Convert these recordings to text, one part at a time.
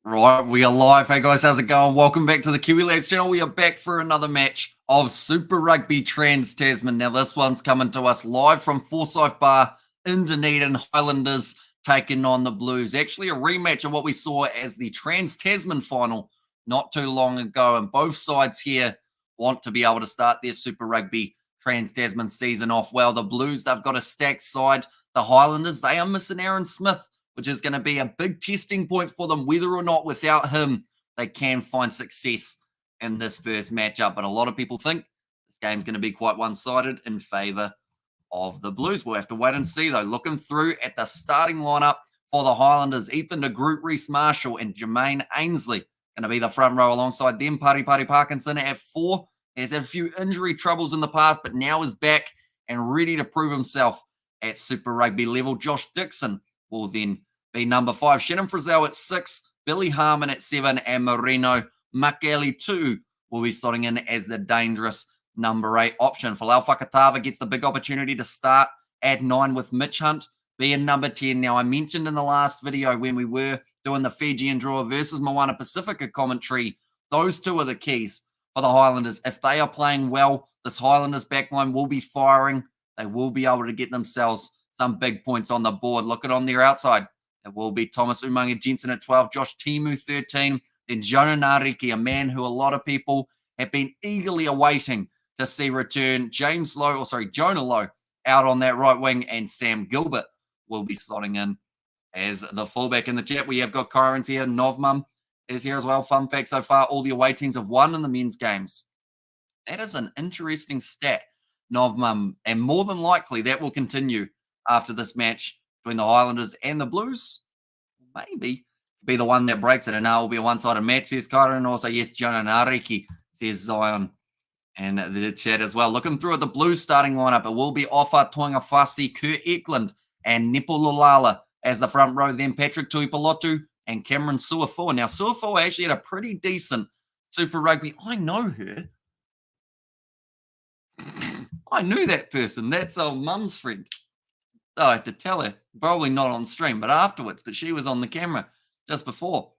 Right, we are live. Hey guys, how's it going? Welcome back to the Kiwi Lads channel. We are back for another match of Super Rugby Trans Tasman. Now, this one's coming to us live from Forsyth Barr in Dunedin. Highlanders taking on the Blues. Actually, a rematch of what we saw as the Trans Tasman final not too long ago. And both sides here want to be able to start their Super Rugby Trans Tasman season off well. The Blues, they've got a stacked side. The Highlanders, they are missing Aaron Smith, which is going to be a big testing point for them, whether or not without him they can find success in this first matchup. But a lot of people think this game's going to be quite one-sided in favour of the Blues. We'll have to wait and see, though. Looking through at the starting lineup for the Highlanders, Ethan de Groot, Reece Marshall, and Jermaine Ainsley going to be the front row alongside them. Pari Parkinson at 4. He's had a few injury troubles in the past, but now is back and ready to prove himself at Super Rugby level. Josh Dixon will then be number 5. Shannon Frizzell at 6. Billy Harmon at 7. And Marino Makeli 2 will be slotting in as the dangerous number 8 option. Falau Fakatava gets the big opportunity to start at 9 with Mitch Hunt being number 10. Now, I mentioned in the last video when we were doing the Fijian draw versus Moana Pacifica commentary, those two are the keys for the Highlanders. If they are playing well, this Highlanders backline will be firing. They will be able to get themselves some big points on the board. Look at on their outside. It will be Thomas Umaga Jensen at 12, Josh Timu 13, then Jonah Nariki, a man who a lot of people have been eagerly awaiting to see return. Jonah Lowe out on that right wing, and Sam Gilbert will be slotting in as the fullback. In the chat, we have got Kyrens here. Novmum is here as well. Fun fact so far, all the away teams have won in the men's games. That is an interesting stat, Novmum, and more than likely that will continue after this match between the Highlanders and the Blues. Maybe be the one that breaks it, and now it will be a one-sided match, says Kyron. And also, yes, Jonah Nariki, says Zion, and the chat as well. Looking through at the Blues starting lineup, it will be Ofa Tuangafasi, Kurt Eklund, and Nipo Lulala as the front row. Then Patrick Tuipulotu and Cameron Suafua. Now, Suafua actually had a pretty decent Super Rugby. I know her. I knew that person. That's our mum's friend. Oh, I have to tell her. Probably not on stream, but afterwards. But she was on the camera just before.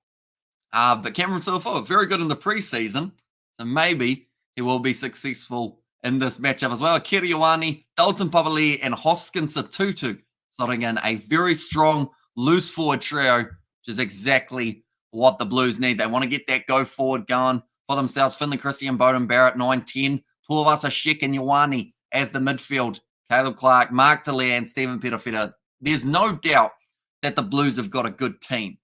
But Cameron Suafua, very good in the preseason. So maybe he will be successful in this matchup as well. Kiriwani, Dalton Pavali, and Hoskin Satutu slotting in a very strong loose forward trio, which is exactly what the Blues need. They want to get that go forward going for themselves. Finley Christian, Bowden Barrett, 9-10. Tuavasa Shek and Ioane as the midfield. Caleb Clark, Mark Dallaire, and Stephen Petafeta. There's no doubt that the Blues have got a good team.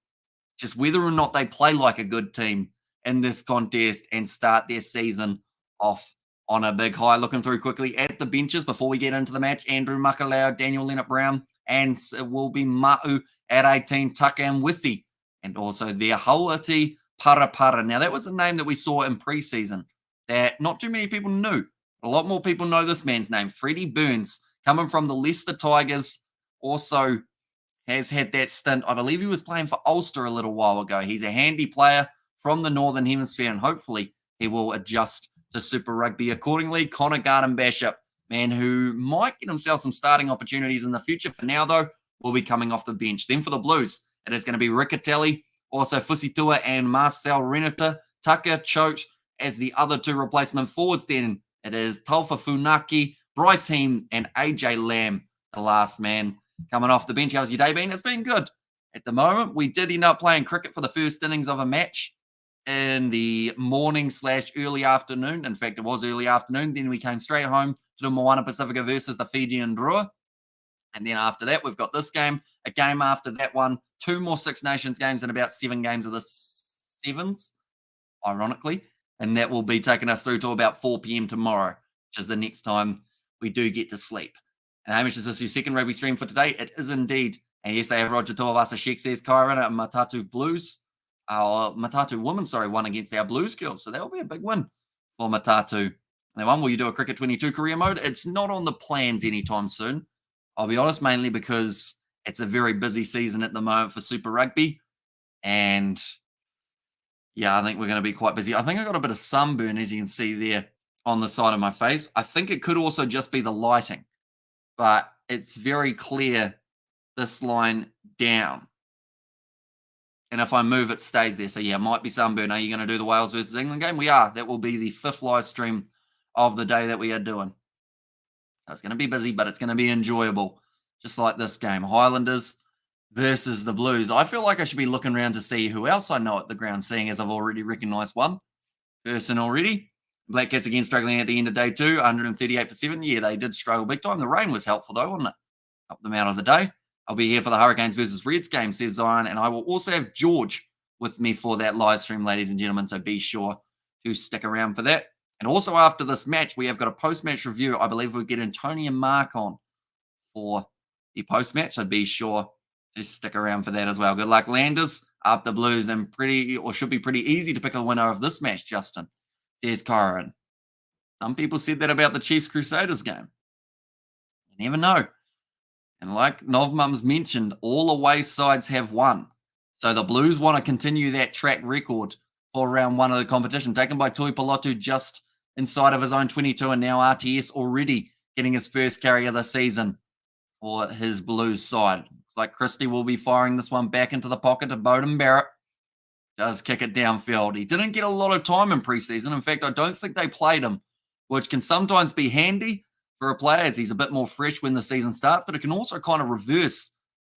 Just whether or not they play like a good team in this contest and start their season off on a big high. Looking through quickly at the benches before we get into the match. Andrew Makalao, Daniel Leonard-Brown, and it will be Ma'u at 18, Tucker and Withy. And also their Haulati Parapara. Now, that was a name that we saw in preseason that not too many people knew. A lot more people know this man's name, Freddie Burns, coming from the Leicester Tigers. Also has had that stint. I believe he was playing for Ulster a little while ago. He's a handy player from the Northern Hemisphere, and hopefully he will adjust to Super Rugby accordingly. Connor Garden-Bishop, man who might get himself some starting opportunities in the future. For now, though, will be coming off the bench. Then for the Blues, it is going to be Riccatelli, also Fusitua and Marcel Renata, Tucker Choate as the other two replacement forwards. Then it is Taufa Funaki, Bryce Heem, and AJ Lamb, the last man coming off the bench. How's your day been? It's been good. At the moment, we did end up playing cricket for the first innings of a match in the morning/early afternoon. In fact, it was early afternoon. Then we came straight home to the Moana Pacifica versus the Fijian draw. And then after that, we've got this game, a game after that one, 2 more Six Nations games and about 7 games of the sevens, ironically. And that will be taking us through to about 4 p.m. tomorrow, which is the next time we do get to sleep. And Hamish, is this your second rugby stream for today? It is indeed. And yes, they have Roger Tuavasa Shek, says Kyron at Matatu Blues. Matatu women, won against our Blues girls. So that will be a big win for Matatu. And one, will you do a Cricket 22 career mode? It's not on the plans anytime soon. I'll be honest, mainly because it's a very busy season at the moment for Super Rugby. And yeah, I think we're going to be quite busy. I think I got a bit of sunburn, as you can see there on the side of my face. I think it could also just be the lighting. But it's very clear this line down. And if I move, it stays there. So, yeah, might be sunburn. Are you going to do the Wales versus England game? We are. That will be the 5th live stream of the day that we are doing. So it's going to be busy, but it's going to be enjoyable. Just like this game. Highlanders versus the Blues. I feel like I should be looking around to see who else I know at the ground, seeing as I've already recognised one person already. Black Cats again struggling at the end of day 2, 138 for 7. Yeah, they did struggle big time. The rain was helpful though, wasn't it? Helped them out of the day. I'll be here for the Hurricanes versus Reds game, says Zion, and I will also have George with me for that live stream, ladies and gentlemen, so be sure to stick around for that. And also after this match, we have got a post-match review. I believe we're getting Tony and Mark on for the post-match, so be sure to stick around for that as well. Good luck, Landers. Up the Blues, and should be pretty easy to pick a winner of this match, Justin, says Corin. Some people said that about the Chiefs Crusaders game. You never know. And like Novmum's mentioned, all away sides have won. So the Blues want to continue that track record for round 1 of the competition. Taken by Tui Pilotu just inside of his own 22, and now RTS already getting his first carry of the season for his Blues side. Looks like Christie will be firing this one back into the pocket of Bowden Barrett. Does kick it downfield. He didn't get a lot of time in preseason. In fact, I don't think they played him, which can sometimes be handy for a player as he's a bit more fresh when the season starts, but it can also kind of reverse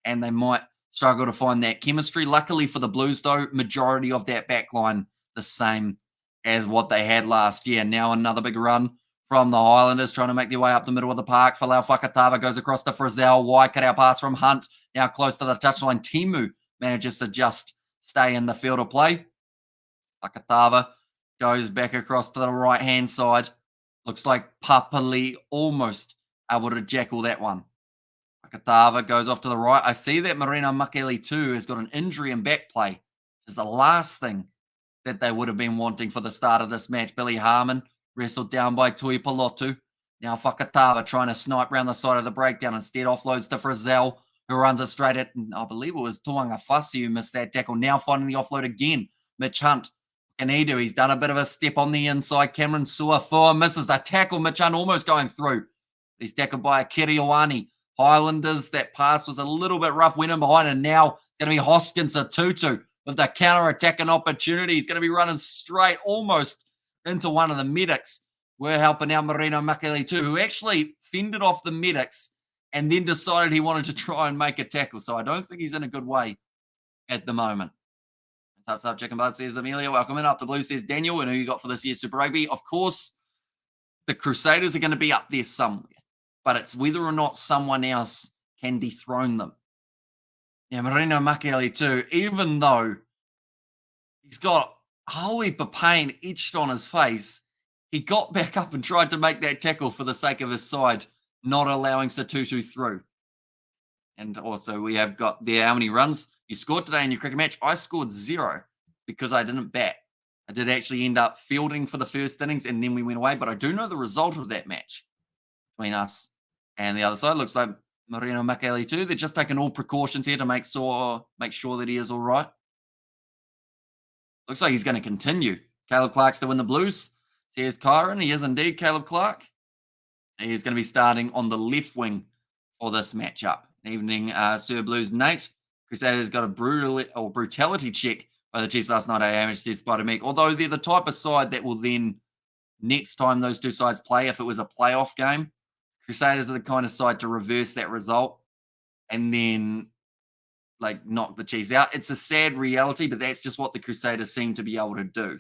and they might struggle to find that chemistry. Luckily for the Blues, though, majority of that backline the same as what they had last year. Now another big run from the Highlanders trying to make their way up the middle of the park. Falau Fakatava goes across to Frizzell. Wide cut out pass from Hunt. Now close to the touchline. Timu manages to just stay in the field of play. Fakatava goes back across to the right-hand side. Looks like Papali almost able to jackal that one. Fakatava goes off to the right. I see that Marino Makeli too has got an injury in back play. This is the last thing that they would have been wanting for the start of this match. Billy Harmon wrestled down by Tui Pilotu. Now Fakatava trying to snipe round the side of the breakdown. Instead offloads to Frizzell, who runs it straight at, I believe it was Tuanga Fassi who missed that tackle. Now finding the offload again. Mitch Hunt. Can he do? He's done a bit of a step on the inside. Cameron Suafua misses the tackle. Mitch Hunt almost going through. He's tackled by a Kiriwani. Highlanders, that pass was a little bit rough. Went in behind, and now going to be Hoskins a Tutu with the counter-attacking opportunity. He's going to be running straight almost into one of the medics. We're helping out Marino Makeli too, who actually fended off the medics and then decided he wanted to try and make a tackle. So I don't think he's in a good way at the moment. What's up, Chicken Bud, says Amelia. Welcome in. Up the Blue, says Daniel. And who you got for this year's Super Rugby? Of course, the Crusaders are going to be up there somewhere. But it's whether or not someone else can dethrone them. Yeah, Marino Makeli too, even though he's got a whole heap of pain etched on his face, he got back up and tried to make that tackle for the sake of his side, not allowing Satutu through. And also we have got there how many runs you scored today in your cricket match. I scored 0 because I didn't bat. I did actually end up fielding for the first innings and then we went away, but I do know the result of that match between us and the other side. Looks like Marino Makeli too. They're just taking all precautions here to make sure that he is all right. Looks like he's going to continue. Caleb Clark's to win the Blues. Says Kyron. He is indeed Caleb Clark. He's going to be starting on the left wing for this matchup. Evening, Sir Blues Nate. Crusaders got a brutality check by the Chiefs last night. Says Spider Meek. Although they're the type of side that will then, next time those two sides play, if it was a playoff game, Crusaders are the kind of side to reverse that result and then knock the Chiefs out. It's a sad reality, but that's just what the Crusaders seem to be able to do.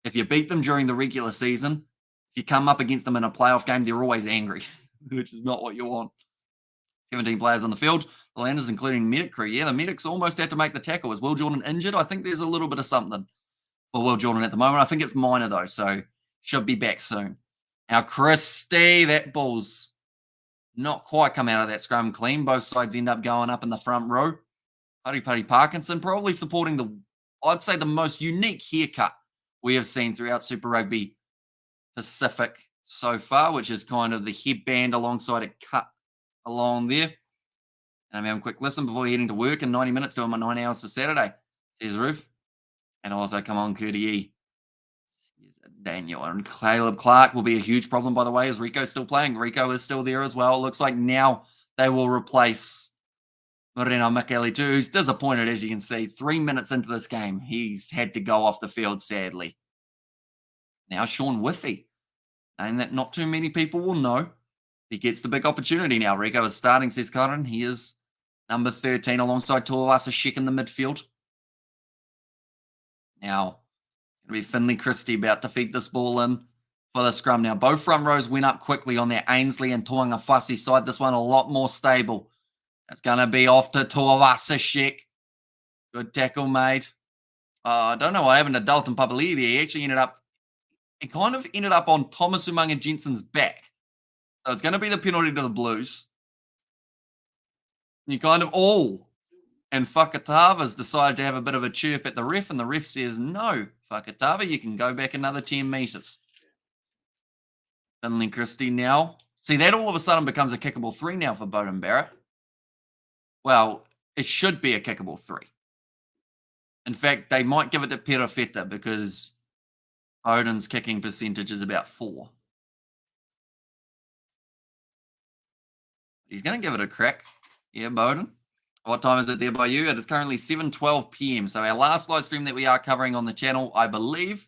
If you beat them during the regular season, if you come up against them in a playoff game, they're always angry, which is not what you want. 17 players on the field. The Landers, including medic crew. Yeah, the medics almost had to make the tackle. Is Will Jordan injured? I think there's a little bit of something for Will Jordan at the moment. I think it's minor, though, so should be back soon. Now, Christie, that ball's not quite come out of that scrum clean. Both sides end up going up in the front row. Putty Parkinson probably supporting I'd say the most unique haircut we have seen throughout Super Rugby Pacific so far, which is kind of the headband alongside a cut along there. And I'm having a quick listen before heading to work in 90 minutes, doing my 9 hours for Saturday, says Roof. And also, come on, Curtie. Daniel and Caleb Clark will be a huge problem, by the way, as Rico's still playing. Rico is still there as well. It looks like now they will replace Moreno Michele too, who's disappointed, as you can see. 3 minutes into this game, he's had to go off the field, sadly. Now Sean Whiffy, name that not too many people will know. He gets the big opportunity now. Rico is starting, says Curran. He is number 13 alongside Tuawasa Sheck in the midfield. Now, it's going to be Finley Christie about to feed this ball in for the scrum. Now, both front rows went up quickly on their Ainsley and Tuangafasi side. This one a lot more stable. It's going to be off to Tuawasa Sheck. Good tackle made. I don't know what happened to Dalton Papali'i there. He actually kind of ended up on Thomas Umaga Jensen's back. So it's going to be the penalty to the Blues. You kind of and Fakatava's decided to have a bit of a chirp at the ref, and the ref says, no, Fakatava, you can go back another 10 metres. Finley Christie now. See, that all of a sudden becomes a kickable 3 now for Bowden Barrett. Well, it should be a kickable 3. In fact, they might give it to Perafeta because Bowden's kicking percentage is about 4. He's going to give it a crack. Yeah, Bowden. What time is it there by you? It is currently 7:12 p.m. So our last live stream that we are covering on the channel, I believe,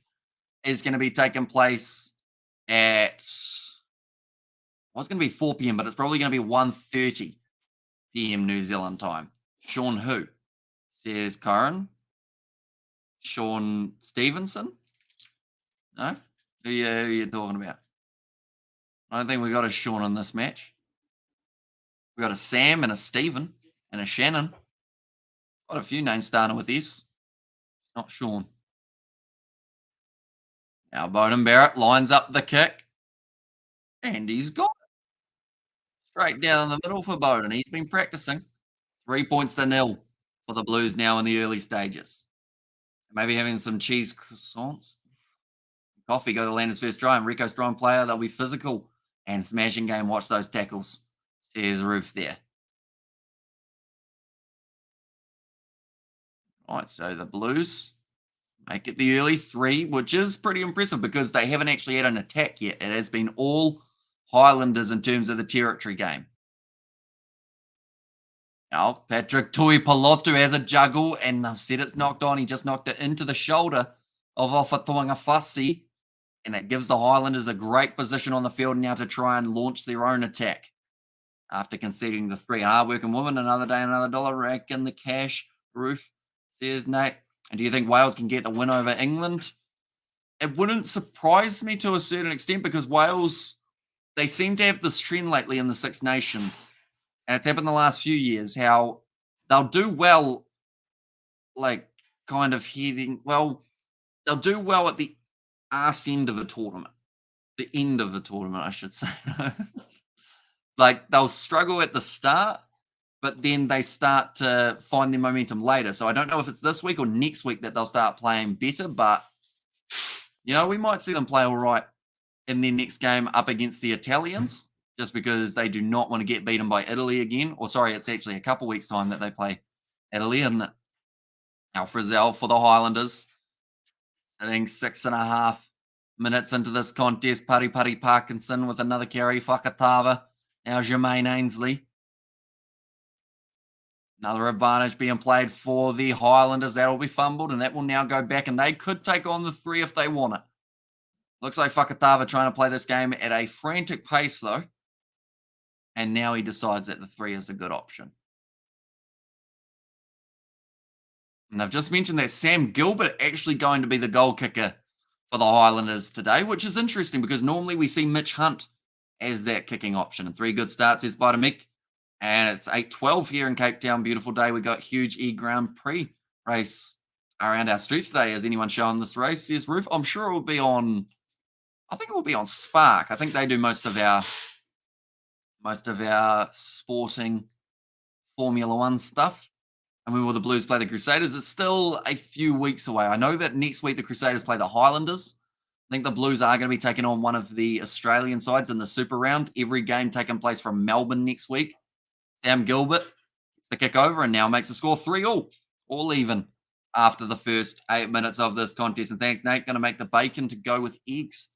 is going to be taking place at... Well, it's going to be 4 p.m., but it's probably going to be 1:30 p.m. New Zealand time. Sean who? Says Curran. Sean Stevenson? No? Who are you talking about? I don't think we got a Sean in this match. We got a Sam and a Stephen and a Shannon. Got a few names starting with this. Not Sean. Now Bowden Barrett lines up the kick. And he's got it. Straight down the middle for Bowden. He's been practicing. 3 points to 0 for the Blues now in the early stages. Maybe having some cheese croissants. Coffee, go to Landers first try. And Rico strong player. They'll be physical and smashing game. Watch those tackles. Says Roof there. All right, so the Blues make it the early 3, which is pretty impressive because they haven't actually had an attack yet. It has been all Highlanders in terms of the territory game. Now, Patrick Tuipolotu has a juggle, and they've said it's knocked on. He just knocked it into the shoulder of Ofatuangafasi, and it gives the Highlanders a great position on the field now to try and launch their own attack. After conceding the 3, hard-working woman, another day, another dollar, rack in the cash. Roof, says Nate. And do you think Wales can get the win over England? It wouldn't surprise me to a certain extent because Wales, they seem to have this trend lately in the Six Nations. And it's happened the last few years, how they'll do well, like kind of they'll do well at the arse end of a tournament. The end of the tournament, I should say. Like they'll struggle at the start, but then they start to find their momentum later. So I don't know if it's this week or next week that they'll start playing better, but we might see them play all right in their next game up against the Italians, just because they do not want to get beaten by Italy again. Or sorry, it's actually a couple weeks' time that they play Italy. And now Frizzell for the Highlanders, sitting 6.5 minutes into this contest. Pari Parkinson with another carry. Fakatava. Now Jermaine Ainsley. Another advantage being played for the Highlanders. That will be fumbled, and that will now go back, and they could take on the 3 if they want it. Looks like Fakatava trying to play this game at a frantic pace, though. And now he decides that the 3 is a good option. And they've just mentioned that Sam Gilbert actually going to be the goal kicker for the Highlanders today, which is interesting because normally we see Mitch Hunt as that kicking option. And 3 good starts is by Mick. And it's 8:12 here in Cape Town. Beautiful day. We got huge E-Grand Prix race around our streets today. Is anyone showing this race? Says Roof. I'm sure it will be on, I think it will be on Spark. I think they do most of our sporting Formula One stuff. And when will the Blues play the Crusaders? It's still a few weeks away. I know that next week the Crusaders play the Highlanders. I think the Blues are going to be taking on one of the Australian sides in the Super Round. Every game taking place from Melbourne next week. Sam Gilbert gets the kick over and now makes the score 3-all. All even after the first 8 minutes of this contest. And thanks, Nate. Going to make the bacon to go with eggs,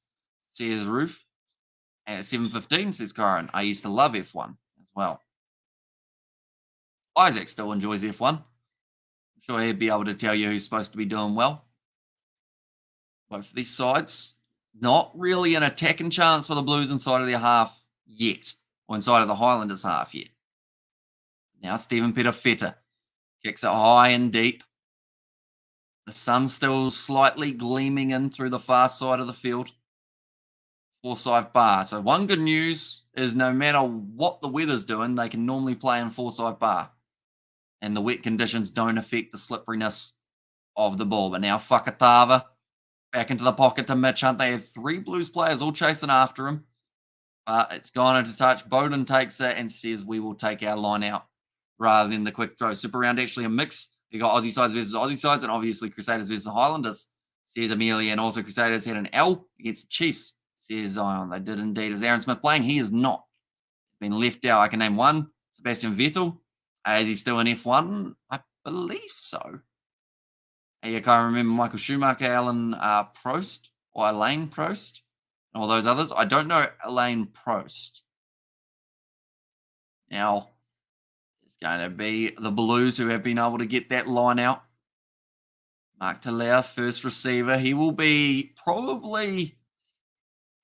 says Roof. And at 7:15, says Corin. I used to love F1 as well. Isaac still enjoys F1. I'm sure he'd be able to tell you who's supposed to be doing well. Both of these sides, not really an attacking chance for the Blues inside of their half yet, or inside of the Highlanders half yet. Now Stephen Petafeta kicks it high and deep. The sun's still slightly gleaming in through the far side of the field. Forsyth Barr. So one good news is no matter what the weather's doing, they can normally play in Forsyth Barr. And the wet conditions don't affect the slipperiness of the ball. But now Whakatava back into the pocket to Mitch Hunt. They have 3 Blues players all chasing after him. It's gone into touch. Bowden takes it and says, we will take our line out rather than the quick throw. Super round actually a mix. You got Aussie sides versus Aussie sides, and obviously Crusaders versus Highlanders, says Amelia. And also Crusaders had an L against the Chiefs, says Zion. They did indeed. Is Aaron Smith playing? He is not. He's been left out. I can name one, Sebastian Vettel. Is he still in F1? I believe so. I can't remember Michael Schumacher, Alan Prost, or Alain Prost, and all those others. I don't know Alain Prost. Now, it's going to be the Blues who have been able to get that line out. Mark Talea, first receiver. He will be probably,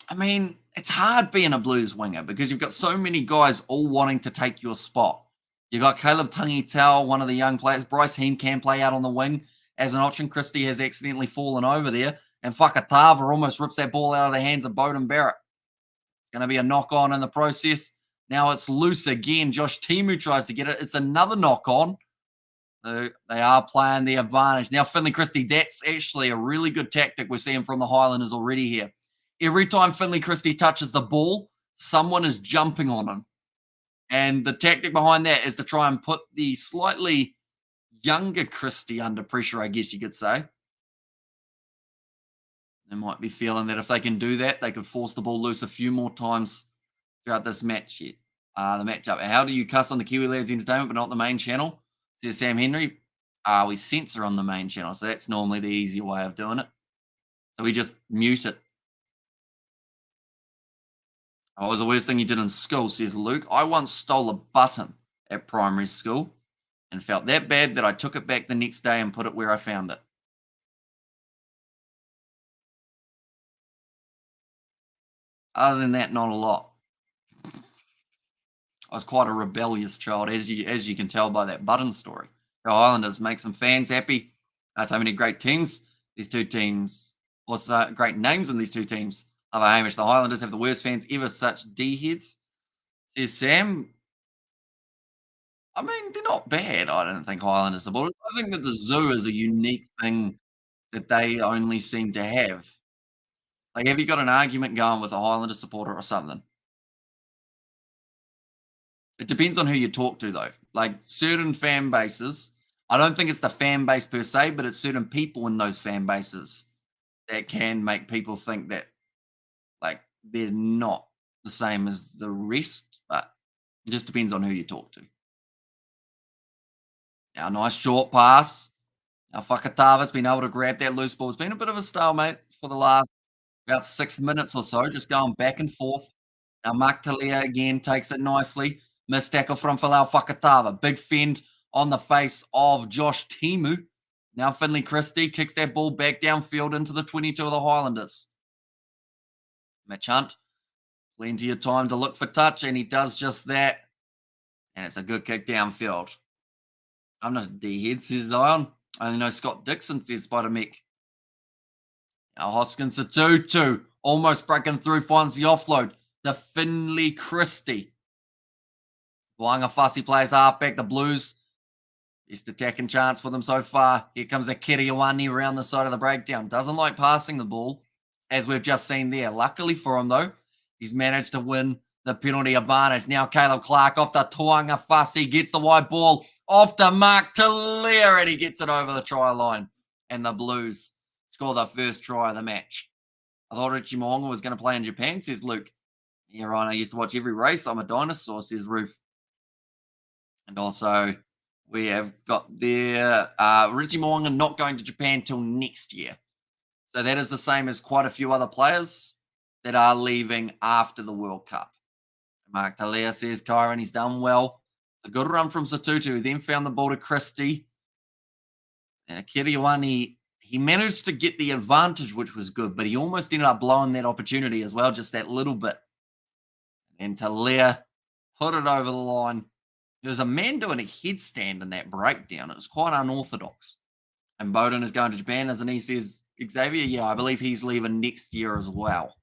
I mean, it's hard being a Blues winger because you've got so many guys all wanting to take your spot. You've got Caleb Tungitel, one of the young players. Bryce Heem can play out on the wing as an option. Christie has accidentally fallen over there. And Whakatava almost rips that ball out of the hands of Bowden Barrett. It's going to be a knock-on in the process. Now it's loose again. Josh Timu tries to get it. It's another knock-on. They are playing the advantage. Now Finley Christie, that's actually a really good tactic we're seeing from the Highlanders already here. Every time Finley Christie touches the ball, someone is jumping on him. And the tactic behind that is to try and put the slightly younger Christie under pressure, I guess you could say. They might be feeling that if they can do that, they could force the ball loose a few more times throughout this match yet. The matchup. How do you cuss on the Kiwi Lads Entertainment but not the main channel? Says Sam Henry. We censor on the main channel, so that's normally the easier way of doing it. So we just mute it. What was the worst thing you did in school, says Luke. I once stole a button at primary school and felt that bad that I took it back the next day and put it where I found it. Other than that, not a lot. I was quite a rebellious child, as you can tell by that button story. The Highlanders make some fans happy. So many great teams. These two teams, also great names in these two teams. Love Hamish. The Highlanders have the worst fans ever, such D-heads. Says Sam. I mean, they're not bad, I don't think, Highlanders supporters. I think that the zoo is a unique thing that they only seem to have. Like, have you got an argument going with a Highlander supporter or something? It depends on who you talk to, though. Like, certain fan bases, I don't think it's the fan base per se, but it's certain people in those fan bases that can make people think that, like, they're not the same as the rest, but it just depends on who you talk to. Now, nice short pass. Now, Whakatava's been able to grab that loose ball. It's been a bit of a stalemate for the last about 6 minutes or so, just going back and forth. Now, Mark Talea again takes it nicely. Missed tackle from Falau Whakatava. Big fend on the face of Josh Timu. Now, Finley Christie kicks that ball back downfield into the 22 of the Highlanders. Mitch Hunt, plenty of time to look for touch, and he does just that. And it's a good kick downfield. I'm not a D-head, says Zion. I only know Scott Dixon, says Spider-Mick. Now Hoskins a 2-2. Almost breaking through, finds the offload. The Finley Christie. Wanga Fussy plays halfback. The Blues, best attacking chance for them so far. Here comes a Kiriawani around the side of the breakdown. Doesn't like passing the ball, as we've just seen there. Luckily for him, though, he's managed to win the penalty advantage. Now Caleb Clark off the Toanga Fussy. Gets the wide ball off to Mark Talea, and he gets it over the try line. And the Blues score the first try of the match. I thought Richie Moonga was going to play in Japan, says Luke. Yeah, Ryan, I used to watch every race. I'm a dinosaur, says Ruth. And also, we have got there Richie Moonga not going to Japan till next year. So that is the same as quite a few other players that are leaving after the World Cup. Mark Talea says, Kyron, he's done well A good run from Satutu, who then found the ball to Christie. And Kiriwani, he managed to get the advantage, which was good, but he almost ended up blowing that opportunity as well, just that little bit. And Talia put it over the line. There was a man doing a headstand in that breakdown. It was quite unorthodox. And Bowden is going to Japan, as he says, Xavier, yeah, I believe he's leaving next year as well.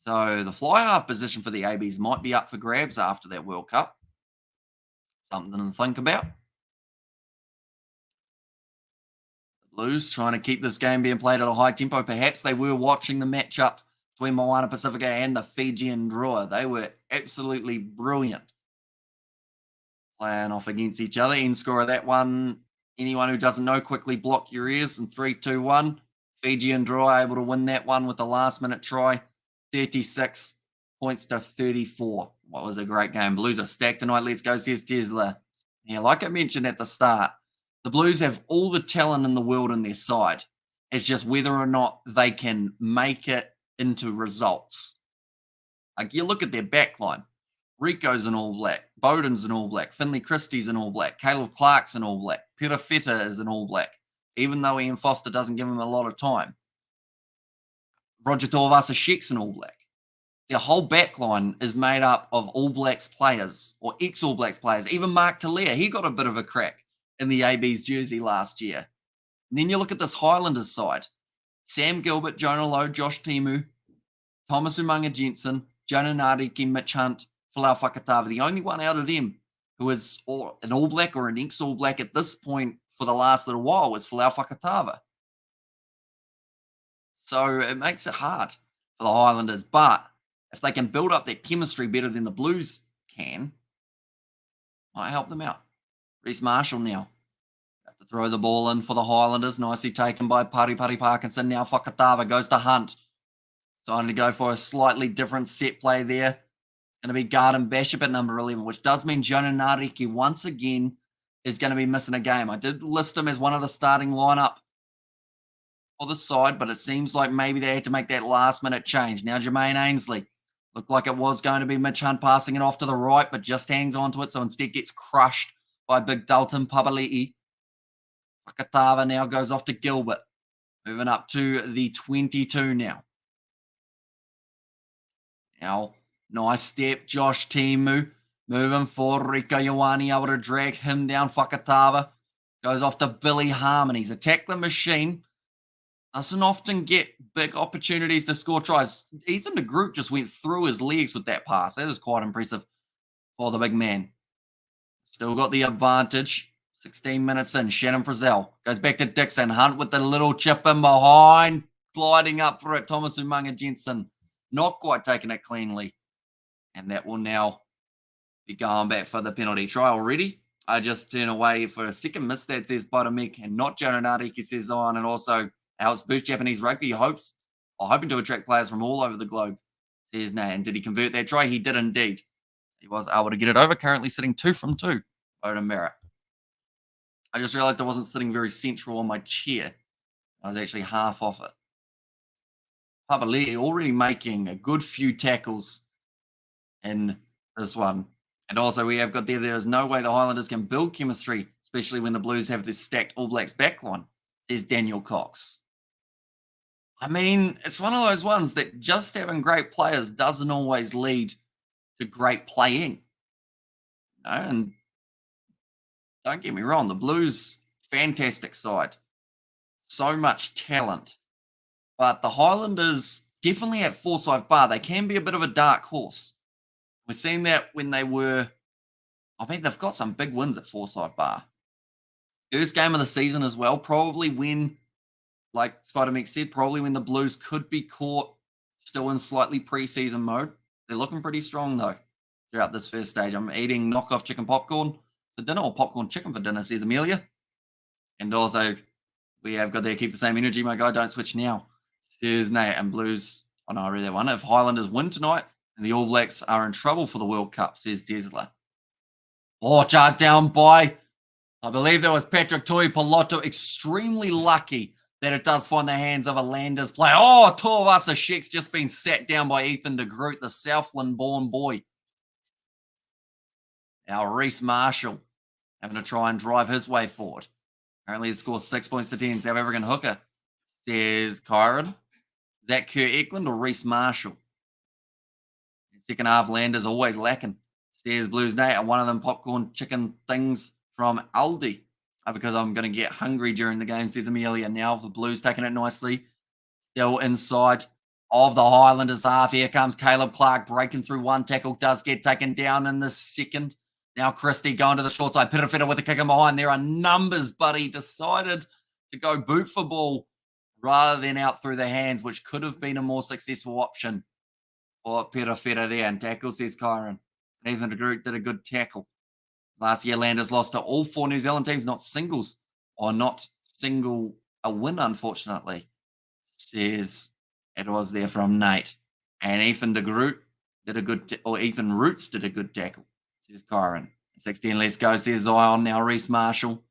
So the fly half position for the ABs might be up for grabs after that World Cup. Something to think about. The Blues trying to keep this game being played at a high tempo. Perhaps they were watching the matchup between Moana Pacifica and the Fijian drawer. They were absolutely brilliant. Playing off against each other. End score of that one. Anyone who doesn't know, quickly block your ears. And 3-2-1. Fijian draw able to win that one with the last minute try. 36 points to 34. What was a great game. Blues are stacked tonight. Let's go, says Tesla. Yeah, like I mentioned at the start, the Blues have all the talent in the world on their side. It's just whether or not they can make it into results. Like, you look at their backline. Rico's an All Black. Bowden's an All Black. Finley Christie's an All Black. Caleb Clark's an All Black. Peter Feta is an All Black, even though Ian Foster doesn't give him a lot of time. Roger Tuivasa-Sheck's an All Black. Their whole backline is made up of All Blacks players or ex-All Blacks players. Even Mark Talia, he got a bit of a crack in the AB's jersey last year. And then you look at this Highlanders side. Sam Gilbert, Jonah Lowe, Josh Timu, Thomas Umanga Jensen, Jonah Nariki, Mitch Hunt, Falau Fakatava. The only one out of them who is an All Black or an ex-All Black at this point for the last little while was Falau Fakatava. So it makes it hard for the Highlanders. But if they can build up their chemistry better than the Blues can, might help them out. Reece Marshall now. Have to throw the ball in for the Highlanders. Nicely taken by Pari Parkinson. Now Fakatava goes to Hunt. Starting to go for a slightly different set play there. Going to be Garden Bishop at number 11, which does mean Jonah Nariki once again is going to be missing a game. I did list him as one of the starting lineup for the side, but it seems like maybe they had to make that last-minute change. Now Jermaine Ainsley. Looked like it was going to be Mitch Hunt passing it off to the right, but just hangs on to it, so instead gets crushed by Big Dalton Papali'i. Fakatava now goes off to Gilbert. Moving up to the 22 now. Now, nice step, Josh Timu. Moving forward, Rico Ioane able to drag him down. Fakatava goes off to Billy Harmon. He's attacked the machine. Doesn't often get big opportunities to score tries. Ethan de Groot just went through his legs with that pass. That is quite impressive for the big man. Still got the advantage. 16 minutes in. Shannon Frizzell goes back to Dixon. Hunt with the little chip in behind. Gliding up for it. Thomas Umanga Jensen not quite taking it cleanly. And that will now be going back for the penalty try already. I just turn away for a second miss. That says Botomik and not Jonah Nariki says on. And also helps boost Japanese rugby. Hoping to attract players from all over the globe. Says nah. And did he convert that try? He did indeed. He was able to get it over. Currently sitting 2 from 2. Odin Merritt. I just realized I wasn't sitting very central on my chair. I was actually half off it. Papali'i already making a good few tackles in this one. And also we have got there is no way the Highlanders can build chemistry, especially when the Blues have this stacked All Blacks backline, says Daniel Cox. I mean, it's one of those ones that just having great players doesn't always lead to great playing. And don't get me wrong, the Blues, fantastic side. So much talent. But the Highlanders definitely at Forsyth Barr, they can be a bit of a dark horse. We've seen that when they were, they've got some big wins at Forsyth Barr. First game of the season as well, probably when, like Spider-Mix said, probably when the Blues could be caught still in slightly preseason mode. They're looking pretty strong, though, throughout this first stage. I'm eating knockoff chicken popcorn for dinner, or popcorn chicken for dinner, says Amelia. And also, we have got there, keep the same energy, my guy, don't switch now. Says Nate, and Blues, I read that one. If Highlanders win tonight, and the All Blacks are in trouble for the World Cup, says Desler. Chart down by, I believe that was Patrick Tui Piloto. Extremely lucky that it does find the hands of a Landers player. Tuivasa-Sheck's just been sat down by Ethan de Groot, the Southland-born boy. Now Reece Marshall having to try and drive his way forward. Apparently, he scores 6 points to 10. South African hooker, says Kyron. Is that Kurt Eklund or Reece Marshall? Second half Landers always lacking, says Blues Nate. And one of them popcorn chicken things from Aldi. Because I'm going to get hungry during the game, says Amelia. Now the Blues taking it nicely. Still inside of the Highlanders half. Here comes Caleb Clark breaking through one tackle. Does get taken down in the second. Now Christie going to the short side. Pitafetta with a kick in behind. There are numbers, but he decided to go boot for ball rather than out through the hands, which could have been a more successful option for Pitafetta there. And tackle, says Kyron. Nathan de Groot did a good tackle. Last year, Landers lost to all 4 New Zealand teams, not singles, or not single a win, unfortunately, says it was there from Nate. And Ethan de Groot did a good, or Ethan Roots did a good tackle, says Kyron. 16 less go, says Zion. Now Reece Marshall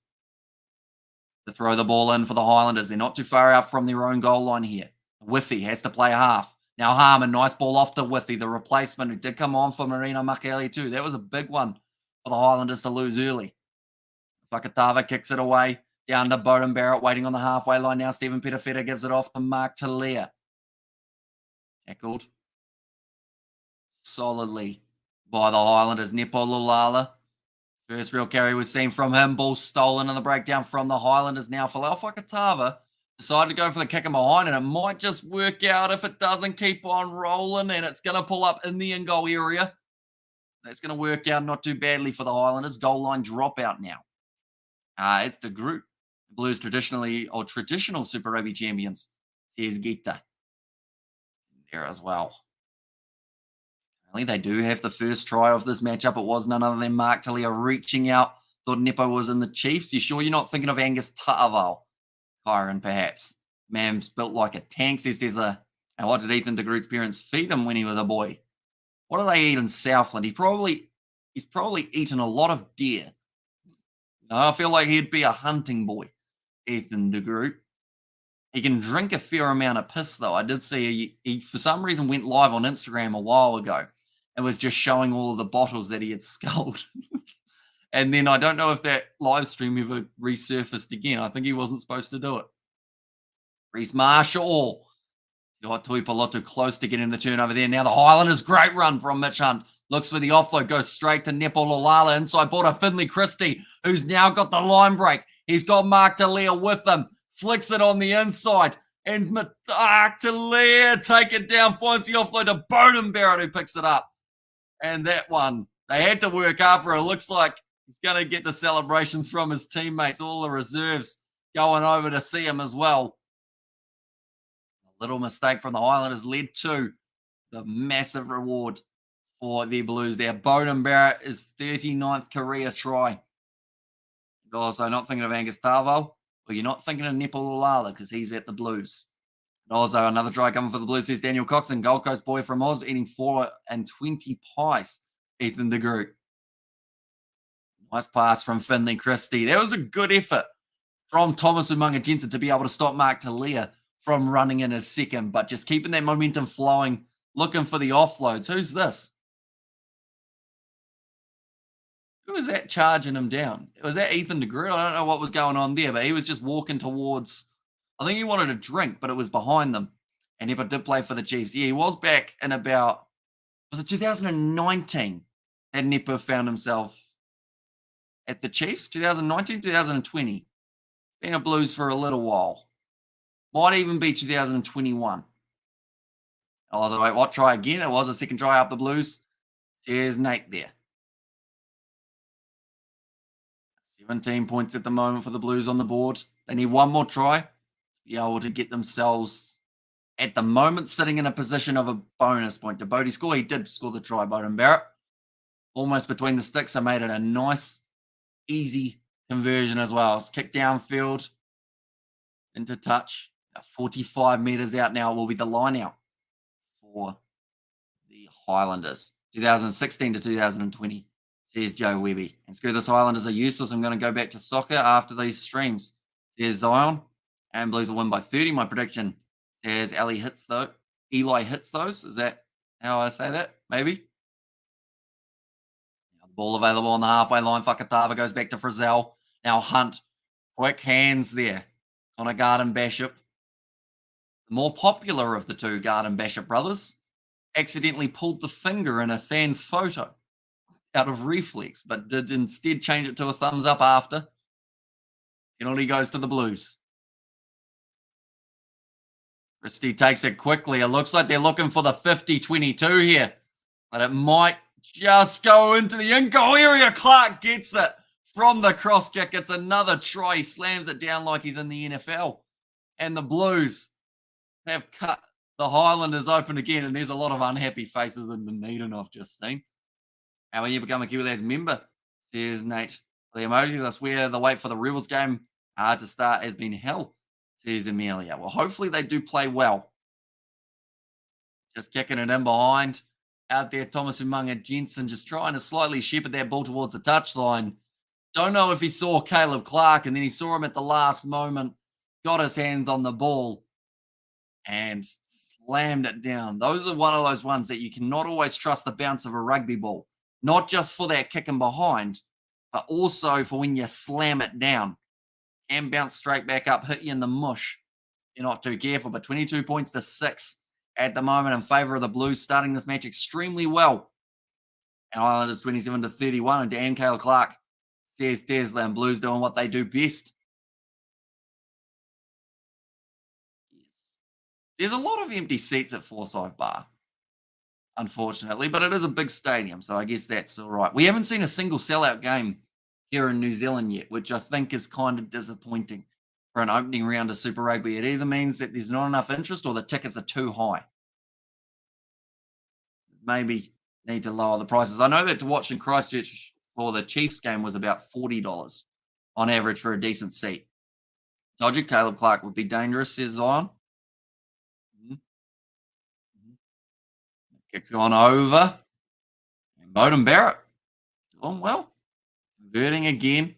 to throw the ball in for the Highlanders. They're not too far out from their own goal line here. Whiffy has to play half. Now Harmon, nice ball off to Whiffy, the replacement who did come on for Marina Makele too. That was a big one for the Highlanders to lose early. Fakatava kicks it away. Down to Bowden Barrett, waiting on the halfway line now. Stephen Pitafetta gives it off to Mark Talia. Tackled solidly by the Highlanders. Nepo Lulala. First real carry was seen from him. Ball stolen in the breakdown from the Highlanders. Now Falau Fakatava decided to go for the kick in behind, and it might just work out if it doesn't keep on rolling, and it's going to pull up in the in-goal area. That's going to work out not too badly for the Highlanders. Goal line dropout now. It's the group. Blues traditional Super Rugby champions, says Gita. There as well. Apparently they do have the first try of this matchup. It was none other than Mark Talia reaching out. Thought Nepo was in the Chiefs. You sure you're not thinking of Angus Ta'aval? Kyron, perhaps. Man's built like a tank, says there's a... And what did Ethan de Groot's parents feed him when he was a boy? What do they eat in Southland? He's probably eaten a lot of deer. No, I feel like he'd be a hunting boy, Ethan de Groot. He can drink a fair amount of piss, though. I did see he for some reason went live on Instagram a while ago and was just showing all of the bottles that he had sculled. And then I don't know if that live stream ever resurfaced again. I think he wasn't supposed to do it. Reece Marshall. Got Tuipolotu close to getting the turnover there. Now the Highlanders, great run from Mitch Hunt. Looks for the offload, goes straight to Nepo Lulala. Inside ball to Finley Christie, who's now got the line break. He's got Mark Talia with him. Flicks it on the inside. And Mark Talia take it down, finds the offload to Bowden Barrett, who picks it up. And that one, they had to work after it. Looks like he's going to get the celebrations from his teammates, all the reserves going over to see him as well. Little mistake from the Highlanders led to the massive reward for their Blues there. Bowden Barrett is 39th career try. You're also not thinking of Angus Tarvo, or you're not thinking of Nepo Lulala because he's at the Blues. And also another try coming for the Blues, says Daniel Coxon, Gold Coast boy from Oz, eating 4 and 20 pies. Ethan de Groot. Nice pass from Finley Christie. That was a good effort from Thomas Umunga Jensen to be able to stop Mark Talia from running in his second, but just keeping that momentum flowing, looking for the offloads. Who's this? Who was that charging him down? Was that Ethan de Groot? I don't know what was going on there, but he was just walking towards, I think he wanted a drink, but it was behind them. And Nepo did play for the Chiefs. Yeah, he was back in about, was it 2019 that Nepo found himself at the Chiefs? 2019, 2020. Been a Blues for a little while. Might even be 2021. Oh, wait, what try again? It was a second try up the Blues. There's Nate there. 17 points at the moment for the Blues on the board. They need one more try to be able to get themselves, at the moment, sitting in a position of a bonus point. Did Bodie score? He did score the try, Bowden Barrett. Almost between the sticks. I made it a nice, easy conversion as well. It's kicked downfield into touch. 45 metres out now will be the line out for the Highlanders. 2016 to 2020, says Joe Webby. And screw this, Highlanders are useless. I'm going to go back to soccer after these streams, says Zion. And Blues will win by 30. My prediction says Eli hits those. Is that how I say that? Maybe. Now, Ball available on the halfway line. Fakatava goes back to Frizzell. Now Hunt. Quick hands there. On a Garden Bishop. The more popular of the two Garden Bishop brothers accidentally pulled the finger in a fan's photo out of reflex, but did instead change it to a thumbs up after. Penalty goes to the Blues. Christie takes it quickly. It looks like they're looking for the 50-22 here, but it might just go into the in-goal area. Clark gets it from the cross kick. It's another try. He slams it down like he's in the NFL. And the Blues have cut the Highlanders open again, and there's a lot of unhappy faces in Dunedin I've just seen. How will you become a Kiwi Lads member? Says Nate. The emojis, I swear the wait for the Rebels game to start has been hell, says Amelia. Well, hopefully they do play well. Just kicking it in behind. Out there, Thomas Umunga Jensen just trying to slightly shepherd that ball towards the touchline. Don't know if he saw Caleb Clark, and then he saw him at the last moment, got his hands on the ball, and slammed it down. Those are one of those ones that you cannot always trust the bounce of a rugby ball. Not just for that kicking behind, but also for when you slam it down. Can bounce straight back up, hit you in the mush. You're not too careful, but 22 points to 6 at the moment in favour of the Blues, starting this match extremely well. And Highlanders 27-31, and Dan Cale Clark says Tesla and Blues doing what they do best. Yes. There's a lot of empty seats at Forsyth Barr, unfortunately, but it is a big stadium, so I guess that's all right. We haven't seen a single sellout game here in New Zealand yet, which I think is kind of disappointing for an opening round of Super Rugby. It either means that there's not enough interest or the tickets are too high. Maybe need to lower the prices. I know that to watch in Christchurch for the Chiefs game was about $40 on average for a decent seat. Told you Caleb Clark would be dangerous, says Zion. Kick's gone over. And Bowden Barrett doing well. Converting again.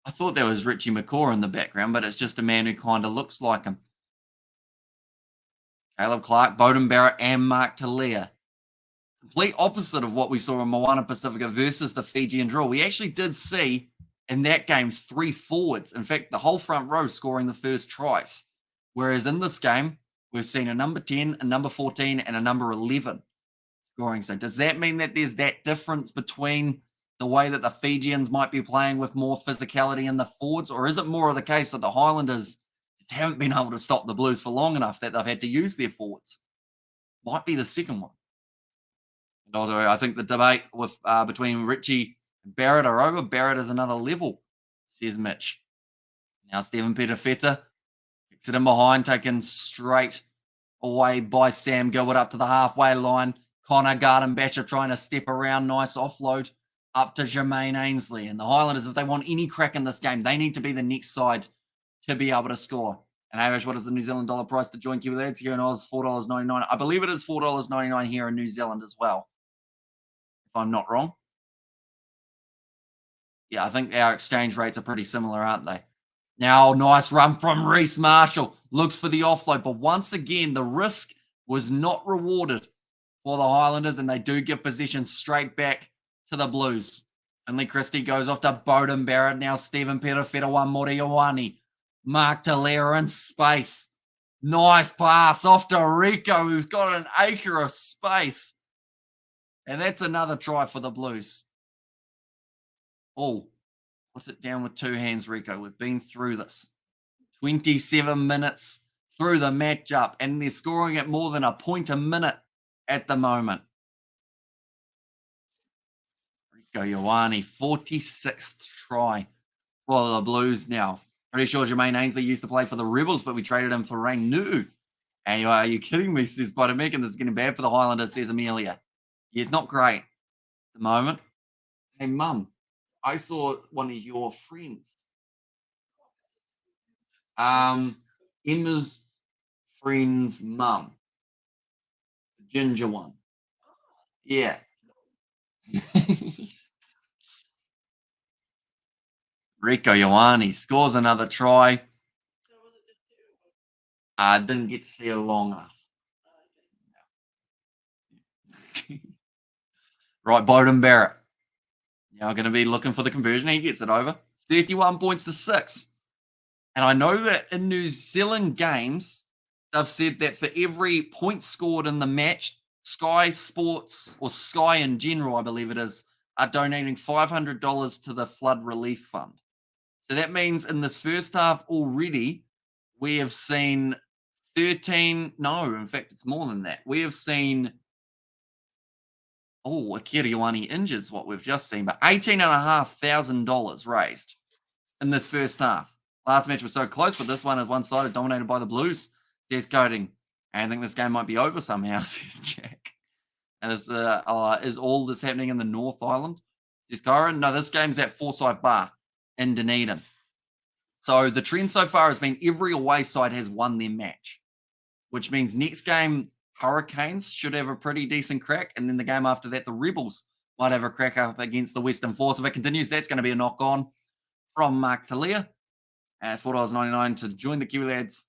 I thought that was Richie McCaw in the background, but it's just a man who kind of looks like him. Caleb Clark, Bowden Barrett, and Mark Talia. Complete opposite of what we saw in Moana Pacifica versus the Fijian draw. We actually did see in that game 3 forwards. In fact, the whole front row scoring the first tries. Whereas in this game, we've seen a number 10, a number 14, and a number 11 scoring. So does that mean that there's that difference between the way that the Fijians might be playing with more physicality in the forwards? Or is it more of the case that the Highlanders just haven't been able to stop the Blues for long enough that they've had to use their forwards? Might be the second one. And also, I think the debate with between Richie and Barrett are over. Barrett is another level, says Mitch. Now Stephen Petafeta kicks it in behind, taken straight away by Sam Gilbert up to the halfway line. Connor Garden-Basher trying to step around. Nice offload up to Jermaine Ainsley. And the Highlanders, if they want any crack in this game, they need to be the next side to be able to score. And Hamish, what is the New Zealand dollar price to join Kiwi Lads here in Oz? $4.99. I believe it is $4.99 here in New Zealand as well, if I'm not wrong. Yeah, I think our exchange rates are pretty similar, aren't they? Now, nice run from Reece Marshall. Looks for the offload, but once again, the risk was not rewarded for the Highlanders, and they do give possession straight back to the Blues. Finley Christie goes off to Bowden Barrett. Now Stephen Petafeta, one Moriawani. Mark Talera in space. Nice pass off to Rico, who's got an acre of space. And that's another try for the Blues. Oh, put it down with two hands, Rico. We've been through this. 27 minutes through the matchup, and they're scoring at more than a point a minute at the moment. Rico Ioane, 46th try for the Blues now. Pretty sure Jermaine Ainsley used to play for the Rebels, but we traded him for Rain Nu. And are you kidding me, says Spider-Mick, and this is getting bad for the Highlanders, says Amelia. Yeah, it's not great at the moment. Hey, Mum, I saw one of your friends. Emma's friend's mum. The ginger one. Yeah. Rico Ioane scores another try. I didn't get to see her long enough. Right, Bowden Barrett. Now going to be looking for the conversion. He gets it over. 31 points to 6. And I know that in New Zealand games, they've said that for every point scored in the match, Sky Sports, or Sky in general, I believe it is, are donating $500 to the flood relief fund. So that means in this first half already, we have seen 13. No, in fact, it's more than that. We have seen, Akira Ioane injured is what we've just seen, but $18,500 raised in this first half. Last match was so close, but this one is one-sided, dominated by the Blues, says Coding. I think this game might be over somehow, says Jack. And is all this happening in the North Island? Says Kyron. No, this game's at Forsyth Barr in Dunedin. So the trend so far has been every away side has won their match, which means next game, Hurricanes should have a pretty decent crack. And then the game after that, the Rebels might have a crack up against the Western Force. If it continues, that's going to be a knock-on from Mark Talia. $4.99 to join the Kiwi lads.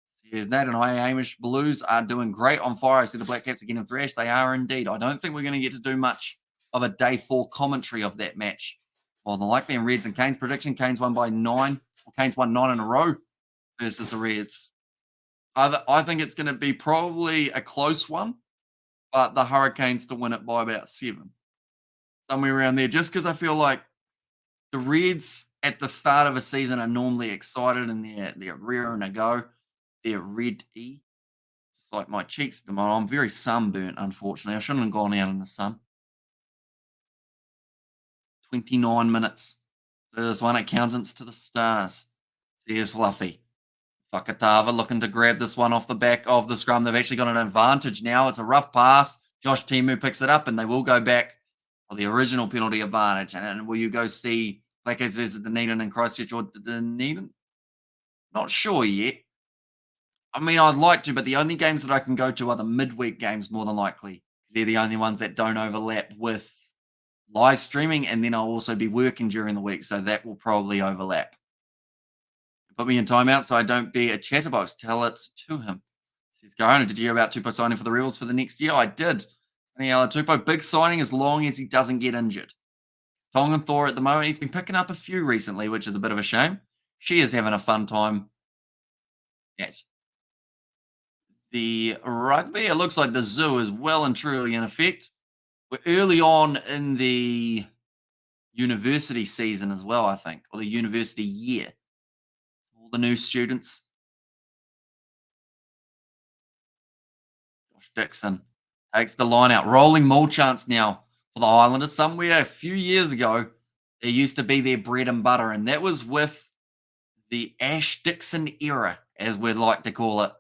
Says Nate and hi, Hamish. Blues are doing great on fire. I see the Black Caps are getting thrashed. They are indeed. I don't think we're going to get to do much of a day 4 commentary of that match. More than likely, in Reds and Canes prediction, Canes won by 9. Or Canes won 9 in a row versus the Reds. I think it's going to be probably a close one, but the Hurricanes to win it by about 7. Somewhere around there, just because I feel like the Reds at the start of a season are normally excited and they're rearing to go. They're red-y, just like my cheeks at the moment. I'm very sunburnt, unfortunately. I shouldn't have gone out in the sun. 29 minutes. There's one accountants to the stars. There's Fluffy. Fakatava looking to grab this one off the back of the scrum. They've actually got an advantage now. It's a rough pass. Josh Timu picks it up and they will go back for the original penalty advantage. And will you go see Blackheads versus Dunedin and Christchurch or Dunedin? Not sure yet. I mean, I'd like to, but the only games that I can go to are the midweek games more than likely. They're the only ones that don't overlap with live streaming, and then I'll also be working during the week, so that will probably overlap. Put me in timeout so I don't be a chatterbox. Tell it to him. Says Garona, did you hear about Tupou signing for the Rebels for the next year? I did. Daniela Tupou, big signing as long as he doesn't get injured. Tongan Thor at the moment, he's been picking up a few recently, which is a bit of a shame. She is having a fun time at the rugby. It looks like the zoo is well and truly in effect. We're early on in the university season as well, I think, or the university year. All the new students. Josh Dixon takes the line out. Rolling maul chance now for the Highlanders. Somewhere a few years ago, there used to be their bread and butter, and that was with the Ash Dixon era, as we'd like to call it,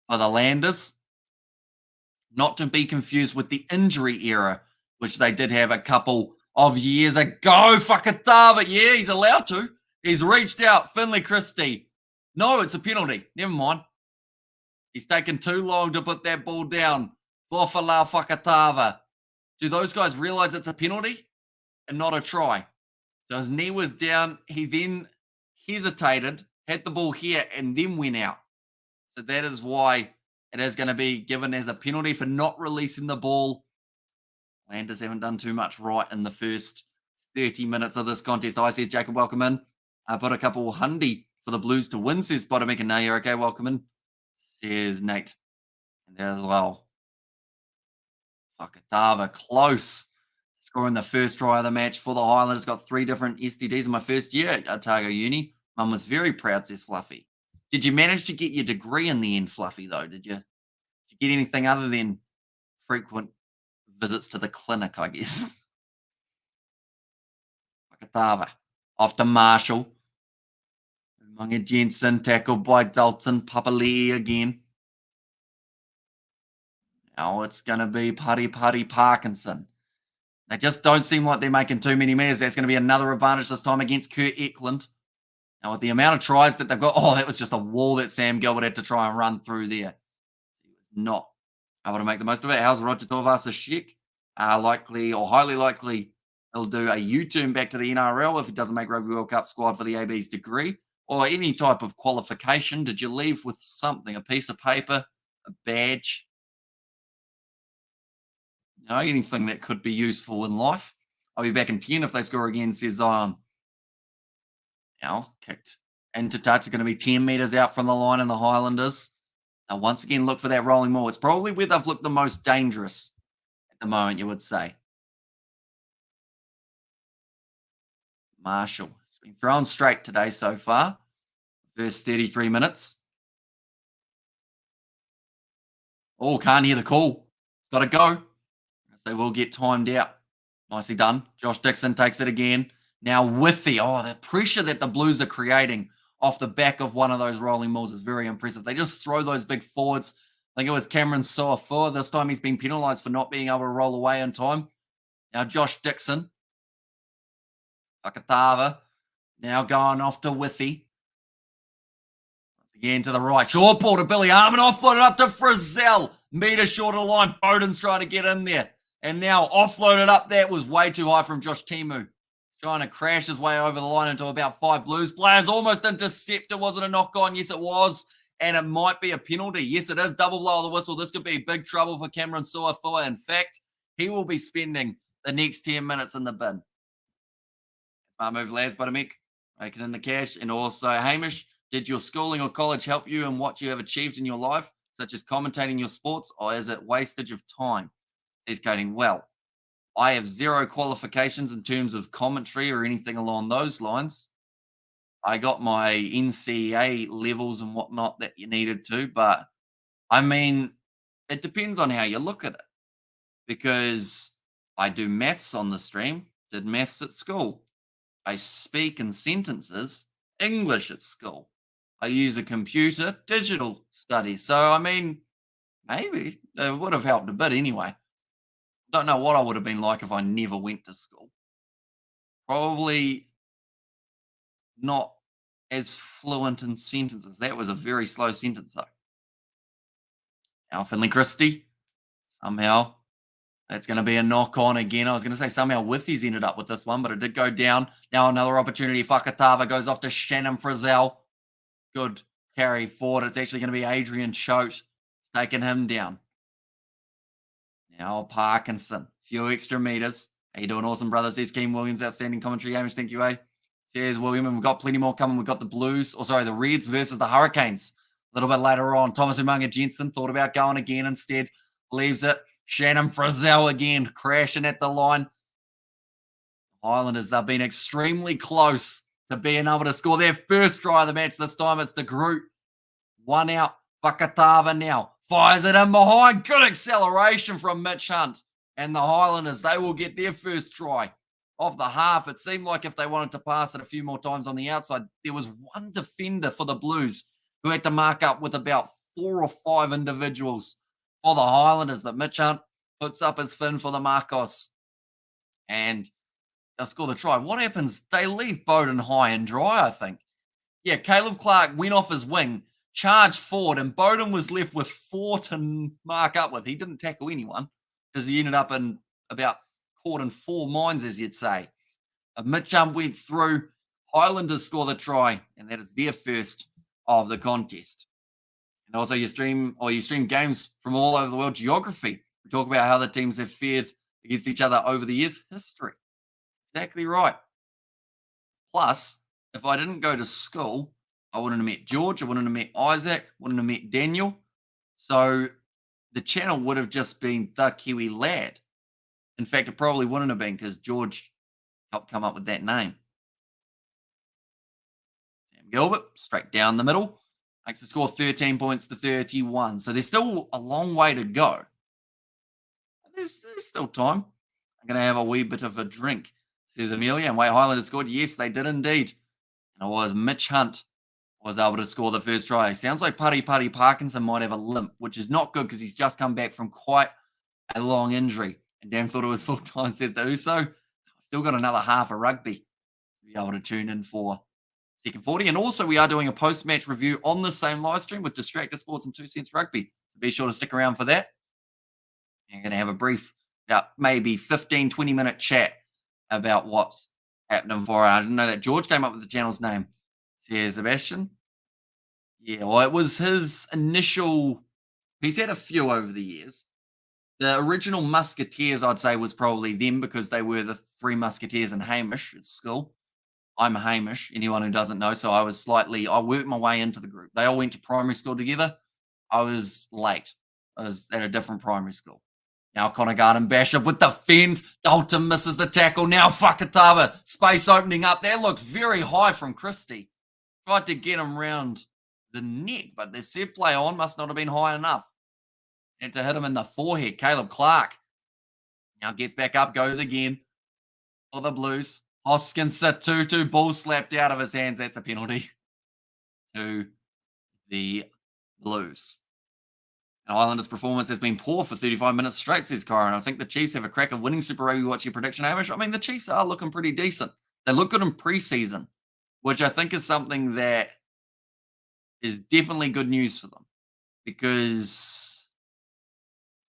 for the Landers. Not to be confused with the injury era, which they did have a couple of years ago. Fakatava, yeah, he's allowed to. He's reached out. Finley Christie. No, it's a penalty. Never mind. He's taken too long to put that ball down. Fofalau Fakatava. Do those guys realize it's a penalty and not a try? So his knee was down. He then hesitated, had the ball here, and then went out. So that is why it is going to be given as a penalty for not releasing the ball. Landers haven't done too much right in the first 30 minutes of this contest. I says Jacob, welcome in. I put a couple hundy for the Blues to win, says Spotamika. No, you're okay, welcome in, says Nate. And there as well. Fakatava, close. Scoring the first try of the match for the Highlanders. Got 3 different STDs in my first year at Otago Uni. Mum was very proud, says Fluffy. Did you manage to get your degree in the end, Fluffy, though? Did you get anything other than frequent visits to the clinic, I guess? Fakatava. Off to Marshall. Umunga Jensen tackled by Dalton Papali'i again. Now it's going to be Pari Parkinson. They just don't seem like they're making too many meters. That's going to be another advantage this time against Kurt Eklund. Now, with the amount of tries that they've got, that was just a wall that Sam Gilbert had to try and run through there. He was not able to make the most of it. How's Roger Tovasa-Sheck? Likely or highly likely he'll do a U-turn back to the NRL if he doesn't make Rugby World Cup squad for the AB's degree or any type of qualification. Did you leave with something, a piece of paper, a badge? Anything that could be useful in life. I'll be back in 10 if they score again, says Zion. Now, kicked into touch. It's going to be 10 metres out from the line in the Highlanders. Now, once again, look for that rolling maul. It's probably where they've looked the most dangerous at the moment, you would say. Marshall. It's been thrown straight today so far. First 33 minutes. Oh, can't hear the call. Got to go. They will get timed out. Nicely done. Josh Dixon takes it again. Now Whiffy. Oh, the pressure that the Blues are creating off the back of one of those rolling mauls is very impressive. They just throw those big forwards. I think it was Cameron Soafua. This time he's been penalised for not being able to roll away in time. Now Josh Dixon. Fakatava. Now going off to Whiffy. Again to the right. Short ball to Billy Harmon. Offloaded up to Frizzell. Metre short of the line. Bowden's trying to get in there. And now offloaded up. That was way too high from Josh Timu. Trying to crash his way over the line into about 5 Blues players. Almost intercepted. Wasn't a knock on. Yes, it was. And it might be a penalty. Yes, it is. Double blow of the whistle. This could be big trouble for Cameron Soafua. In fact, he will be spending the next 10 minutes in the bin. Smart move, lads, by Mick. Making in the cash. And also, Hamish, did your schooling or college help you in what you have achieved in your life, such as commentating your sports, or is it wastage of time? He's coding, well, I have 0 qualifications in terms of commentary or anything along those lines. I got my NCAA levels and whatnot that you needed to, but I mean, it depends on how you look at it, because I do maths on the stream, did maths at school. I speak in sentences, English at school. I use a computer, digital studies. So, I mean, maybe it would have helped a bit anyway. Don't know what I would have been like if I never went to school. Probably not as fluent in sentences. That was a very slow sentence, though. Now, Finley Christie, somehow that's going to be a knock on again. I was going to say somehow Withy's ended up with this one, but it did go down. Now another opportunity. Fakatava goes off to Shannon Frizzell. Good carry forward. It's actually going to be Adrian Choate taking him down. Now Parkinson. Few extra meters. How you doing, awesome brother? Says Keem Williams. Outstanding commentary, Hamish. Thank you, eh? Says William. And we've got plenty more coming. We've got the Blues. The Reds versus the Hurricanes. A little bit later on. Thomas Umunga Jensen thought about going again instead. Leaves it. Shannon Frizzell again. Crashing at the line. Highlanders, they've been extremely close to being able to score their first try of the match. This time it's the group. One out. Fakatava now. Fires it in behind. Good acceleration from Mitch Hunt. And the Highlanders, they will get their first try of the half. It seemed like if they wanted to pass it a few more times on the outside, there was one defender for the Blues who had to mark up with about 4 or 5 individuals for the Highlanders. But Mitch Hunt puts up his fin for the Marcos. And they'll score the try. What happens? They leave Bowden high and dry, I think. Yeah, Caleb Clark went off his wing, charged forward, and Bowden was left with 4 to mark up with. He didn't tackle anyone because he ended up in about caught in 4 minds, as you'd say. Mitch went through. Highlanders score the try, and that is their first of the contest. And also, you stream games from all over the world. Geography. We talk about how the teams have fared against each other over the years. History. Exactly right. Plus, if I didn't go to school, I wouldn't have met George, I wouldn't have met Isaac, wouldn't have met Daniel. So the channel would have just been The Kiwi Lad. In fact, it probably wouldn't have been because George helped come up with that name. Sam Gilbert, straight down the middle, makes the score 13 points to 31. So there's still a long way to go. There's still time. I'm going to have a wee bit of a drink, says Amelia. And wait, Highlanders scored. Yes, they did indeed. And it was Mitch Hunt was able to score the first try. Sounds like Putty Parkinson might have a limp, which is not good because he's just come back from quite a long injury. And Dan thought it was full time, says the Uso. Still got another half of rugby to be able to tune in for second 40. And also, we are doing a post-match review on the same live stream with Distracted Sports and 2 Cents Rugby. So be sure to stick around for that. I'm going to have a brief, about maybe 15, 20-minute chat about what's happening for it. I didn't know that George came up with the channel's name. Says Sebastian. Yeah, well, it was his initial. He's had a few over the years. The original Musketeers, I'd say, was probably them because they were the Three Musketeers in Hamish at school. I'm a Hamish, anyone who doesn't know. So I worked my way into the group. They all went to primary school together. I was late. I was at a different primary school. Now Connor Garden Bishop with the fend. Dalton misses the tackle. Now Fakatava. Space opening up. That looked very high from Christie. Tried to get him round the neck, but the set play on must not have been high enough. Had to hit him in the forehead. Caleb Clark now gets back up, goes again for the Blues. Hoskins sit 2-2, ball slapped out of his hands. That's a penalty to the Blues. And Highlanders' performance has been poor for 35 minutes straight, says Kyron. I think the Chiefs have a crack of winning Super Rugby. What's your prediction, Hamish? I mean, the Chiefs are looking pretty decent. They look good in preseason, which I think is something that is definitely good news for them because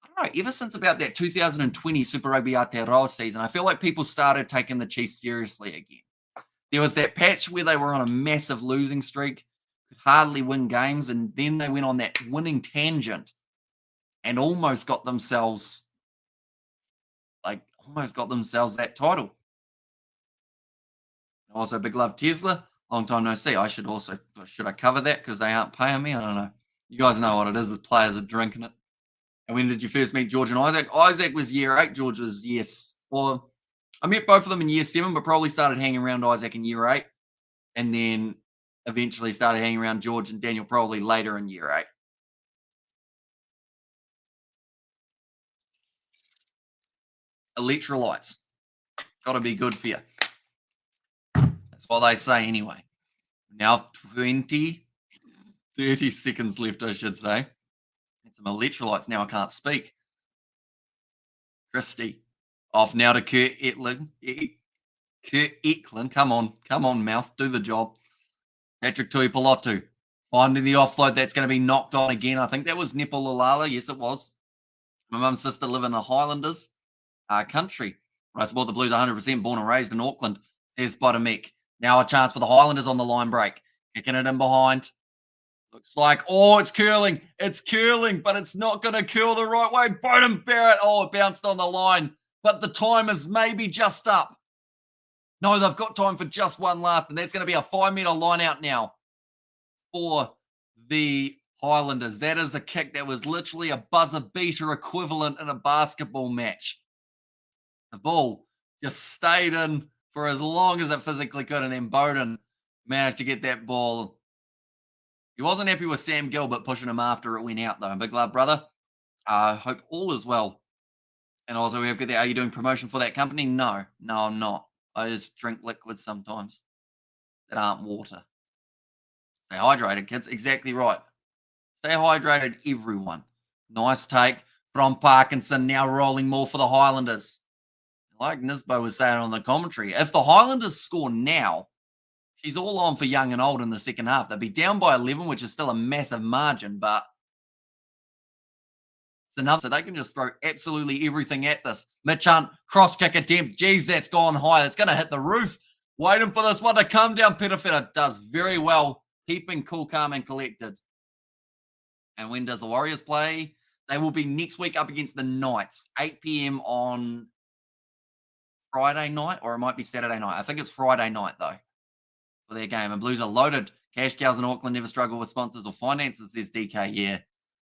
I don't know, ever since about that 2020 Super Rugby Aotearoa season, I feel like people started taking the Chiefs seriously again. There was that patch where they were on a massive losing streak, could hardly win games, and then they went on that winning tangent and almost got themselves that title. Also, big love Tesla. Long time no see. Should I cover that because they aren't paying me? I don't know. You guys know what it is. The players are drinking it. And when did you first meet George and Isaac? Isaac was year 8. George was year 4. I met both of them in year 7, but probably started hanging around Isaac in year 8. And then eventually started hanging around George and Daniel probably later in year 8. Electrolytes. Got to be good for you. That's what they say anyway. Now 30 seconds left, I should say. Get some electrolytes. Now I can't speak. Christie. Off now to Kurt Eklund. Kurt Eklund. Come on, mouth. Do the job. Patrick Tuipulotu. Finding the offload. That's going to be knocked on again. I think that was Nepalulala. Yes, it was. My mum's sister live in the Highlanders country. I support the Blues 100%. Born and raised in Auckland. Says Botomek. Now a chance for the Highlanders on the line break. Kicking it in behind. Looks like, it's curling. It's curling, but it's not going to curl the right way. Bowden Barrett. It bounced on the line, but the time is maybe just up. No, they've got time for just one last, and that's going to be a 5-meter line out now for the Highlanders. That is a kick that was literally a buzzer beater equivalent in a basketball match. The ball just stayed in for as long as it physically could, and then Bowden managed to get that ball. He wasn't happy with Sam Gilbert pushing him after it went out, though. Big love, brother. Hope all is well. And also, we have got there. Are you doing promotion for that company? No, I'm not. I just drink liquids sometimes that aren't water. Stay hydrated, kids. Exactly right. Stay hydrated, everyone. Nice take from Parkinson. Now rolling more for the Highlanders. Like Nisbo was saying on the commentary, if the Highlanders score now, she's all on for young and old in the second half. They'll be down by 11, which is still a massive margin, but it's enough. So they can just throw absolutely everything at this. Mitch Hunt, cross kick attempt. Geez, that's gone high. It's going to hit the roof. Waiting for this one to come down. Petafetta does very well, keeping cool, calm, and collected. And when does the Warriors play? They will be next week up against the Knights, 8 p.m. on Friday night, or it might be Saturday night. I think it's Friday night, though, for their game. And Blues are loaded. Cash cows in Auckland never struggle with sponsors or finances, says DK. Yeah,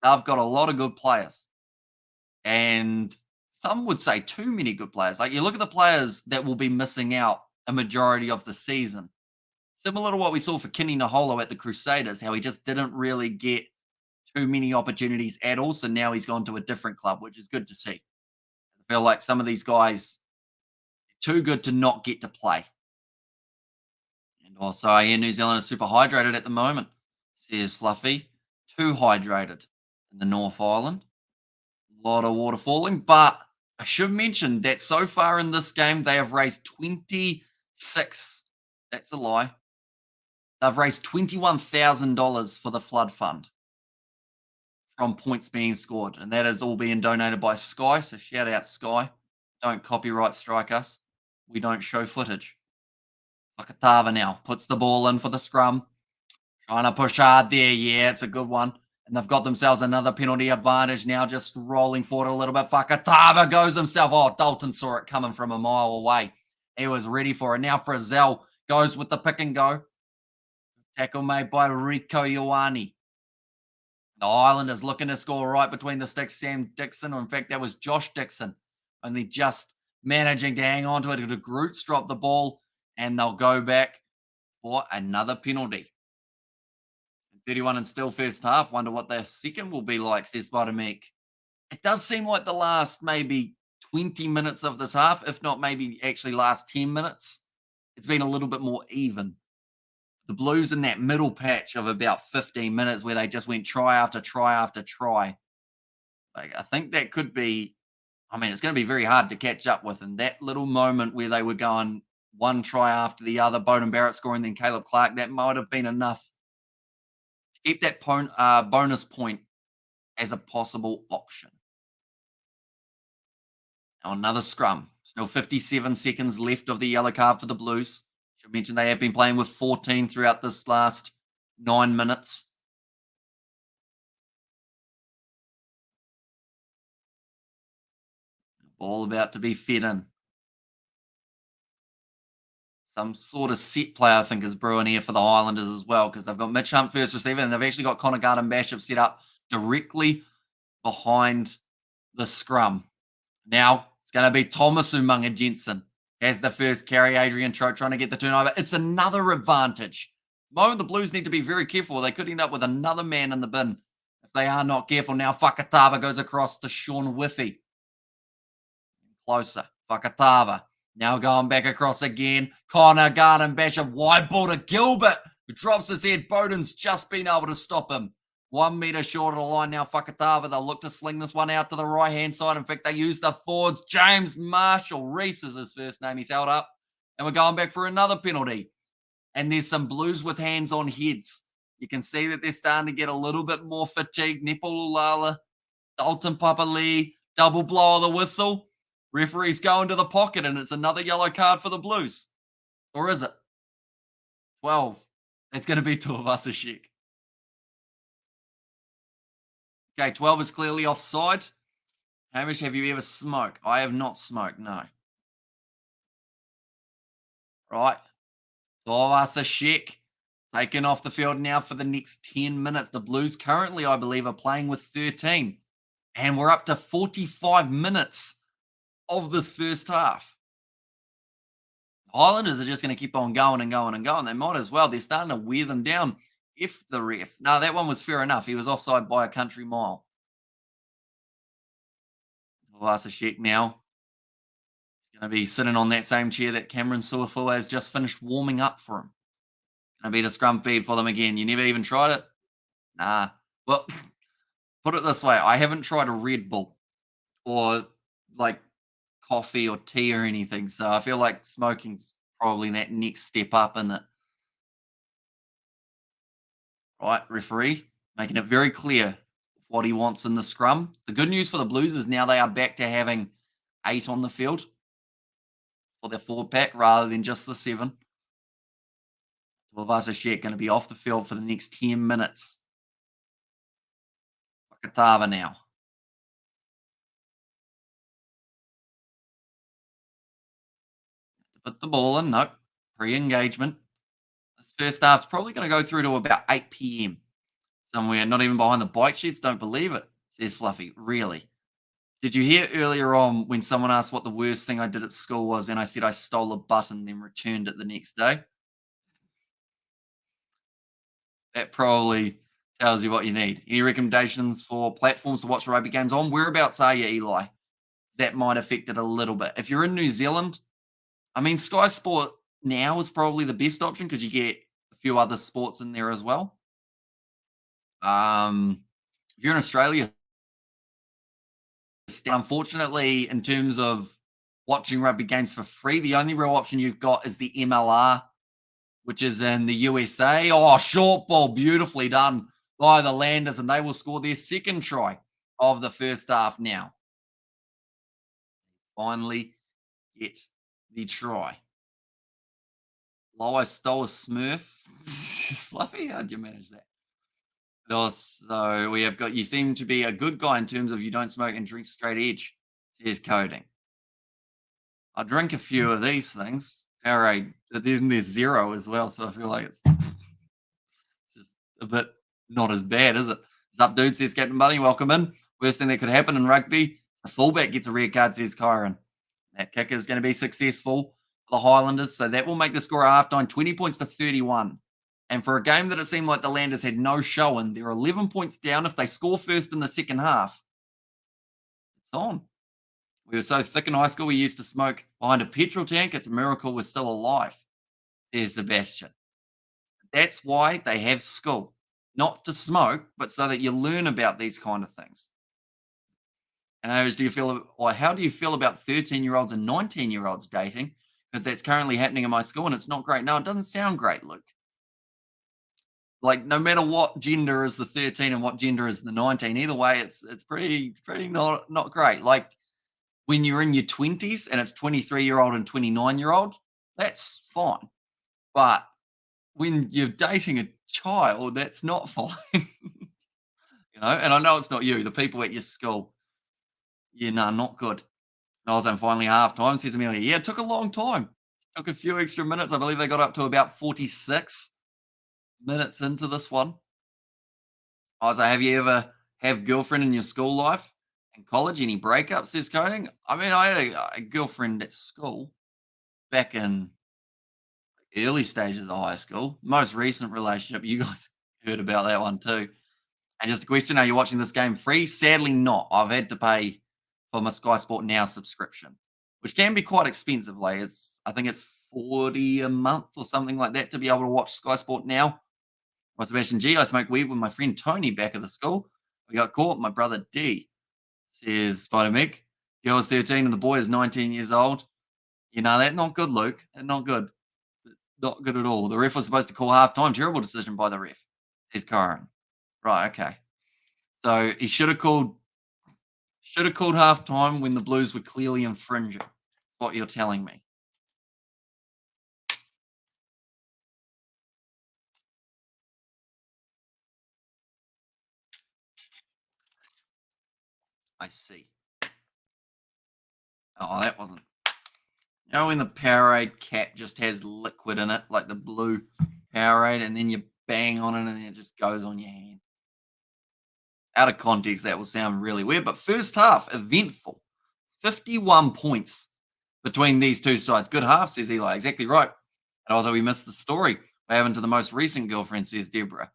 they've got a lot of good players. And some would say too many good players. Like, you look at the players that will be missing out a majority of the season. Similar to what we saw for Kenny Naholo at the Crusaders, how he just didn't really get too many opportunities at all. So now he's gone to a different club, which is good to see. I feel like some of these guys are too good to not get to play. And also, I hear New Zealand is super hydrated at the moment, says Fluffy. Too hydrated in the North Island. A lot of water falling, but I should mention that so far in this game, they have raised 26. That's a lie. They've raised $21,000 for the flood fund from points being scored, and that is all being donated by Sky. So shout out Sky. Don't copyright strike us. We don't show footage. Fakatava now puts the ball in for the scrum. Trying to push hard there. Yeah, it's a good one. And they've got themselves another penalty advantage now, just rolling forward a little bit. Fakatava goes himself. Oh, Dalton saw it coming from a mile away. He was ready for it. Now Frizzell goes with the pick and go. Tackle made by Rico Ioane. The Highlanders looking to score right between the sticks. Sam Dixon, or in fact, that was Josh Dixon, only just managing to hang on to it. The Groots drop the ball, and they'll go back for another penalty. 31 and still first half. Wonder what their second will be like, says Bodemek. It does seem like the last maybe 20 minutes of this half, if not maybe actually last 10 minutes, it's been a little bit more even. The Blues in that middle patch of about 15 minutes where they just went try after try after try. Like, I think that could be, I mean, it's going to be very hard to catch up with. And that little moment where they were going one try after the other, Bowden Barrett scoring, then Caleb Clark, that might have been enough to keep that bonus point as a possible option. Now another scrum. Still 57 seconds left of the yellow card for the Blues. Should mention they have been playing with 14 throughout this last 9 minutes. Ball about to be fed in. Some sort of set play, I think, is brewing here for the Highlanders as well, because they've got Mitch Hunt first receiver, and they've actually got Connor Garden Basham set up directly behind the scrum. Now it's going to be Thomas Umunga Jensen as the first carry. Adrian Trout trying to get the turnover. It's another advantage. The moment the Blues need to be very careful. They could end up with another man in the bin if they are not careful. Now Fakatava goes across to Sean Whiffy. Closer. Fakatava. Now going back across again. Connor Garden Basham. Wide ball to Gilbert, who drops his head. Bowden's just been able to stop him. 1 meter short of the line now. Fakatava. They'll look to sling this one out to the right-hand side. In fact, they use the forwards. James Marshall. Reese is his first name. He's held up. And we're going back for another penalty. And there's some Blues with hands on heads. You can see that they're starting to get a little bit more fatigued. Nepal Dalton Papali. Double blow of the whistle. Referee's going to the pocket, and it's another yellow card for the Blues. Or is it? 12. It's going to be Tuivasa-Sheck. Okay, 12 is clearly offside. Hamish, have you ever smoked? I have not smoked, no. Right. Tuivasa-Sheck taken off the field now for the next 10 minutes. The Blues currently, I believe, are playing with 13. And we're up to 45 minutes of this first half. Highlanders are just going to keep on going and going and going. They might as well. They're starting to wear them down. If the ref. No, that one was fair enough. He was offside by a country mile. Tuivasa-Sheck now. He's going to be sitting on that same chair that Cameron Suafu has just finished warming up for him. Going to be the scrum feed for them again. You never even tried it? Nah. Well, put it this way. I haven't tried a Red Bull or like coffee or tea or anything. So I feel like smoking's probably that next step up in it. Right, referee making it very clear what he wants in the scrum. The good news for the Blues is now they are back to having 8 on the field for their forward pack rather than just the 7. Tuivasa-Sheck going to be off the field for the next 10 minutes. Fakatava now. Put the ball in. Nope. Pre-engagement. This first half's probably going to go through to about 8 p.m. somewhere, not even behind the bike sheds. Don't believe it, says Fluffy. Really? Did you hear earlier on when someone asked what the worst thing I did at school was, and I said I stole a button, then returned it the next day? That probably tells you what you need. Any recommendations for platforms to watch rugby games on? Whereabouts are you, Eli? That might affect it a little bit. If you're in New Zealand, I mean, Sky Sport now is probably the best option because you get a few other sports in there as well. If you're in Australia, unfortunately, in terms of watching rugby games for free, the only real option you've got is the MLR, which is in the USA. Oh, short ball, beautifully done by the Landers, and they will score their second try of the first half now. Finally get the try. Lois stole a smurf. Fluffy, how'd you manage that? And also, we have got, you seem to be a good guy in terms of you don't smoke and drink straight edge, says coding. I drink a few of these things. Powerade, but then there's zero as well, so I feel like it's just a bit not as bad, is it? What's up, dude? Says Captain Bunny. Welcome in. Worst thing that could happen in rugby, the fullback gets a red card, says Kyron. That kick is going to be successful for the Highlanders, so that will make the score at halftime 20 points to 31. And for a game that it seemed like the Landers had no show in, they're 11 points down. If they score first in the second half, it's on. We were so thick in high school, we used to smoke behind a petrol tank. It's a miracle we're still alive, says Sebastian. That's why they have school, not to smoke, but so that you learn about these kind of things. And do you feel, or how do you feel about 13-year-olds and 19-year-olds dating? Because that's currently happening in my school and it's not great. No, it doesn't sound great, Luke. Like, no matter what gender is the 13 and what gender is the 19, either way, it's pretty not great. Like, when you're in your 20s and it's 23-year-old and 29-year-old, that's fine. But when you're dating a child, that's not fine. And I know it's not you, the people at your school. Yeah, no, not good. And I was on finally halftime, says Amelia. Yeah, it took a long time. Took a few extra minutes. I believe they got up to about 46 minutes into this one. I was like, have you ever have girlfriend in your school life and college? Any breakups? Says coding. I mean, I had a girlfriend at school back in early stages of high school. Most recent relationship, you guys heard about that one too. And just a question: are you watching this game free? Sadly, not. I've had to pay for my Sky Sport Now subscription, which can be quite expensive. Like, I think it's 40 a month or something like that to be able to watch Sky Sport Now. My Sebastian G, I smoked weed with my friend Tony back at the school. We got caught. My brother D, says Spider Mick. Girl is 13 and the boy is 19 years old. That's not good, Luke. That's not good. Not good at all. The ref was supposed to call halftime. Terrible decision by the ref, says Karen. Right, okay. So he should have called halftime when the Blues were clearly infringing. That's what you're telling me. I see. Oh, that wasn't. When the Powerade cap just has liquid in it, like the blue Powerade, and then you bang on it and then it just goes on your hand. Out of context, that will sound really weird, but first half, eventful. 51 points between these two sides. Good half, says Eli. Exactly right. And also, we missed the story. What happened to the most recent girlfriend, says Deborah.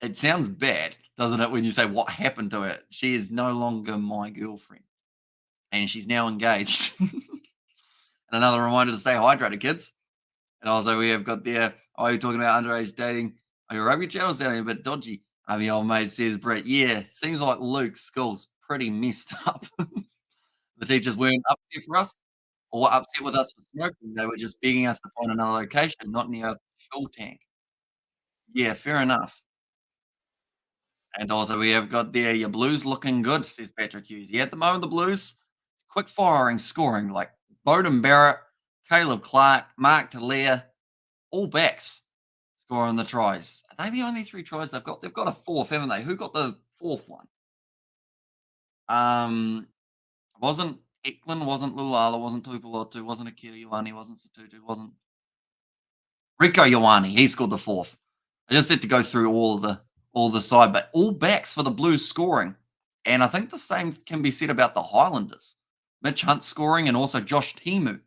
It sounds bad, doesn't it, when you say what happened to her? She is no longer my girlfriend. And she's now engaged. And another reminder to stay hydrated, kids. And also, we have got there, you're talking about underage dating. Your rugby channel sounding a bit dodgy. The old mate says, Brett, yeah, seems like Luke's school's pretty messed up. The teachers weren't upset for us or upset with us for smoking. They were just begging us to find another location, not near a fuel tank. Yeah, fair enough. And also, we have got there, your Blues looking good, says Patrick Hughes. Yeah, at the moment, the Blues, quick firing, scoring, like Bowden Barrett, Caleb Clark, Mark Talia, all backs scoring the tries. Are they the only 3 tries they've got? They've got a 4th, haven't they? Who got the 4th one? Wasn't Eklund, wasn't Lulala, wasn't Tupulotu, wasn't Akira Ioane, wasn't Satutu, wasn't Rico Ioane. He scored the 4th. I just had to go through all the side, but all backs for the Blues scoring. And I think the same can be said about the Highlanders. Mitch Hunt scoring and also Josh Timu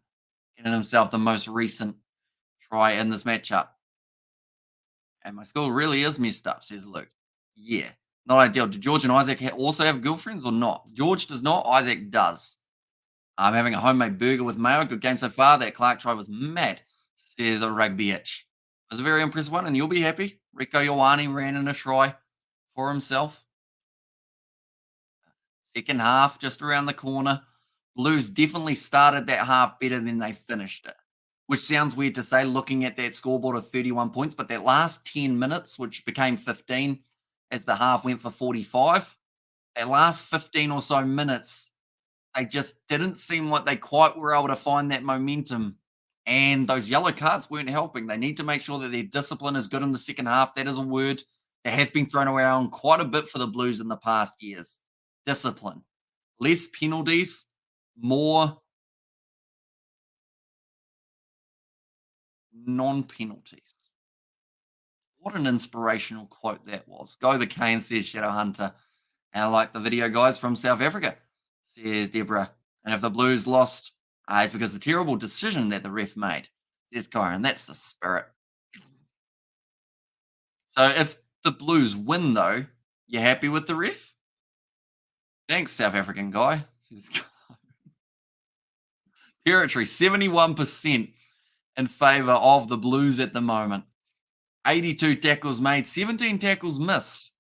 getting himself the most recent try in this matchup. And my school really is messed up, says Luke. Yeah, not ideal. Do George and Isaac also have girlfriends or not? George does not. Isaac does. I'm having a homemade burger with mayo. Good game so far. That Clark try was mad, says a rugby itch. It was a very impressive one, and you'll be happy. Rico Ioane ran in a try for himself. Second half, just around the corner. Blues definitely started that half better than they finished it, which sounds weird to say looking at that scoreboard of 31 points, but that last 10 minutes, which became 15 as the half went for 45, that last 15 or so minutes, they just didn't seem like they quite were able to find that momentum. And those yellow cards weren't helping. They need to make sure that their discipline is good in the second half. That is a word that has been thrown around quite a bit for the Blues in the past years. Discipline. Less penalties, more non-penalties. What an inspirational quote that was. Go the Cane, says Shadowhunter. And I like the video, guys, from South Africa, says Deborah. And if the Blues lost, it's because of the terrible decision that the ref made, says Kyron. That's the spirit. So if the Blues win, though, you happy with the ref? Thanks, South African guy, says Territory, 71% in favour of the Blues at the moment. 82 tackles made, 17 tackles missed.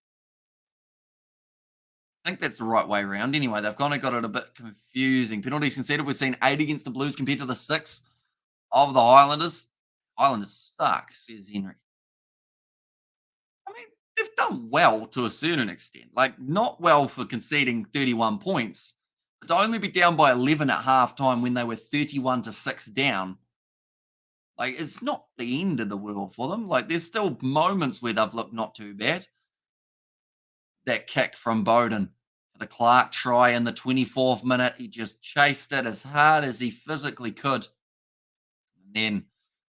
I think that's the right way around. Anyway, they've kind of got it a bit confusing. Penalties conceded, we've seen 8 against the Blues compared to the 6 of the Highlanders. Highlanders suck, says Henry. I mean, they've done well to a certain extent. Like, not well for conceding 31 points, but to only be down by 11 at halftime when they were 31-6 down. Like, it's not the end of the world for them. Like, there's still moments where they've looked not too bad. That kick from Bowden, the Clark try in the 24th minute, he just chased it as hard as he physically could. And then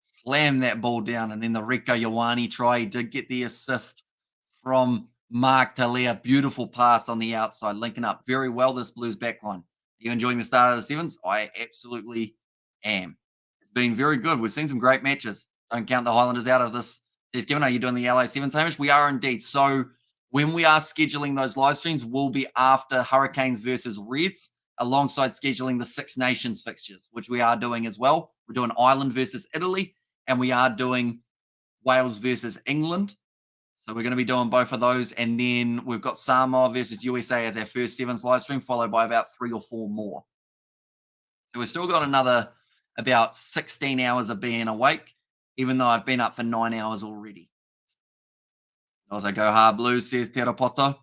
slammed that ball down. And then the Rico Ioane try, he did get the assist from Mark Talia. Beautiful pass on the outside, linking up very well this Blues backline. Are you enjoying the start of the sevens? I absolutely am. It's been very good. We've seen some great matches. Don't count the Highlanders out of this. Says Kevin, are you doing the LA Sevens, Hamish? We are indeed. So when we are scheduling those live streams, will be after Hurricanes versus Reds, alongside scheduling the Six Nations fixtures, which we are doing as well. We're doing Ireland versus Italy, and we are doing Wales versus England. So we're going to be doing both of those. And then we've got Samoa versus USA as our first sevens live stream, followed by about 3 or 4 more. So we've still got another about 16 hours of being awake, even though I've been up for 9 hours already. Also, go hard Blues, says Terapoto.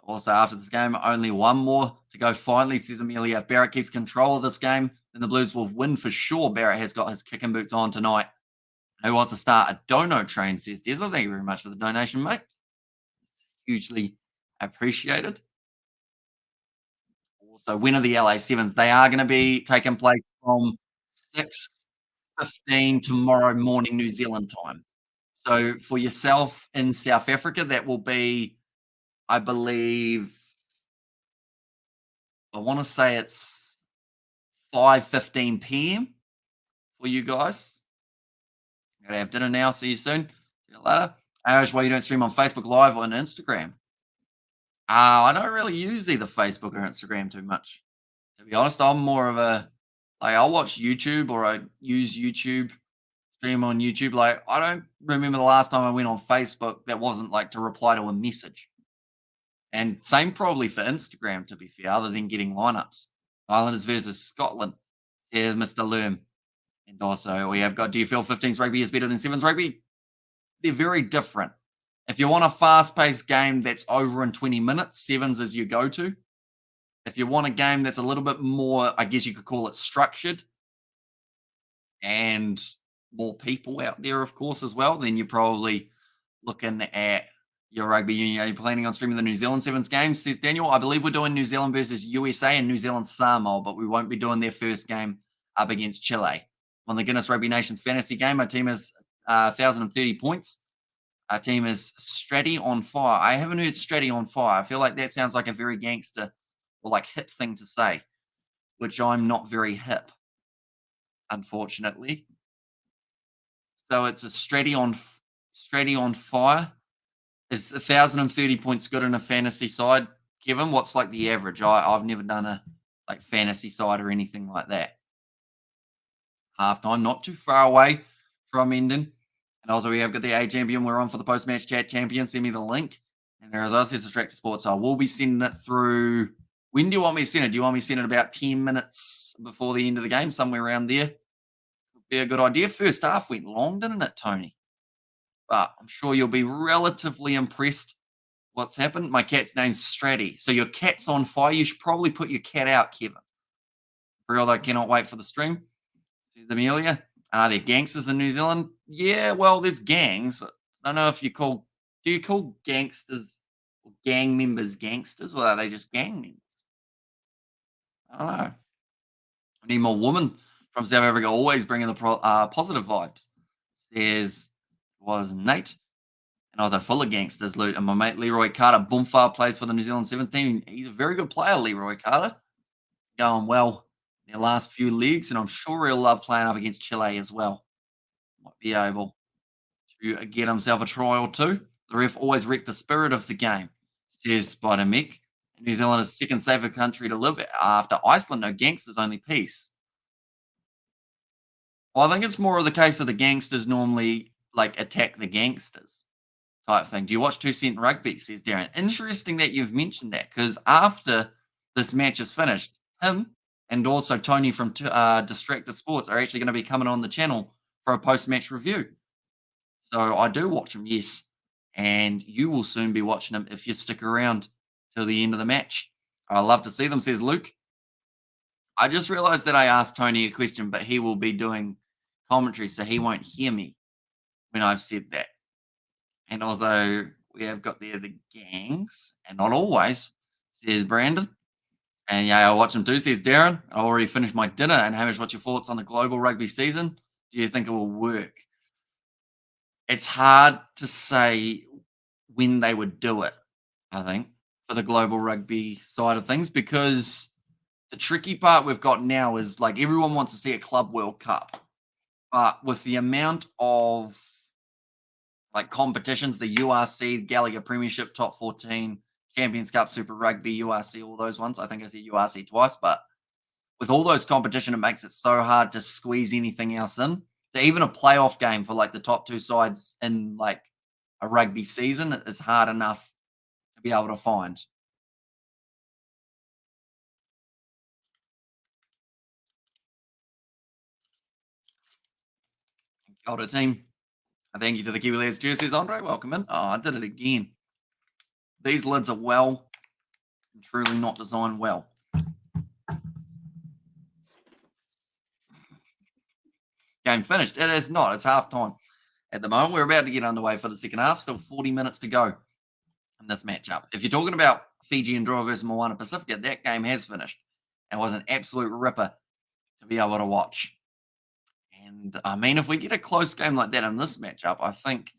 Also, after this game, only one more to go finally, says Amelia. If Barrett keeps control of this game, then the Blues will win for sure. Barrett has got his kicking boots on tonight. Who wants to start a dono train, says Desla. Thank you very much for the donation, mate. It's hugely appreciated. Also, when are the LA Sevens? They are going to be taking place from 6:15 tomorrow morning, New Zealand time. So for yourself in South Africa, that will be, I believe, I want to say it's 5:15 p.m. for you guys. Gotta have dinner now. See you soon. See you later. Irish, why you don't stream on Facebook Live or on Instagram? I don't really use either Facebook or Instagram too much. To be honest, I'm more of a, like, I'll watch YouTube or I use YouTube, stream on YouTube. Like, I don't remember the last time I went on Facebook that wasn't like to reply to a message. And same probably for Instagram, to be fair, other than getting lineups. Islanders versus Scotland, says Mr. Lerm. And also, we have got, do you feel 15s rugby is better than 7s rugby? They're very different. If you want a fast-paced game that's over in 20 minutes, 7s is your go-to. If you want a game that's a little bit more, I guess you could call it structured, and more people out there, of course, as well, then you're probably looking at your rugby union. Are you planning on streaming the New Zealand Sevens games, says Daniel? I believe we're doing New Zealand versus USA and New Zealand Samoa, but we won't be doing their first game up against Chile. On the Guinness Rugby Nations fantasy game, our team is 1,030 points. Our team is Stratty on fire. I haven't heard Stratty on fire. I feel like that sounds like a very gangster or like hip thing to say, which I'm not very hip, unfortunately. So it's a Stratty on fire. Is 1,030 points good in a fantasy side, Kevin? What's like the average? I've never done a like fantasy side or anything like that. Halftime, not too far away from ending. And also, we have got the A champion. We're on for the post-match chat champion. Send me the link. And there is us, it's Distracted Sports. So I will be sending it through. When do you want me to send it? Do you want me to send it about 10 minutes before the end of the game, somewhere around there? Would be a good idea. First half went long, didn't it, Tony? But I'm sure you'll be relatively impressed what's happened. My cat's name's Stratty. So your cat's on fire. You should probably put your cat out, Kevin. For real, though, cannot wait for the stream. Says Amelia. Are there gangsters in New Zealand? Yeah, well, there's gangs. I don't know if you call Do you call gangsters or gang members gangsters, or are they just gang members? I don't know. I need more women from South Africa always bringing the positive vibes. Says was Nate. And I was like, full of gangsters, loot. And my mate Leroy Carter, Boomfar, plays for the New Zealand Sevens team. He's a very good player, Leroy Carter. Going well in the last few leagues, and I'm sure he'll love playing up against Chile as well. Might be able to get himself a try or two. The ref always wrecked the spirit of the game, says Spider Mick. New Zealand is second safer country to live after Iceland. No gangsters, only peace. Well, I think it's more of the case of the gangsters normally like attack the gangsters type thing. Do you watch 2 Cent Rugby? Says Darren. Interesting that you've mentioned that because after this match is finished, him and also Tony from Distracted Sports are actually going to be coming on the channel for a post match review. So I do watch him, yes. And you will soon be watching him if you stick around till the end of the match. I love to see them, says Luke. I just realized that I asked Tony a question, but he will be doing commentary, so he won't hear me when I've said that. And also, we have got there the gangs, and not always, says Brandon. And yeah, I watch them too, says Darren. I already finished my dinner. And Hamish, what's your thoughts on the global rugby season? Do you think it will work? It's hard to say when they would do it, I think, for the global rugby side of things, because the tricky part we've got now is like everyone wants to see a Club World Cup. But with the amount of like competitions, the URC, Gallagher Premiership, Top 14, Champions Cup, Super Rugby, URC, all those ones. I think I said URC twice, but with all those competition, it makes it so hard to squeeze anything else in. So even a playoff game for like the top two sides in like a rugby season is hard enough to be able to find. Older team. Thank you to the Kiwi Lads jerseys, Andre. Welcome in. Oh, I did it again. These lids are well and truly not designed well. Game finished. It is not. It's half time at the moment. We're about to get underway for the second half. Still 40 minutes to go in this matchup. If you're talking about Fiji and draw versus Moana Pacifica, that game has finished and was an absolute ripper to be able to watch. And I mean, if we get a close game like that in this matchup, I think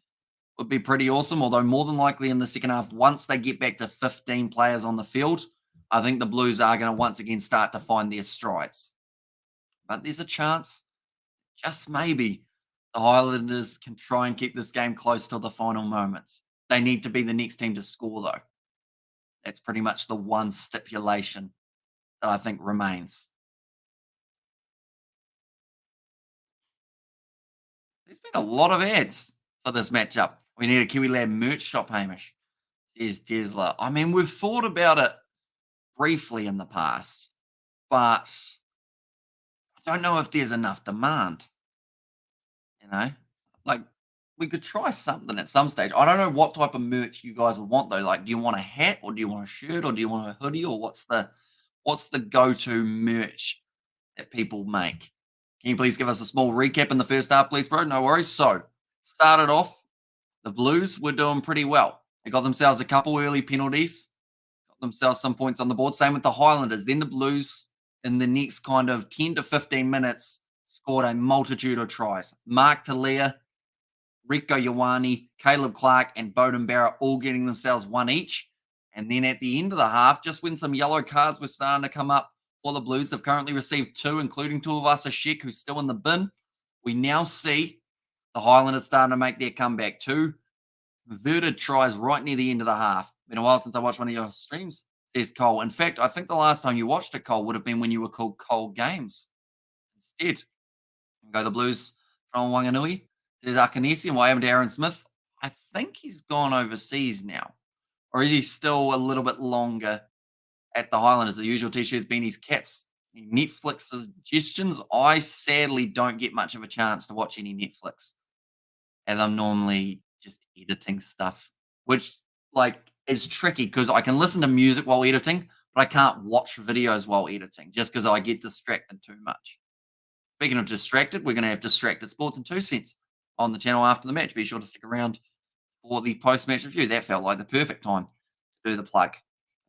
would be pretty awesome. Although more than likely in the second half, once they get back to 15 players on the field, I think the Blues are going to once again start to find their strides. But there's a chance, just maybe, the Highlanders can try and keep this game close till the final moments. They need to be the next team to score, though. That's pretty much the one stipulation that I think remains. There's been a lot of ads for this matchup. We need a Kiwi Lad merch shop, Hamish, says Tesla. I mean, we've thought about it briefly in the past, but I don't know if there's enough demand. You know, like we could try something at some stage. I don't know what type of merch you guys would want though. Like, do you want a hat or do you want a shirt or do you want a hoodie or what's the go-to merch that people make? Can you please give us a small recap in the first half, please, bro? No worries. So, started off, the Blues were doing pretty well. They got themselves a couple early penalties, got themselves some points on the board. Same with the Highlanders. Then the Blues, in the next kind of 10 to 15 minutes, scored a multitude of tries. Mark Talia, Rico Ioane, Caleb Clark, and Bowden Barrett all getting themselves one each. And then at the end of the half, just when some yellow cards were starting to come up for the Blues, they've currently received two, including Tuivasa-Sheck, who's still in the bin. We now see the Highlanders starting to make their comeback. Two converted tries right near the end of the half. Been a while since I watched one of your streams, says Cole. In fact, I think the last time you watched it, Cole, would have been when you were called Cole Games. Instead, go the Blues from Wanganui. There's Akanesi and what happened to Aaron Smith. I think he's gone overseas now. Or is he still a little bit longer at the Highlanders? The usual t-shirts, beanies, caps. Any Netflix suggestions? I sadly don't get much of a chance to watch any Netflix, as I'm normally just editing stuff, which like is tricky because I can listen to music while editing, but I can't watch videos while editing just because I get distracted too much. Speaking of distracted, we're going to have Distracted Sports and 2 Cents on the channel after the match. Be sure to stick around for the post-match review. That felt like the perfect time to do the plug.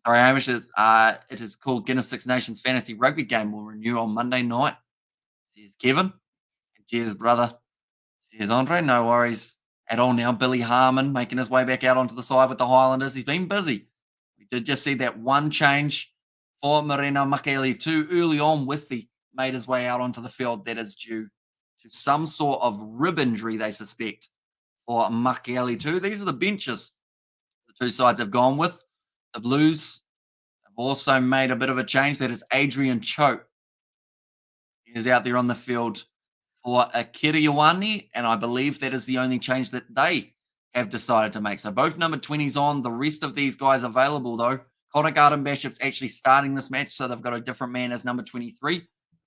Sorry, Hamish, it is called Guinness Six Nations Fantasy Rugby Game. Will renew on Monday night. Says Kevin. Cheers, brother. Says Andre. No worries at all now. Billy Harmon making his way back out onto the side with the Highlanders. He's been busy. We did just see that one change for Morena Makele too early on with the made his way out onto the field. That is due to some sort of rib injury, they suspect, for Makele too. These are the benches the two sides have gone with. The Blues have also made a bit of a change. That is Adrian Choate. He is out there on the field for Akira Ioane, and I believe that is the only change that they have decided to make. So both number 20s on. The rest of these guys available, though. Connor Garden-Bishop's actually starting this match, so they've got a different man as number 23.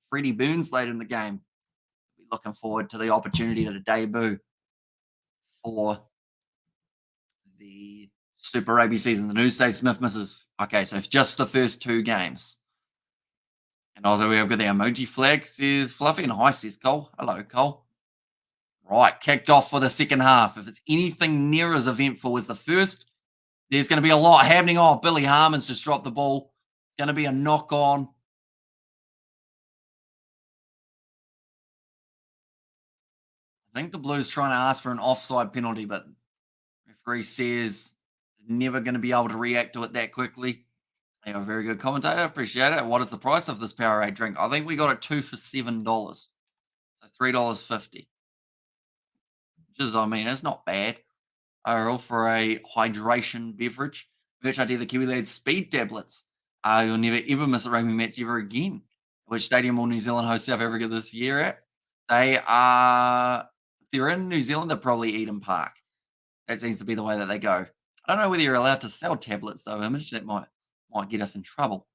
Freddie Burns late in the game. Be looking forward to the opportunity to debut for the Super Rugby season. The news says Smith misses. Okay, so just the first two games. And also we have got the emoji flag, says Fluffy, and hi, says Cole. Hello, Cole. Right, kicked off for the second half. If it's anything near as eventful as the first, there's going to be a lot happening. Oh, Billy Harmon's just dropped the ball. It's going to be a knock on. I think the Blues trying to ask for an offside penalty, but referee says he's never going to be able to react to it that quickly. They are a very good commentator. Appreciate it. What is the price of this Powerade drink? I think we got it two for $7. So $3.50. Which is, I mean, it's not bad. Overall for a hydration beverage. Merch ID the Kiwi Lads speed tablets. You'll never ever miss a rugby match ever again. Which stadium will New Zealand host South Africa this year at? They're in New Zealand, they're probably Eden Park. That seems to be the way that they go. I don't know whether you're allowed to sell tablets though, Image. That might get us in trouble.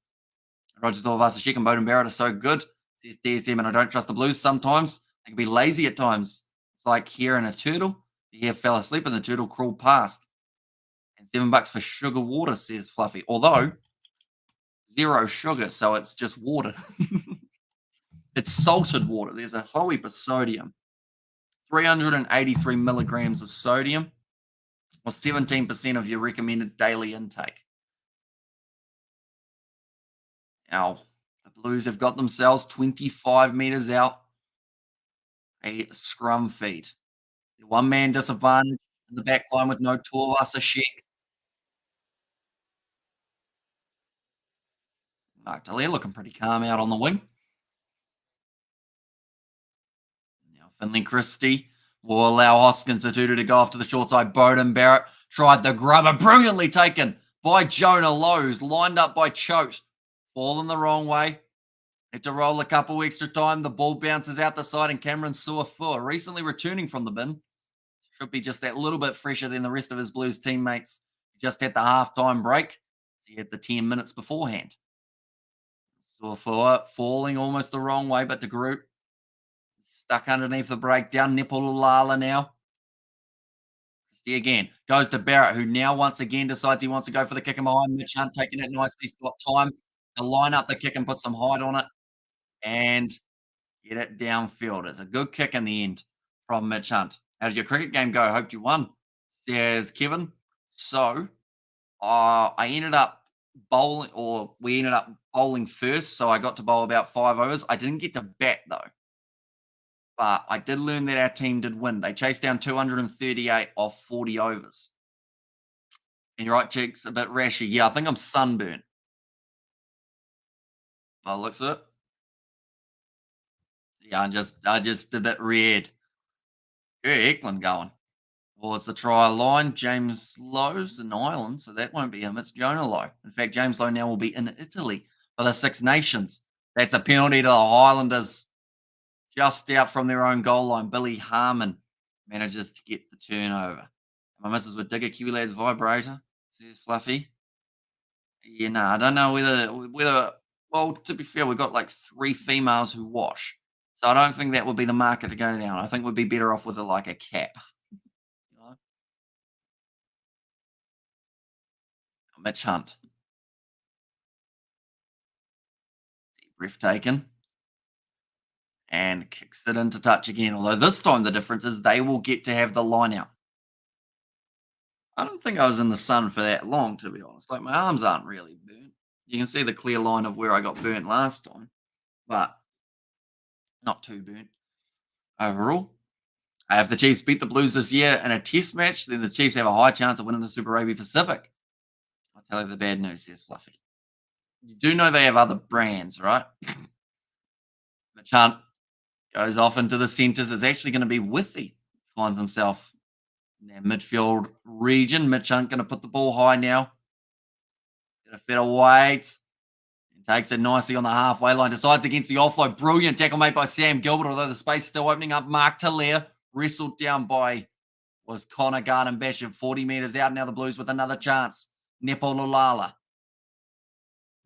Roger Thorvasashik and Bowden Barrett are so good. Says DSM, and I don't trust the Blues sometimes. They can be lazy at times. It's like hearing a turtle. The hare fell asleep and the turtle crawled past. And $7 for sugar water, says Fluffy. Although, 0 sugar, so it's just water. It's salted water. There's a whole heap of sodium. 383 milligrams of sodium, or 17% of your recommended daily intake. Now, the Blues have got themselves 25 metres out a scrum feed. The one-man disadvantage in the back line with no Tuivasa-Sheck. Mark Delia looking pretty calm out on the wing. Now, Finley Christie will allow Hoskins Satutu to go off to the short side. Bowden Barrett tried the grubber, brilliantly taken by Jonah Lowe's, lined up by Choate. Fallen the wrong way. Had to roll a couple extra time. The ball bounces out the side, and Cameron Suafua, recently returning from the bin, should be just that little bit fresher than the rest of his Blues teammates. Just had the halftime break. So he had the 10 minutes beforehand. Suafua falling almost the wrong way, but the group stuck underneath the breakdown. Nepulala now. Christie again goes to Barrett, who now once again decides he wants to go for the kick and behind. Mitch Hunt taking it nicely. He's got time to line up the kick and put some height on it and get it downfield. It's a good kick in the end from Mitch Hunt. How did your cricket game go? Hope you won, says Kevin. So I ended up bowling, or we ended up bowling first. So I got to bowl about 5 overs. I didn't get to bat though. But I did learn that our team did win. They chased down 238 off 40 overs. And your right cheek's a bit rashy. Yeah, I think I'm sunburnt. Oh, looks it. Yeah, I'm just a bit red. Yeah, Eklund going. Well, it's the try line. James Lowe's in Ireland, so that won't be him. It's Jonah Lowe. In fact, James Lowe now will be in Italy for the Six Nations. That's a penalty to the Highlanders. Just out from their own goal line. Billy Harmon manages to get the turnover. My missus would dig a Kiwi Lads vibrator, says Fluffy. Yeah, no, I don't know whether. Well, to be fair, we've got like 3 females who wash. So I don't think that would be the market to go down. I think we'd be better off with like a cap. You know? Mitch Hunt. Deep breath taken. And kicks it into touch again. Although this time the difference is they will get to have the line out. I don't think I was in the sun for that long, to be honest. Like, my arms aren't really burnt. You can see the clear line of where I got burnt last time, but not too burnt overall. If the Chiefs beat the Blues this year in a test match, then the Chiefs have a high chance of winning the Super Rugby Pacific. I'll tell you the bad news, says Fluffy. You do know they have other brands, right? Mitch Hunt goes off into the centres. It's actually going to be Withy. Finds himself in their midfield region. Mitch Hunt going to put the ball high now. Get a better weight. And takes it nicely on the halfway line. Decides against the offload. Brilliant tackle made by Sam Gilbert, although the space still opening up. Mark Talia wrestled down by was Connor Garden Basham 40 metres out. Now the Blues with another chance. Nepo Lulala.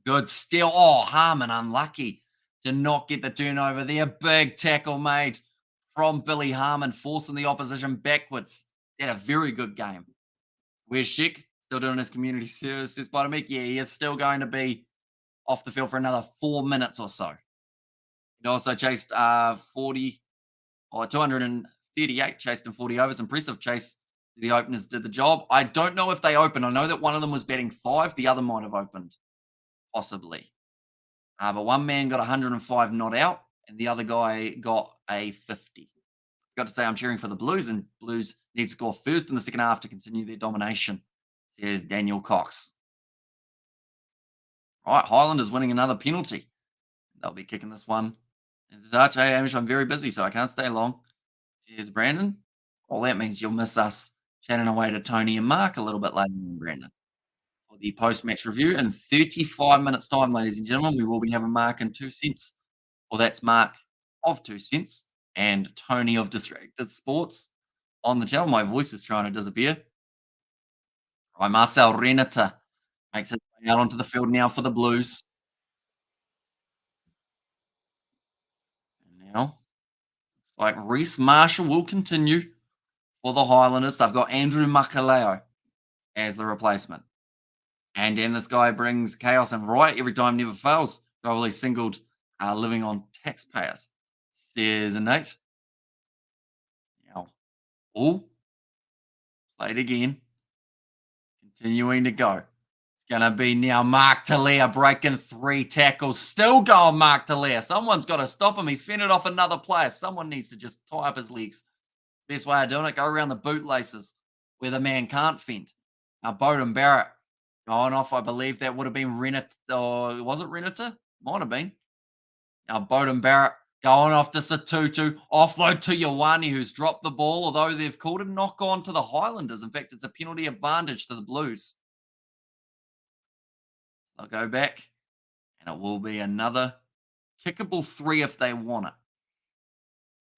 Good steal. Oh, Harmon unlucky to not get the turnover there. Big tackle made from Billy Harmon, forcing the opposition backwards. He had a very good game. Where's Schick? Still doing his community service, says Bottomik. Yeah, he is still going to be off the field for another 4 minutes or so. He also chased 40 or 238, chased in 40 overs. Impressive chase. The openers did the job. I don't know if they opened. I know that one of them was batting 5. The other might have opened, possibly. But one man got 105 not out, and the other guy got a 50. Got to say, I'm cheering for the Blues, and Blues need to score first in the second half to continue their domination, says Daniel Cox. All right, Highlanders winning another penalty. They'll be kicking this one into touch. Hey, Amish, I'm very busy, so I can't stay long. Says Brandon. Well, that means you'll miss us chatting away to Tony and Mark a little bit later on, Brandon. For the post-match review in 35 minutes' time, ladies and gentlemen, we will be having Mark in 2 cents. Well, that's Mark of 2 cents and Tony of Distracted Sports on the channel. My voice is trying to disappear. Right, Marcel Renata makes it out onto the field now for the Blues. And now, looks like Reece Marshall will continue for the Highlanders. They've got Andrew Makaleo as the replacement. And then this guy brings chaos and riot every time, never fails. Probably singled living on taxpayers, says Nate. Now, played again. Continuing to go. It's going to be now Mark Talia breaking 3 tackles. Still going Mark Talia. Someone's got to stop him. He's fended off another player. Someone needs to just tie up his legs. Best way of doing it, go around the bootlaces where the man can't fend. Now, Bowden Barrett going off. I believe that would have been Renata. Or was it Renata? Might have been. Now, Bowden Barrett going off to Satutu. Offload to Ioane, who's dropped the ball, although they've called a knock on to the Highlanders. In fact, it's a penalty advantage to the Blues. They'll go back, and it will be another kickable 3 if they want it.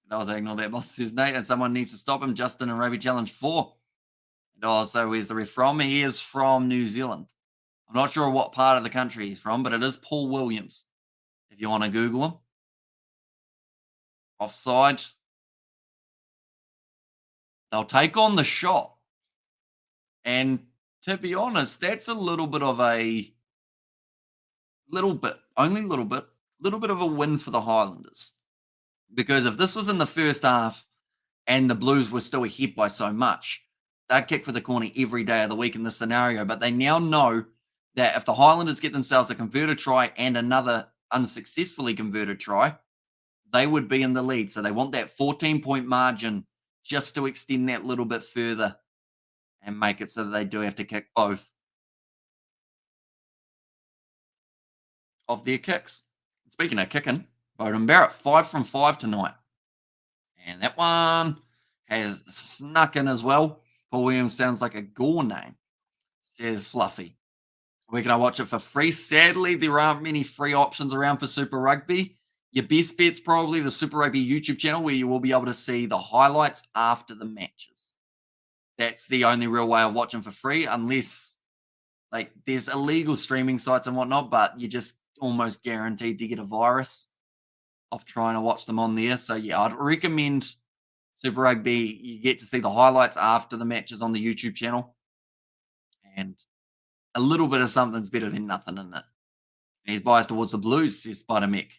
And I was ignore that, boss, says Nate, and someone needs to stop him. Justin and Rugby Challenge 4. And also, where's the ref from? He is from New Zealand. I'm not sure what part of the country he's from, but it is Paul Williams, if you want to Google him. Offside. They'll take on the shot. And to be honest, that's a little bit of a only little bit of a win for the Highlanders. Because if this was in the first half and the Blues were still ahead by so much, they'd kick for the corner every day of the week in this scenario. But they now know that if the Highlanders get themselves a converted try and another unsuccessfully converted try, they would be in the lead. So they want that 14-point margin just to extend that little bit further and make it so that they do have to kick both of their kicks. Speaking of kicking, Bowden Barrett, 5 from 5 tonight. And that one has snuck in as well. Paul Williams sounds like a Gore name, says Fluffy. Where can I watch it for free? Sadly, there aren't many free options around for Super Rugby. Your best bet's probably the Super Rugby YouTube channel, where you will be able to see the highlights after the matches. That's the only real way of watching for free, unless like there's illegal streaming sites and whatnot, but you're just almost guaranteed to get a virus of trying to watch them on there. So yeah, I'd recommend Super Rugby. You get to see the highlights after the matches on the YouTube channel, and a little bit of something's better than nothing in it. And he's biased towards the Blues, says Spider-Mick.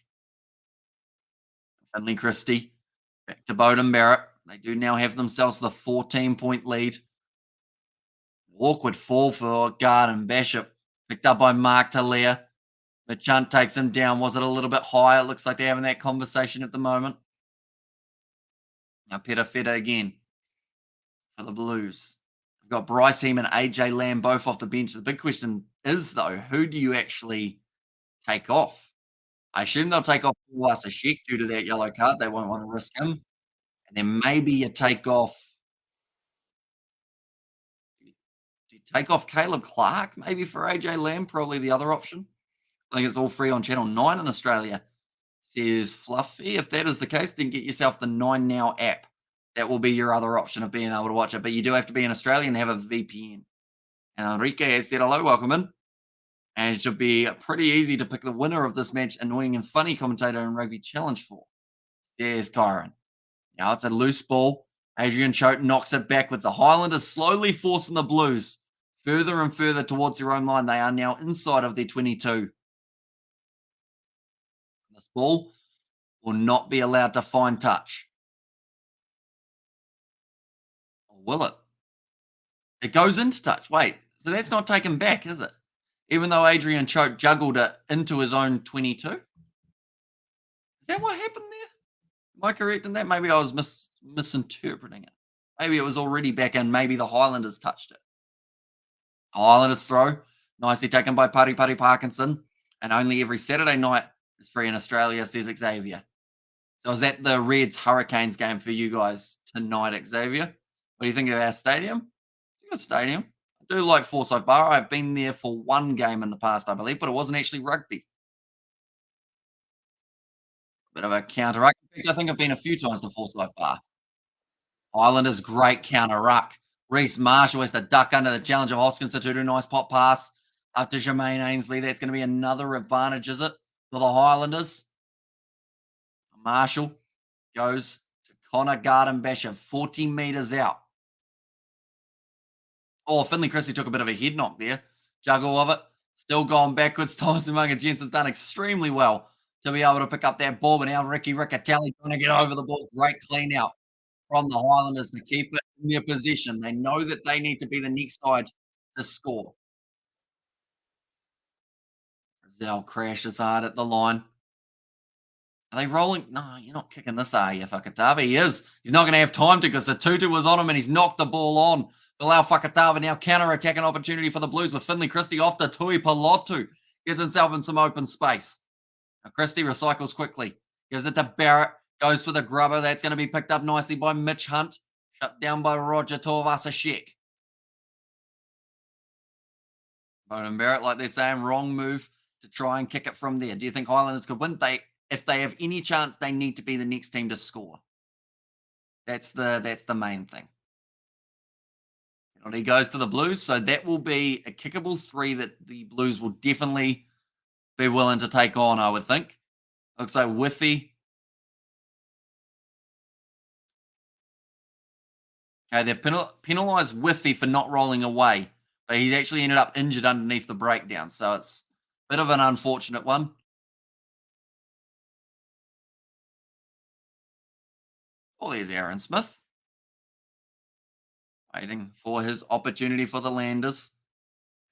Finley Christie, back to Bowden Barrett. They do now have themselves the 14-point lead. Awkward fall for Garden Bishop. Picked up by Mark Talia. The Chunt takes him down. Was it a little bit high? It looks like they're having that conversation at the moment. Now Peter Feta again for the Blues. We've got Bryce Heem and AJ Lamb both off the bench. The big question is, though, who do you actually take off? I assume they'll take off Forsyth due to that yellow card. They won't want to risk him. And then maybe you take off. Do you take off Caleb Clark maybe for AJ Lamb? Probably the other option. I think it's all free on Channel 9 in Australia. Says Fluffy. If that is the case, then get yourself the 9 Now app. That will be your other option of being able to watch it. But you do have to be in Australia and have a VPN. And Enrique has said hello, welcome in. And it should be pretty easy to pick the winner of this match, annoying and funny commentator in Rugby Challenge 4. There's Kyron. Now it's a loose ball. Adrian Choate knocks it backwards. The Highlanders slowly forcing the Blues further and further towards their own line. They are now inside of their 22. This ball will not be allowed to find touch. Or will it? It goes into touch. Wait, so that's not taken back, is it? Even though Adrian Choate juggled it into his own 22? Is that what happened there? Am I correct in that? Maybe I was misinterpreting it. Maybe it was already back in. Maybe the Highlanders touched it. Highlanders throw. Nicely taken by Pari Parkinson. And only every Saturday night is free in Australia, says Xavier. So is that the Reds Hurricanes game for you guys tonight, Xavier? What do you think of our stadium? It's a good stadium. I do like Forsyth Barr. I've been there for one game in the past, I believe, but it wasn't actually rugby. Bit of a counter-ruck. In fact, I think I've been a few times to Forsyth Barr. Islanders, great counter-ruck. Reece Marshall has to duck under the challenge of Hoskins to do a nice pop pass up to Jermaine Ainsley. That's going to be another advantage, is it, for the Highlanders? Marshall goes to Connor Garden-Bishop, 40 metres out. Oh, Finley Christie took a bit of a head knock there. Juggle of it. Still going backwards. Thomas Umaga Jensen's done extremely well to be able to pick up that ball. But now Ricky Riccatelli trying to get over the ball. Great clean out from the Highlanders to keep it in their position. They know that they need to be the next side to score. Brazil crashes hard at the line. Are they rolling? No, you're not kicking this, are you, Fakatava? He is. He's not going to have time to because the tutu was on him and he's knocked the ball on. Allow Fakatava now counter-attacking opportunity for the Blues with Finley Christie off to Tui Palotu. Gets himself in some open space. Now Christie recycles quickly. Gives it to Barrett. Goes for the grubber. That's going to be picked up nicely by Mitch Hunt. Shut down by Roger Torvasashek. Bowden Barrett, like they're saying, wrong move to try and kick it from there. Do you think Highlanders could win? If they have any chance, they need to be the next team to score. That's the main thing. Penalty goes to the Blues, so that will be a kickable 3 that the Blues will definitely be willing to take on, I would think. Looks like Whiffy. Okay, they've penalised Whiffy for not rolling away, but he's actually ended up injured underneath the breakdown, so it's a bit of an unfortunate one. Oh, there's Aaron Smith. Waiting for his opportunity for the Landers.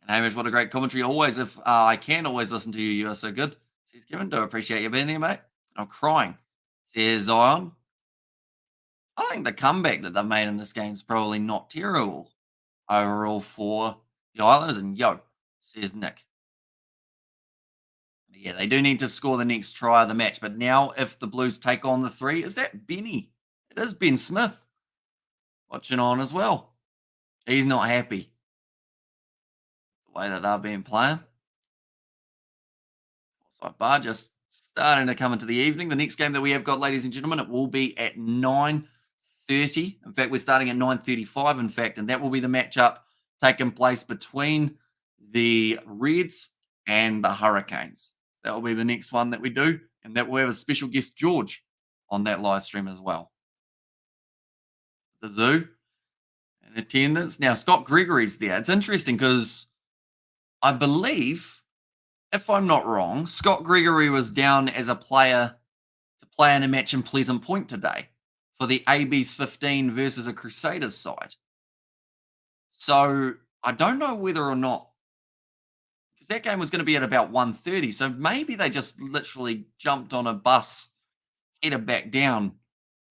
And Hamish, what a great commentary. Always, if I can always listen to you, you are so good. Says Kevin, do appreciate you being here, mate. I'm crying. Says Zion. I think the comeback that they've made in this game is probably not terrible overall for the Islanders. And yo, says Nick. But yeah, they do need to score the next try of the match. But now, if the Blues take on the 3, is that Benny? It is Ben Smith watching on as well. He's not happy the way that they've been playing. Forsyth Barr just starting to come into the evening. The next game that we have got, ladies and gentlemen, it will be at 9:30. In fact, we're starting at 9:35, in fact, and that will be the matchup taking place between the Reds and the Hurricanes. That will be the next one that we do, and that will have a special guest, George, on that live stream as well. The Zoo in attendance. Now, Scott Gregory's there. It's interesting because I believe, if I'm not wrong, Scott Gregory was down as a player to play in a match in Pleasant Point today for the AB's 15 versus a Crusaders side. So I don't know whether or not, because that game was going to be at about 1:30, so maybe they just literally jumped on a bus, headed back down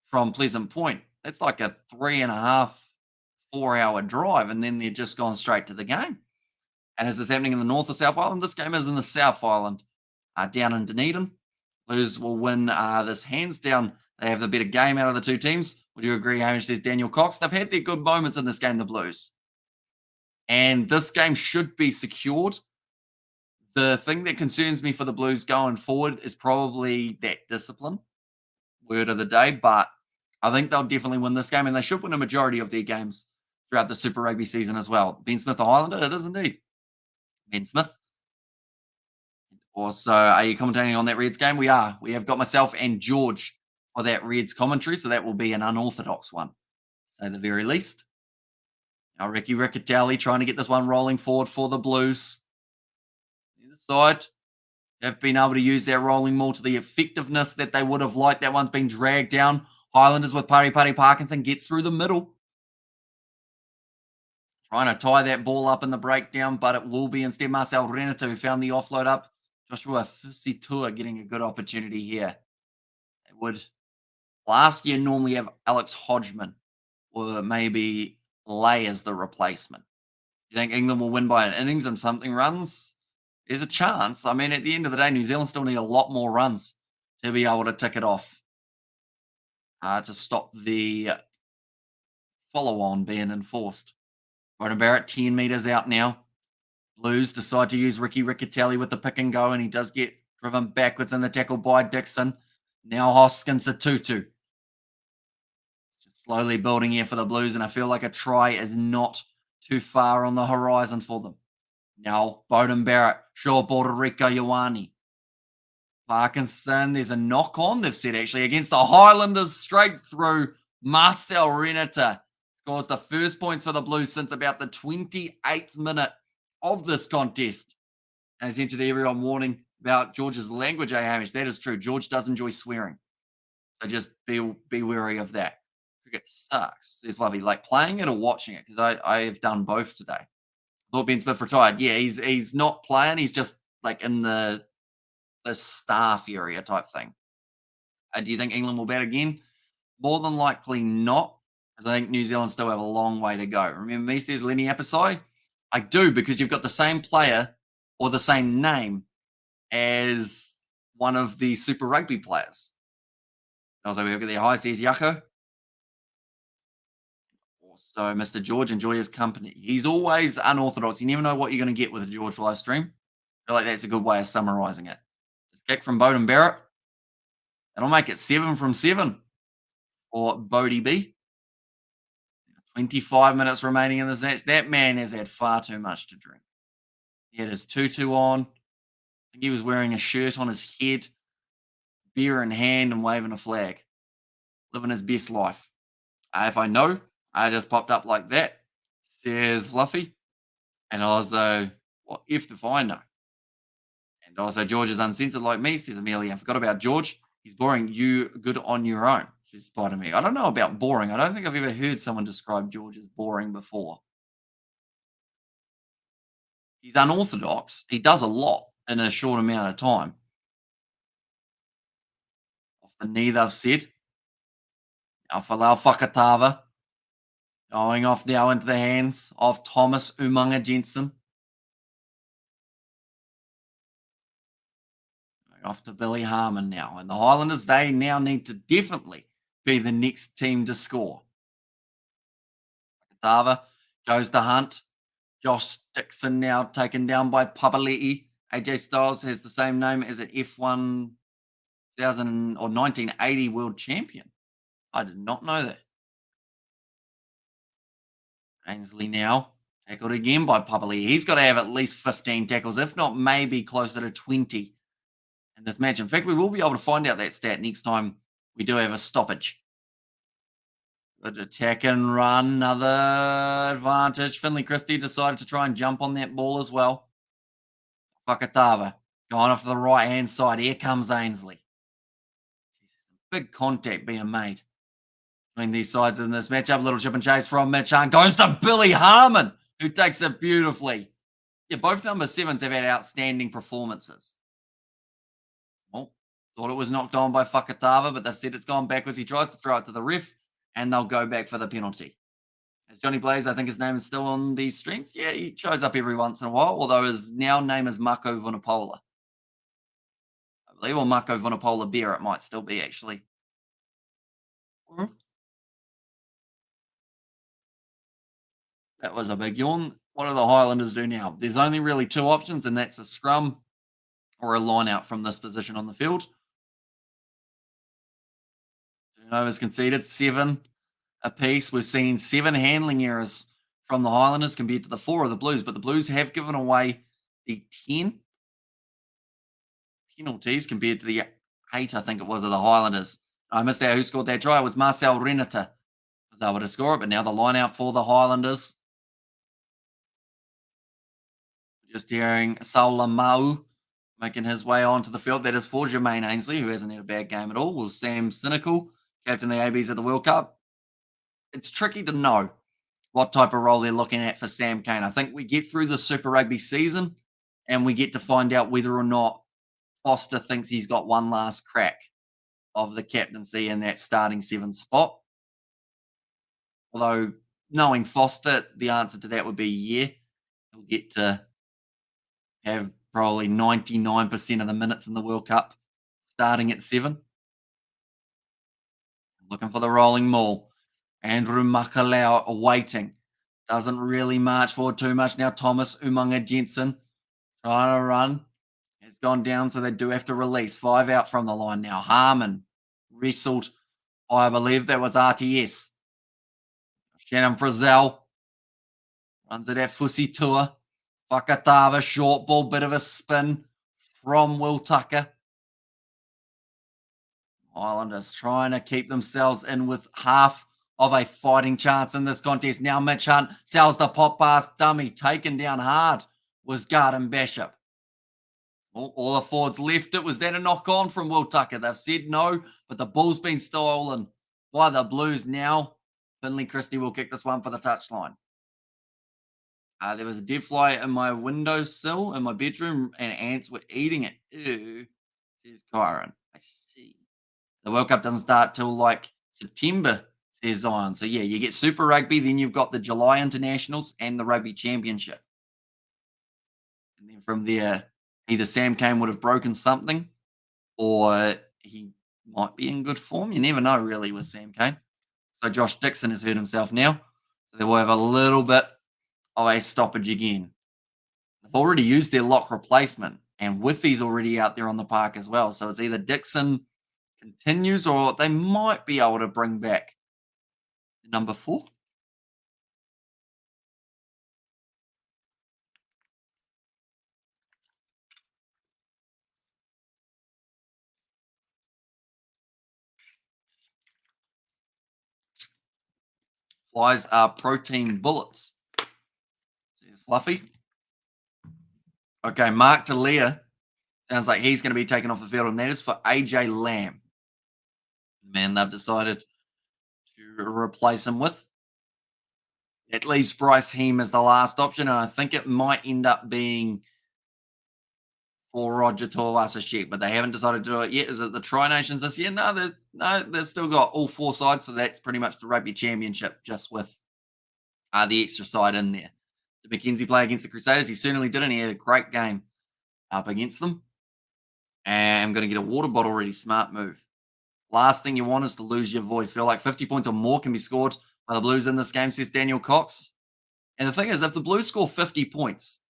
from Pleasant Point. That's like a 3.5, 4 hour drive, and then they're just gone straight to the game. And is this happening in the North or South Island? This game is in the South Island, down in Dunedin. Blues will win this hands down. They have the better game out of the two teams. Would you agree, Hamish? There's Daniel Cox. They've had their good moments in this game, the Blues. And this game should be secured. The thing that concerns me for the Blues going forward is probably that discipline, word of the day. But I think they'll definitely win this game, and they should win a majority of their games throughout the Super Rugby season as well. Ben Smith, the Highlander, it is indeed. Ben Smith. Also, are you commentating on that Reds game? We are. We have got myself and George for that Reds commentary, so that will be an unorthodox one, to say the very least. Now, Ricky Riccatelli trying to get this one rolling forward for the Blues. Either side have been able to use their rolling more to the effectiveness that they would have liked. That one's been dragged down. Highlanders with Pari Parkinson gets through the middle. Trying to tie that ball up in the breakdown, but it will be instead Marcel Renato who found the offload up. Joshua Fusitua getting a good opportunity here. It would last year normally have Alex Hodgman or maybe Lay as the replacement. Do you think England will win by an innings and something runs? There's a chance. I mean, at the end of the day, New Zealand still need a lot more runs to be able to tick it off, to stop the follow-on being enforced. Roden Barrett, 10 metres out now. Blues decide to use Ricky Riccatelli with the pick and go, and he does get driven backwards in the tackle by Dixon. Now Hoskins to Tutu. Just slowly building here for the Blues, and I feel like a try is not too far on the horizon for them. Now Bowden Barrett, short ball to Rico Ioane. Parkinson, there's a knock on, they've said actually, against the Highlanders, straight through. Marcel Renata scores the first points for the Blues since about the 28th minute of this contest. And attention to everyone warning about George's language, Hamish. That is true. George does enjoy swearing. So just be wary of that. Cricket sucks. It's lovely. Like playing it or watching it, because I have done both today. Thought Ben Smith retired. Yeah, he's not playing. He's just like in the staff area type thing. Do you think England will bat again? More than likely not, because I think New Zealand still have a long way to go. Remember me, says Lenny Apasai? I do, because you've got the same player or the same name as one of the Super Rugby players. Also, we've got the high, says Yako. Also, Mr. George, enjoy his company. He's always unorthodox. You never know what you're going to get with a George live stream. I feel like that's a good way of summarizing it. Just kick from Bowden Barrett. That'll make it 7 from 7 for Bodie B. 25 minutes remaining in this match. That man has had far too much to drink. He had his tutu on. I think he was wearing a shirt on his head, beer in hand and waving a flag. Living his best life. If I know, I just popped up like that, says Fluffy. And also, what if I know? And also, George is uncensored like me, says Amelia. I forgot about George. He's boring. You good on your own, says Spider-Me. I don't know about boring. I don't think I've ever heard someone describe George as boring before. He's unorthodox. He does a lot in a short amount of time. Off the knee, they've said. Now Falau Fakatava. Going off now into the hands of Thomas Umaga Jensen. Off to Billy Harmon now. And the Highlanders, they now need to definitely be the next team to score. Tava goes to Hunt. Josh Dixon now taken down by Papali'i. AJ Styles has the same name as an F1 2000 or 1980 world champion. I did not know that. Ainsley now tackled again by Papali'i. He's got to have at least 15 tackles, if not maybe closer to 20. In this match. In fact, we will be able to find out that stat next time we do have a stoppage. Good attack and run, another advantage. Finley Christie decided to try and jump on that ball as well. Fakatava going off to the right-hand side. Here comes Ainsley. Big contact being made between these sides in this matchup. Little chip and chase from Mitch Hunt. Goes to Billy Harmon. who takes it beautifully. Yeah, both number sevens have had outstanding performances. Well, thought it was knocked on by Fakatava, but they've said it's gone backwards. He tries to throw it to the ref, and they'll go back for the penalty. As Johnny Blaze, I think his name is still on these streams. Yeah, he shows up every once in a while, although his now name is Marco Vunapola. I believe, or Marco Vunapola Beer, it might still be actually. Mhm. That was a big yawn. What do the Highlanders do now? There's only really two options, and that's a scrum or a line out from this position on the field. Turnovers conceded, 7 apiece. We've seen 7 handling errors from the Highlanders compared to the 4 of the Blues, but the Blues have given away the 10 penalties compared to the 8, I think it was, of the Highlanders. I missed out who scored that try. It was Marcel Renata was able to score it, but now the line out for the Highlanders. Just hearing Saula Mau making his way onto the field. That is for Jermaine Ainsley, who hasn't had a bad game at all. Will Sam Cynical, captain of the ABs at the World Cup. It's tricky to know what type of role they're looking at for Sam Cane. I think we get through the Super Rugby season and we get to find out whether or not Foster thinks he's got one last crack of the captaincy in that starting 7 spot. Although, knowing Foster, the answer to that would be yeah. He'll get to have probably 99% of the minutes in the World Cup starting at 7. Looking for the rolling maul. Andrew Makalau awaiting. Doesn't really march forward too much now. Thomas Umaga Jensen trying to run. It's gone down, so they do have to release. 5 out from the line now. Harmon wrestled, I believe that was RTS. Shannon Frizzell runs it at Fusi Tua. Fakatava, short ball, bit of a spin from Will Tucker. Highlanders trying to keep themselves in with half of a fighting chance in this contest. Now Mitch Hunt sells the pop pass dummy. Taken down hard was Garden Bishop. All the forwards left it. Was that a knock on from Will Tucker? They've said no, but the ball's been stolen by the Blues now. Finley Christie will kick this one for the touchline. There was a dead fly in my windowsill in my bedroom, and ants were eating it. Ew, says Kyron. I see. The World Cup doesn't start till like September, says Zion. So yeah, you get Super Rugby, then you've got the July Internationals and the Rugby Championship. And then from there, either Sam Cane would have broken something or he might be in good form. You never know really with Sam Cane. So Josh Dixon has hurt himself now. So they will have a little bit of a stoppage again. They've already used their lock replacement, and Withy's already out there on the park as well. So it's either Dixon continues or they might be able to bring back number 4. Flies are protein bullets. Says Fluffy. Okay, Mark Talia sounds like he's going to be taken off the field, and that is for AJ Lamb. Man, they've decided to replace him with. It leaves Bryce Heem as the last option, and I think it might end up being for Roger Tuivasa-Sheck, but they haven't decided to do it yet. Is it the Tri Nations this year? No, they've still got all 4 sides, so that's pretty much the Rugby Championship, just with the extra side in there. Did McKenzie play against the Crusaders? He certainly did, and he had a great game up against them. And I'm going to get a water bottle ready. Smart move. Last thing you want is to lose your voice. Feel like 50 points or more can be scored by the Blues in this game, says Daniel Cox. And the thing is, if the Blues score 50 points,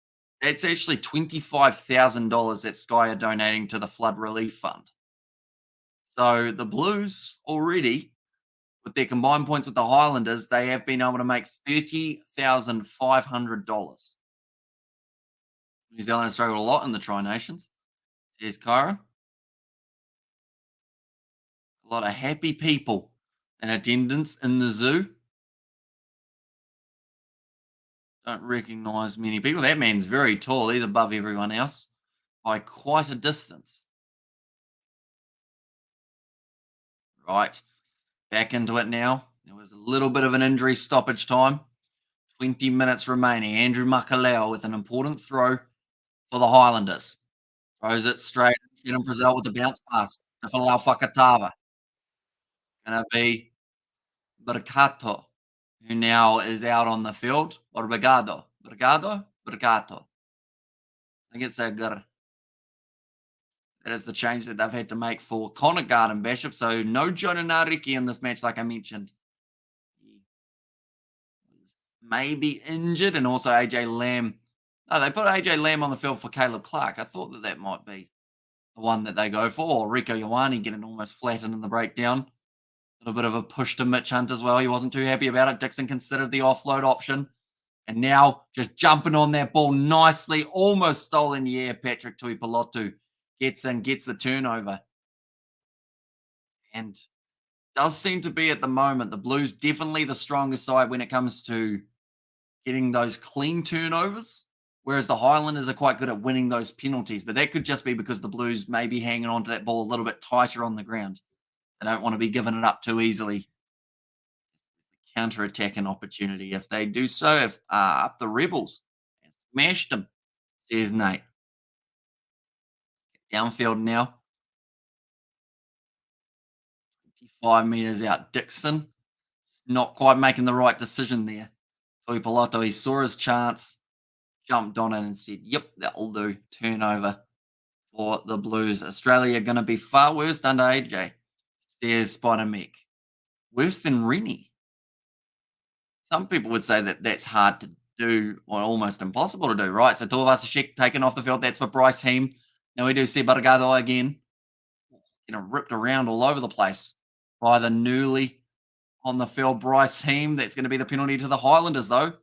that's actually $25,000 that Sky are donating to the Flood Relief Fund. So the Blues already, with their combined points with the Highlanders, they have been able to make $30,500. New Zealand has struggled a lot in the Tri Nations. Here's Kyra. A lot of happy people in attendance in the zoo. Don't recognise many people. That man's very tall. He's above everyone else by quite a distance. Right. Back into it now. There was a little bit of an injury stoppage time 20 minutes remaining. Andrew Makaleo with an important throw for the Highlanders. Throws it straight. Shannon Brazil with the bounce pass to Falau Fakatava. Gonna be Bercato, who now is out on the field. Or Brigado. Brigado? Brigato. I think it's a good. That is the change that they've had to make for Connor Garden Bishop. So no Jonah Nariki in this match, like I mentioned. He was maybe injured, and also AJ Lamb. No, they put AJ Lamb on the field for Caleb Clark. I thought that that might be the one that they go for. Or Rico Ioane getting almost flattened in the breakdown. A little bit of a push to Mitch Hunt as well. He wasn't too happy about it. Dixon considered the offload option. And now just jumping on that ball nicely. Almost stole in the air. Patrick Tuipulotu gets in, gets the turnover. And does seem to be at the moment, the Blues definitely the strongest side when it comes to getting those clean turnovers. Whereas the Highlanders are quite good at winning those penalties. But that could just be because the Blues may be hanging on to that ball a little bit tighter on the ground. They don't want to be giving it up too easily. Counter-attacking opportunity if they do so. If up the Rebels and smashed them, says Nate. Downfield now. 25 meters out. Dixon not quite making the right decision there. Tuipulotu, he saw his chance, jumped on it and said, yep, that'll do. Turnover for the Blues. Australia going to be far worse under AJ. Says Spider Mech. Worse than Rennie. Some people would say that that's hard to do or almost impossible to do, right? So Tuivasa-Sheck taken off the field. That's for Bryce Heem. Now we do see Bargado again. Ripped around all over the place by the newly on the field Bryce Heem. That's going to be the penalty to the Highlanders, though.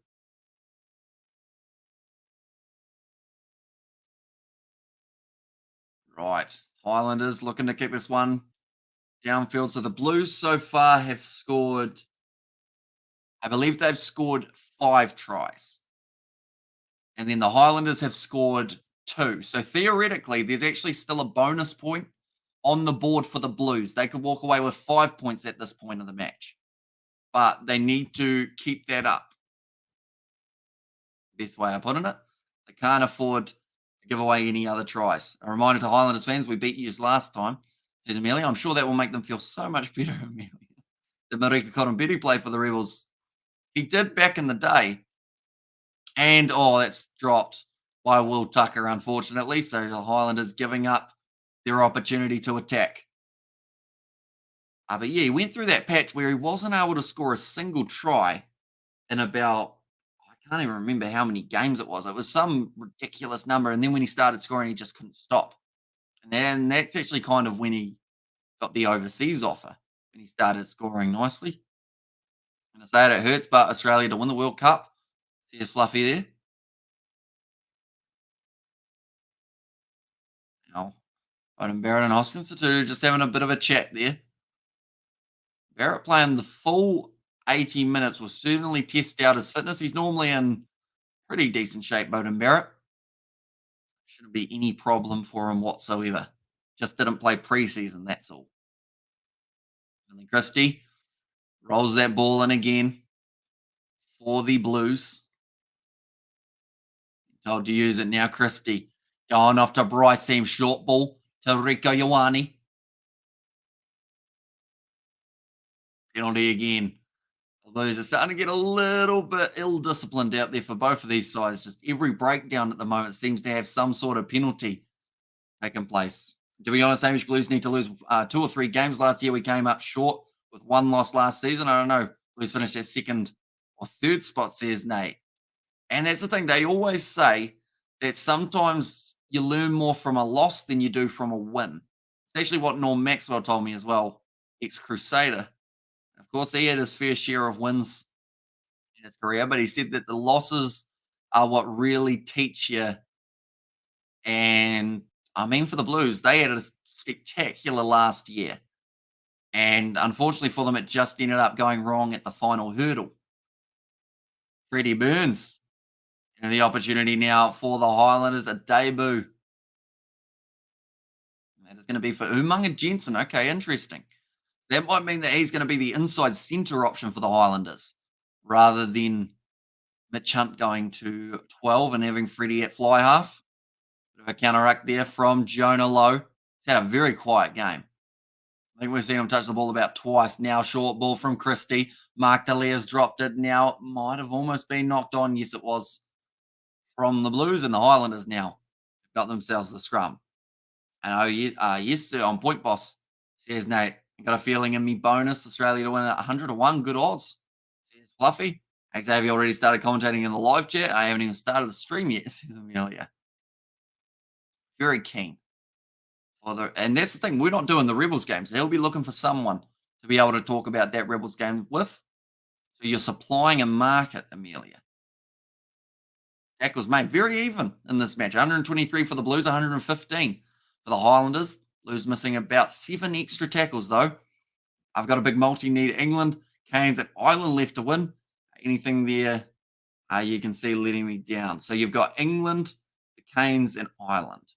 Right. Highlanders looking to keep this one downfield. So the Blues so far have scored, I believe they've scored 5 tries. And then the Highlanders have scored 2. So theoretically, there's actually still a bonus point on the board for the Blues. They could walk away with 5 points at this point of the match. But they need to keep that up. Best way of putting it. They can't afford to give away any other tries. A reminder to Highlanders fans, we beat you last time, says Amelia. I'm sure that will make them feel so much better, Amelia. Did Marika Cotton play for the Rebels? He did back in the day. And, that's dropped by Will Tucker, unfortunately. So the Highlanders giving up their opportunity to attack. But yeah, he went through that patch where he wasn't able to score a single try in about, I can't even remember how many games it was. It was some ridiculous number. And then when he started scoring, he just couldn't stop. And then that's actually kind of when he got the overseas offer, when he started scoring nicely. And I say it hurts, but Australia to win the World Cup. See his Fluffy there. Now, Odin Barrett and Hoskins too, just having a bit of a chat there. Barrett playing the full 80 minutes will certainly test out his fitness. He's normally in pretty decent shape, Bowden Barrett. Shouldn't be any problem for him whatsoever. Just didn't play preseason, that's all. And then Christie rolls that ball in again for the Blues. Told to use it now, Christie. Going off to Bryce Heem, short ball to Rico Ioane. Penalty again. The Blues are starting to get a little bit ill-disciplined out there for both of these sides. Just every breakdown at the moment seems to have some sort of penalty taking place. To be honest, Hamish Blues need to lose 2 or 3 games. Last year we came up short with 1 loss last season. I don't know. Blues finished at 2nd or 3rd spot, says Nate. And that's the thing. They always say that sometimes you learn more from a loss than you do from a win. It's actually what Norm Maxwell told me as well, ex-Crusader. Of course, he had his fair share of wins in his career, but he said that the losses are what really teach you. And I mean, for the Blues, they had a spectacular last year. And unfortunately for them, it just ended up going wrong at the final hurdle. Freddie Burns. And the opportunity now for the Highlanders, a debut. That is going to be for Umaga Jensen. Okay, interesting. That might mean that he's going to be the inside centre option for the Highlanders rather than Mitch Hunt going to 12 and having Freddie at fly half. Bit of a counteract there from Jonah Lowe. He's had a very quiet game. I think we've seen him touch the ball about twice now. Short ball from Christie. Mark Delia's dropped it now. Might have almost been knocked on. Yes, it was from the Blues, and the Highlanders now got themselves the scrum. And yes, sir, on Point Boss says Nate. I got a feeling in me bonus Australia to win at 100 to 1. Good odds. Says Fluffy. Xavier already started commentating in the live chat. I haven't even started the stream yet, says Amelia. Very keen. And that's the thing, we're not doing the Rebels games. They'll be looking for someone to be able to talk about that Rebels game with. So you're supplying a market, Amelia. Tackles made very even in this match. 123 for the Blues, 115 for the Highlanders. Blues missing about 7 extra tackles, though. I've got a big multi-need England. Canes and Ireland left to win. Anything there you can see letting me down. So you've got England, the Canes, and Ireland.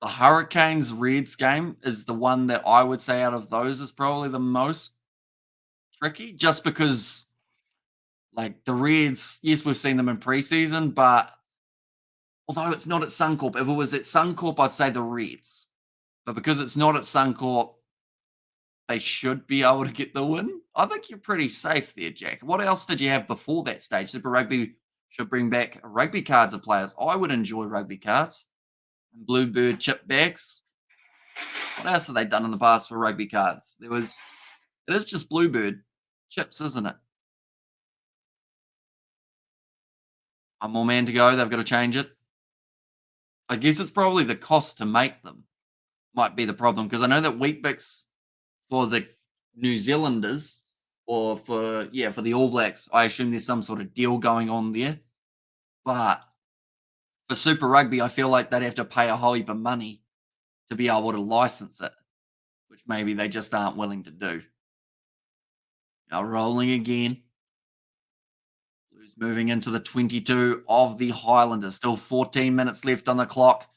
The Hurricanes Reds game is the one that I would say out of those is probably the most tricky, just because, like, the Reds, yes, we've seen them in preseason, but although it's not at Suncorp, if it was at Suncorp, I'd say the Reds. But because it's not at Suncorp, they should be able to get the win. I think you're pretty safe there, Jack. What else did you have before that stage? Super Rugby should bring back rugby cards of players. I would enjoy rugby cards. And Bluebird chip bags. What else have they done in the past for rugby cards? It is just Bluebird chips, isn't it? One more man to go. They've got to change it. I guess it's probably the cost to make them might be the problem, because I know that Weet-Bix for the New Zealanders or for the All Blacks, I assume there's some sort of deal going on there. But for Super Rugby, I feel like they'd have to pay a whole heap of money to be able to license it, which maybe they just aren't willing to do. Now rolling again. Blues moving into the 22 of the Highlanders. Still 14 minutes left on the clock.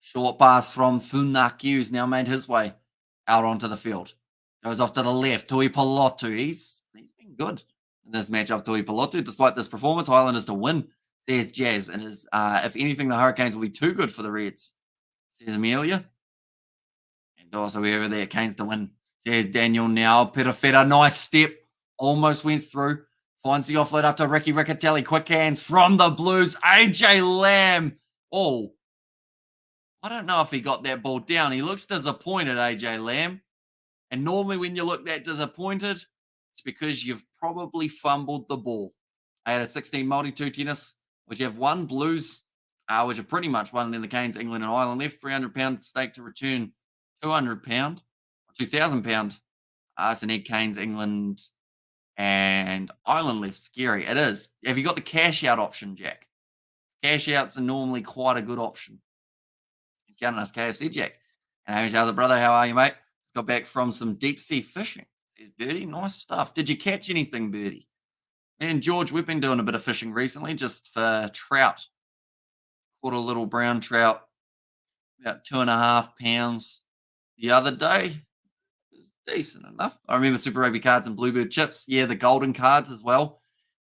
Short pass from Funaki, who's now made his way out onto the field. Goes off to the left. Tui Palotu. He's been good in this matchup, Tui Palotu. Despite this performance, Highlanders to win, says Jazz. And if anything, the Hurricanes will be too good for the Reds, says Amelia. And also whoever there, Canes to win, says Daniel now. Pitafeta, nice step. Almost went through. Finds the offload up to Ricky Riccatelli. Quick hands from the Blues. AJ Lamb. Oh, I don't know if he got that ball down. He looks disappointed, AJ Lamb. And normally when you look that disappointed, it's because you've probably fumbled the ball. I had a 16 multi-2 tennis, which you have one Blues, which are pretty much one in the Canes, England and Ireland left. £300 stake to return £200, £2,000. So need Canes, England and Ireland left. Scary. It is. Have you got the cash out option, Jack? Cash outs are normally quite a good option. Counting us KFC, Jack. And how's the brother? How are you, mate? Just got back from some deep sea fishing. Says Birdie, nice stuff. Did you catch anything, Birdie? And George, we've been doing a bit of fishing recently, just for trout. Caught a little brown trout, about 2.5 pounds the other day. It was decent enough. I remember Super Rugby cards and Bluebird chips. Yeah, the golden cards as well.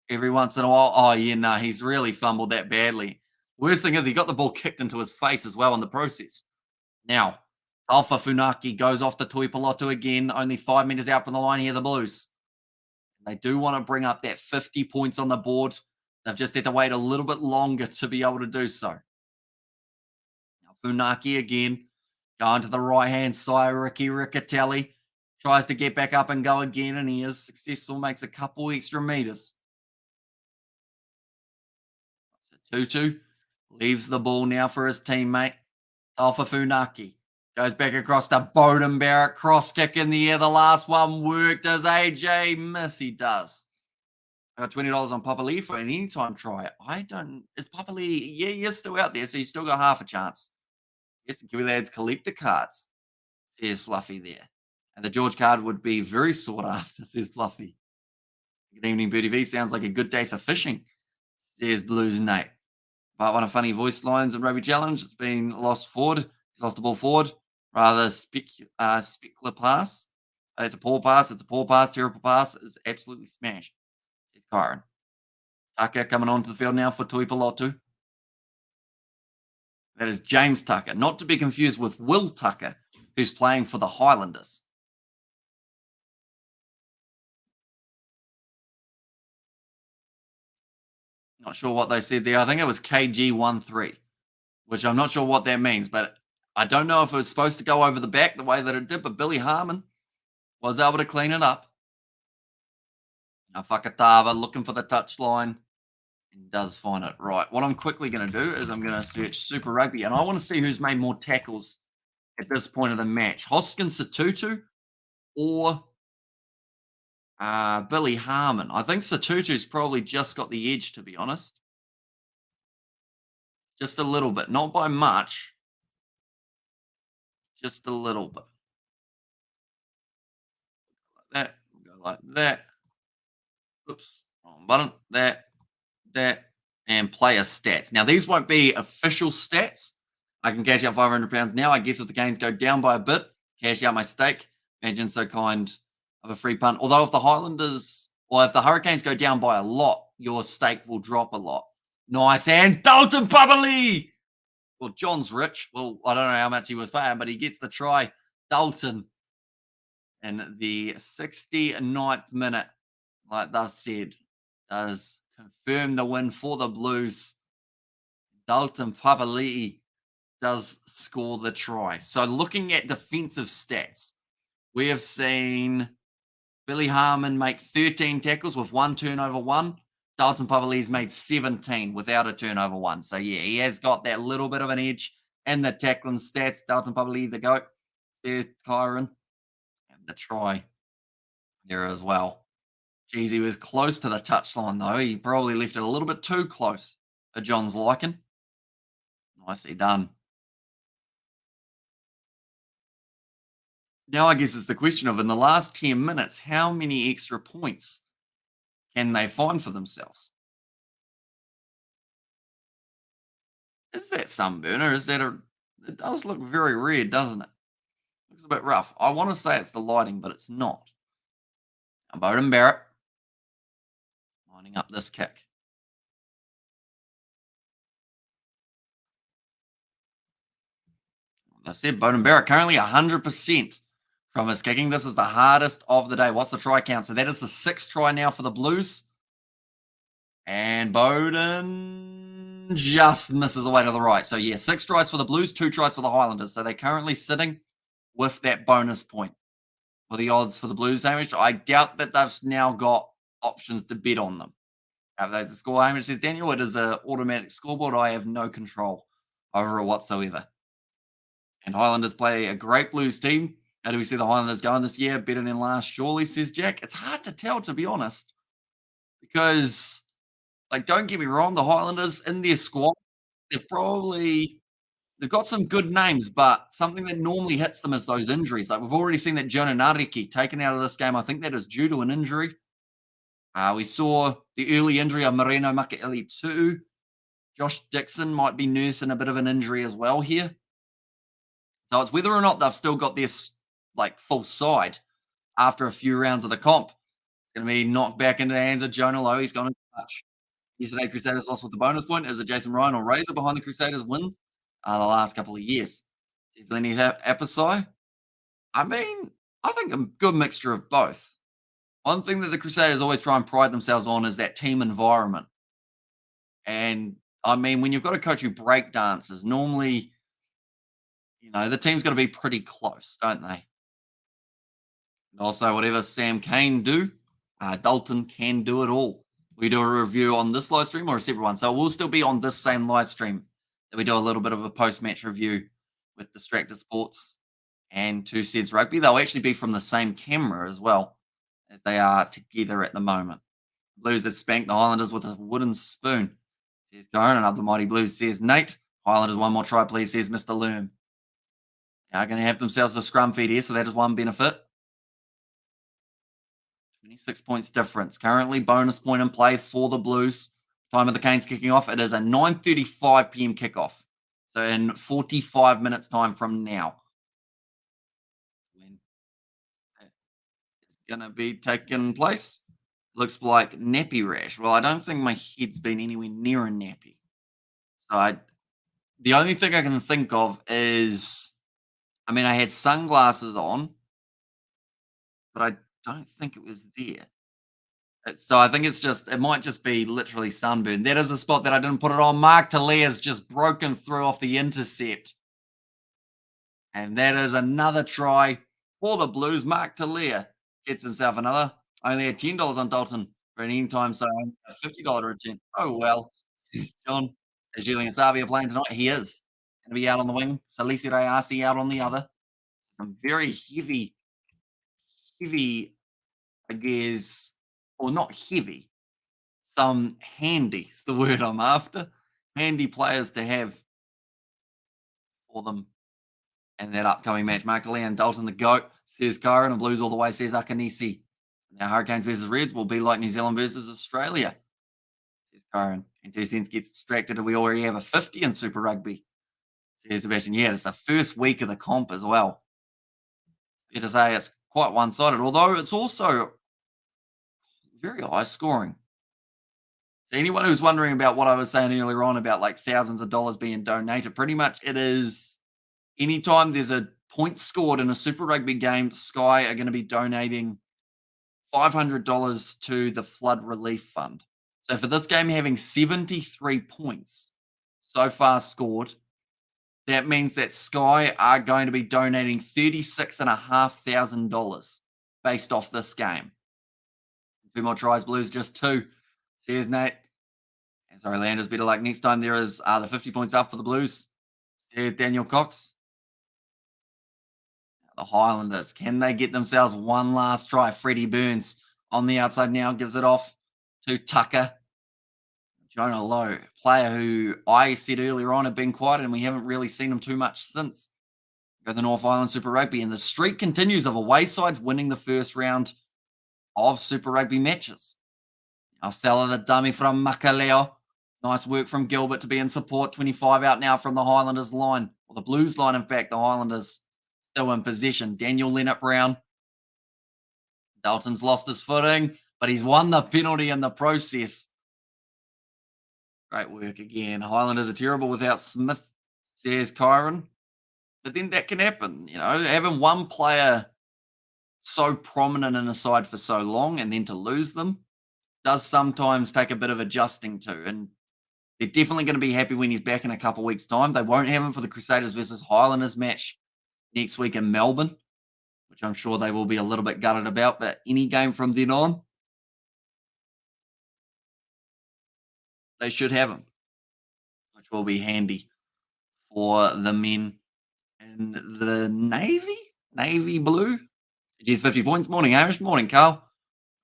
Every once in a while. Oh, yeah, no, he's really fumbled that badly. Worst thing is he got the ball kicked into his face as well in the process. Now, Alpha Funaki goes off to Tui Palotu again, only 5 meters out from the line here, the Blues. They do want to bring up that 50 points on the board. They've just had to wait a little bit longer to be able to do so. Now, Funaki again, going to the right-hand side. Ricky Riccatelli tries to get back up and go again, and he is successful, makes a couple extra meters. So 2-2. Leaves the ball now for his teammate, Alpha Funaki. Goes back across to Bowden Barrett. Cross kick in the air. The last one worked. Does AJ miss? He does. I got $20 on Papa Lee for an anytime try. Is Papa Lee? Yeah, he's still out there, so he's still got half a chance. Yes, the Kiwi Lads collector cards, says Fluffy there. And the George card would be very sought after, says Fluffy. Good evening, Birdie V. Sounds like a good day for fishing, says Blues Nate. But one of funny voice lines in Rugby Challenge. It's been lost forward. He's lost the ball forward. Rather specular pass. It's a poor pass. It's a poor pass. Terrible pass. It's absolutely smashed. It's Kyron. Tucker coming onto the field now for Tuipulotu. That is James Tucker, not to be confused with Will Tucker, who's playing for the Highlanders. Not sure what they said there. I think it was KG13, which I'm not sure what that means, but I don't know if it was supposed to go over the back the way that it did, but Billy Harmon was able to clean it up. Now Fakatava looking for the touchline and does find it. Right. What I'm quickly going to do is I'm going to search Super Rugby, and I want to see who's made more tackles at this point of the match. Hoskins Satutu or Billy Harmon. I think Satutu's probably just got the edge, to be honest. Just a little bit. Not by much. Just a little bit. Like that. Go like that. Oops. Wrong button. That. And player stats. Now, these won't be official stats. I can cash out £500 now. I guess if the gains go down by a bit, cash out my stake. Imagine so kind of a free punt. Although if the Highlanders or if the Hurricanes go down by a lot, your stake will drop a lot. Nice hands. Dalton Papali. Well, John's rich. Well, I don't know how much he was paying, but he gets the try. Dalton in the 69th minute, like they've said, does confirm the win for the Blues. Dalton Papali'i does score the try. So looking at defensive stats, we have seen Billy Harmon make 13 tackles with one turnover one. Dalton Papali's made 17 without a turnover one. So yeah, he has got that little bit of an edge in the tackling stats. Dalton Papali, the GOAT. There's Kyron. And the try there as well. Geez, he was close to the touchline though. He probably left it a little bit too close for John's liking. Nicely done. Now, I guess it's the question of in the last 10 minutes, how many extra points can they find for themselves? Is that sunburn or is that a. It does look very red, doesn't it? Looks a bit rough. I want to say it's the lighting, but it's not. Now, Bowden Barrett lining up this kick. I said Bowden Barrett currently 100% from his kicking. This is the hardest of the day. What's the try count? So that is the 6th try now for the Blues. And Bowden just misses away to the right. So yeah, 6 tries for the Blues, 2 tries for the Highlanders. So they're currently sitting with that bonus point for the odds for the Blues, Hamish. I doubt that they've now got options to bet on them. Have they the score, Hamish says, Daniel, it is an automatic scoreboard. I have no control over it whatsoever. And Highlanders play a great Blues team. How do we see the Highlanders going this year? Better than last, surely, says Jack. It's hard to tell, to be honest, because, like, don't get me wrong, the Highlanders in their squad, they've got some good names, but something that normally hits them is those injuries. Like we've already seen that Jonah Nareki taken out of this game. I think that is due to an injury. We saw the early injury of Moreno Makaeli too. Josh Dixon might be nursing a bit of an injury as well here. So it's whether or not they've still got their like full side after a few rounds of the comp. It's going to be knocked back into the hands of Jonah Lowe. He's gone into touch. Yesterday, Crusaders lost with the bonus point. Is it Jason Ryan or Razor behind the Crusaders' wins the last couple of years? Is Lenny Apasai? I mean, I think a good mixture of both. One thing that the Crusaders always try and pride themselves on is that team environment. And I mean, when you've got a coach who break dances, normally, the team's got to be pretty close, don't they? And also, whatever Sam Kane do, Dalton can do it all. We do a review on this live stream or a separate one. So we'll still be on this same live stream that we do a little bit of a post-match review with Distracted Sports and Two Seds Rugby. They'll actually be from the same camera as well as they are together at the moment. Blues have spanked the Highlanders with a wooden spoon, says Cohen. And the Mighty Blues, says Nate. Highlanders, one more try, please, says Mr. Loom. Now going to have themselves a scrum feed here, so that is one benefit. 26 points difference. Currently, bonus point in play for the Blues. Time of the Canes kicking off. It is a 9:35 p.m. kickoff. So in 45 minutes time from now. going to be taking place. Looks like nappy rash. Well, I don't think my head's been anywhere near a nappy. So the only thing I can think of is, I mean, I had sunglasses on, but I don't think it was there. So I think it might just be literally sunburn. That is a spot that I didn't put it on. Mark Talia's just broken through off the intercept. And that is another try for the Blues. Mark Talia gets himself another. Only had $10 on Dalton for an end time, so a $50 return. Oh, well, says John. Is Julian Savia playing tonight? He is. Going to be out on the wing. Salisi Rayasi out on the other. Some very heavy, I guess, or not heavy, some handy is the word I'm after. Handy players to have for them in that upcoming match. Mark DeLeon and Dalton the GOAT, says Kyron, and Blues all the way, says Akanisi. Now Hurricanes versus Reds will be like New Zealand versus Australia, says Kyron. And 2 cents gets distracted, and we already have a 50 in Super Rugby, says Sebastian. Yeah, it's the first week of the comp as well. Fair to say it's quite one-sided, although it's also very high scoring. So anyone who's wondering about what I was saying earlier on about like thousands of dollars being donated, pretty much it is anytime there's a point scored in a Super Rugby game, Sky are going to be donating $500 to the Flood Relief Fund. So for this game having 73 points so far scored, that means that Sky are going to be donating $36,500 based off this game. 2 more tries, Blues, just 2. Says Nate. And sorry, Landers, better luck next time. There is the 50 points up for the Blues. Says Daniel Cox. The Highlanders, can they get themselves one last try? Freddie Burns on the outside now, gives it off to Tucker. Jonah Lowe, player who I said earlier on had been quiet, and we haven't really seen him too much since. Go to the North Island Super Rugby, and the streak continues of away sides winning the first round of Super Rugby matches. Now Stella the dummy from Makaleo. Nice work from Gilbert to be in support. 25 out now from the Highlanders line, or the Blues line, in fact. The Highlanders still in possession. Daniel Leonard Brown. Dalton's lost his footing, but he's won the penalty in the process. Great work again. Highlanders are terrible without Smith, says Kyron. But then that can happen, having one player so prominent in a side for so long and then to lose them does sometimes take a bit of adjusting to. And they're definitely going to be happy when he's back in a couple of weeks' time. They won't have him for the Crusaders versus Highlanders match next week in Melbourne, which I'm sure they will be a little bit gutted about. But any game from then on, they should have him, which will be handy for the men in the navy blue. He's 50 points. Morning, Hamish. Morning, Carl.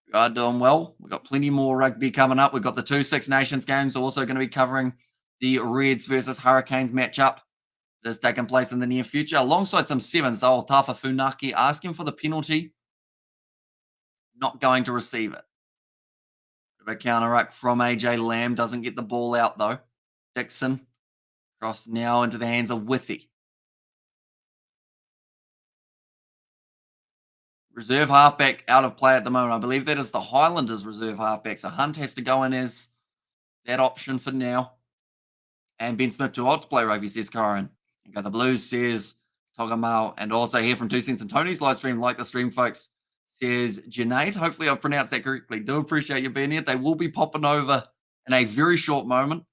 You are doing well. We've got plenty more rugby coming up. We've got the 2 Six Nations games also going to be covering the Reds versus Hurricanes matchup that is taking place in the near future, alongside some sevens. Old Tafa Funaki asking for the penalty, not going to receive it. Bit of a counter-ruck from AJ Lamb. Doesn't get the ball out, though. Dixon cross now into the hands of Withy. Reserve halfback out of play at the moment. I believe that is the Highlanders reserve halfback. So Hunt has to go in as that option for now. And Ben Smith too old to play rugby, says Corin. And go the Blues, says Togamau. And also here from 2 Cents and Tony's live stream, like the stream, folks, says Junaid. Hopefully I've pronounced that correctly. Do appreciate you being here. They will be popping over in a very short moment.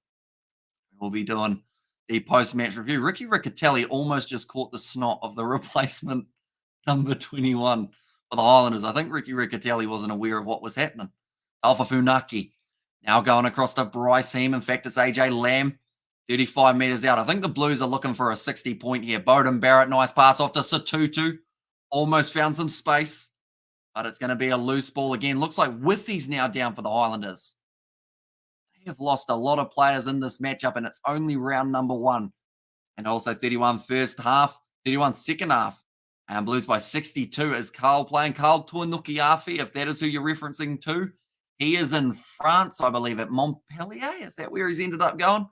We'll be doing the post-match review. Ricky Riccatelli almost just caught the snot of the replacement number 21 for the Highlanders. I think Ricky Riccatelli wasn't aware of what was happening. Alpha Funaki now going across to Bryce Heem. In fact, it's AJ Lamb, 35 metres out. I think the Blues are looking for a 60-point here. Bowden Barrett, nice pass off to Satutu. Almost found some space, but it's going to be a loose ball again. Looks like Withy's now down for the Highlanders. They have lost a lot of players in this matchup, and it's only round number 1. And also 31 first half, 31 second half. And Blues by 62. Is Carl playing? Carl Tuanukiafi, if that is who you're referencing to. He is in France, I believe, at Montpellier. Is that where he's ended up going?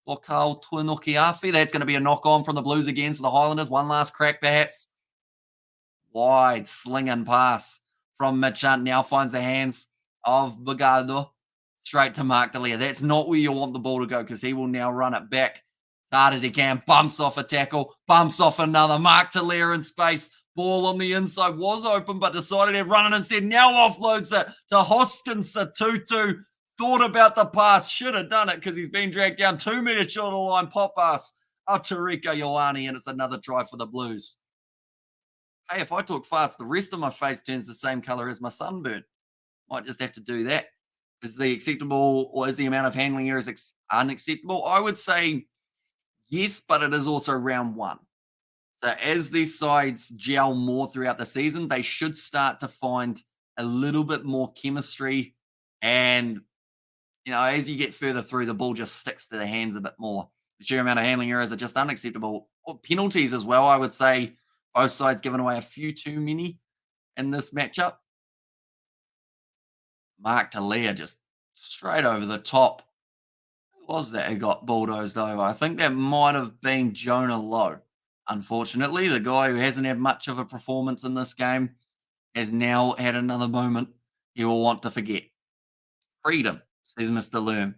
Or Carl Tuanukiafi. That's going to be a knock-on from the Blues again. So the Highlanders, one last crack perhaps. Wide slinging pass from Mitch Hunt. Now finds the hands of Bogado straight to Mark Delia. That's not where you want the ball to go because he will now run it back as hard as he can. Bumps off a tackle, bumps off another. Mark Delia in space. Ball on the inside was open, but decided to run it instead. Now offloads it to Hoskins Satutu. Thought about the pass. Should have done it because he's been dragged down 2 meters short of the line. Pop pass. Tariko Ioane, and it's another try for the Blues. Hey, if I talk fast, the rest of my face turns the same color as my sunburn. Might just have to do that. Is the acceptable or is the amount of handling errors unacceptable? I would say yes, but it is also round one. So as these sides gel more throughout the season, they should start to find a little bit more chemistry. And, as you get further through, the ball just sticks to the hands a bit more. The sheer amount of handling errors are just unacceptable. Or penalties as well, I would say both sides giving away a few too many in this matchup. Mark Talia just straight over the top. Who was that who got bulldozed over? I think that might have been Jonah Lowe. Unfortunately, the guy who hasn't had much of a performance in this game has now had another moment he will want to forget. Freedom, says Mr. Loom.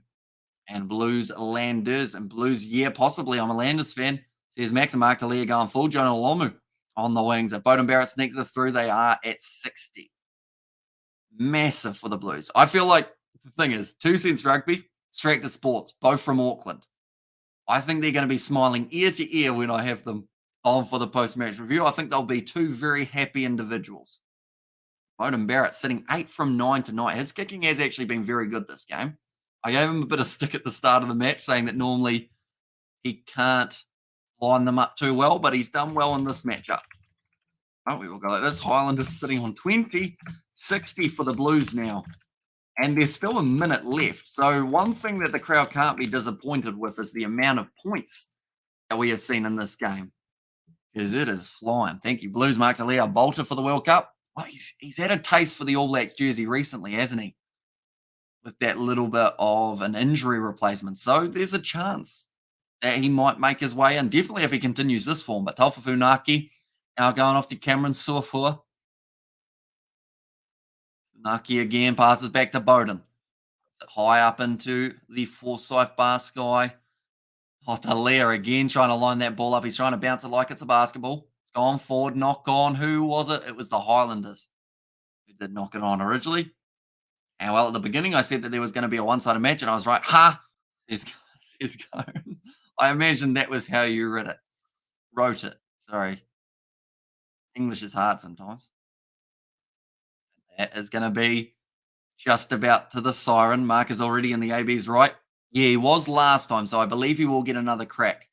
And Blues Landers and Blues, yeah, possibly. I'm a Landers fan. Says Max and Mark Talia going full. Jonah Lomu on the wings. If Bowden Barrett sneaks us through, they are at 60. Massive for the Blues. I feel like the thing is, 2 Cents Rugby, Straight to Sports, both from Auckland. I think they're going to be smiling ear to ear when I have them on for the post-match review. I think they'll be 2 very happy individuals. Bowden Barrett sitting 8 from 9 tonight. His kicking has actually been very good this game. I gave him a bit of stick at the start of the match, saying that normally he can't line them up too well, but he's done well in this matchup. Oh, we will go like this. Highlanders sitting on 20, 60 for the Blues now. And there's still a minute left. So one thing that the crowd can't be disappointed with is the amount of points that we have seen in this game. Because it is flying. Thank you, Blues. Mark Talia, bolter for the World Cup. Oh, he's had a taste for the All Blacks jersey recently, hasn't he? With that little bit of an injury replacement. So there's a chance that he might make his way in. Definitely if he continues this form. But Taufa Funaki now going off to Cameron Suafua. Funaki again passes back to Bowden. High up into the Forsyth Barr sky. Talia again trying to line that ball up. He's trying to bounce it like it's a basketball. It's gone forward, knock on. Who was it? It was the Highlanders who did knock it on originally. And well, at the beginning, I said that there was going to be a one-sided match, and I was right. Ha! Says Cone. I imagine that was how you wrote it. Sorry. English is hard sometimes. That is going to be just about to the siren. Mark is already in the AB's right. Yeah, he was last time, so I believe he will get another crack.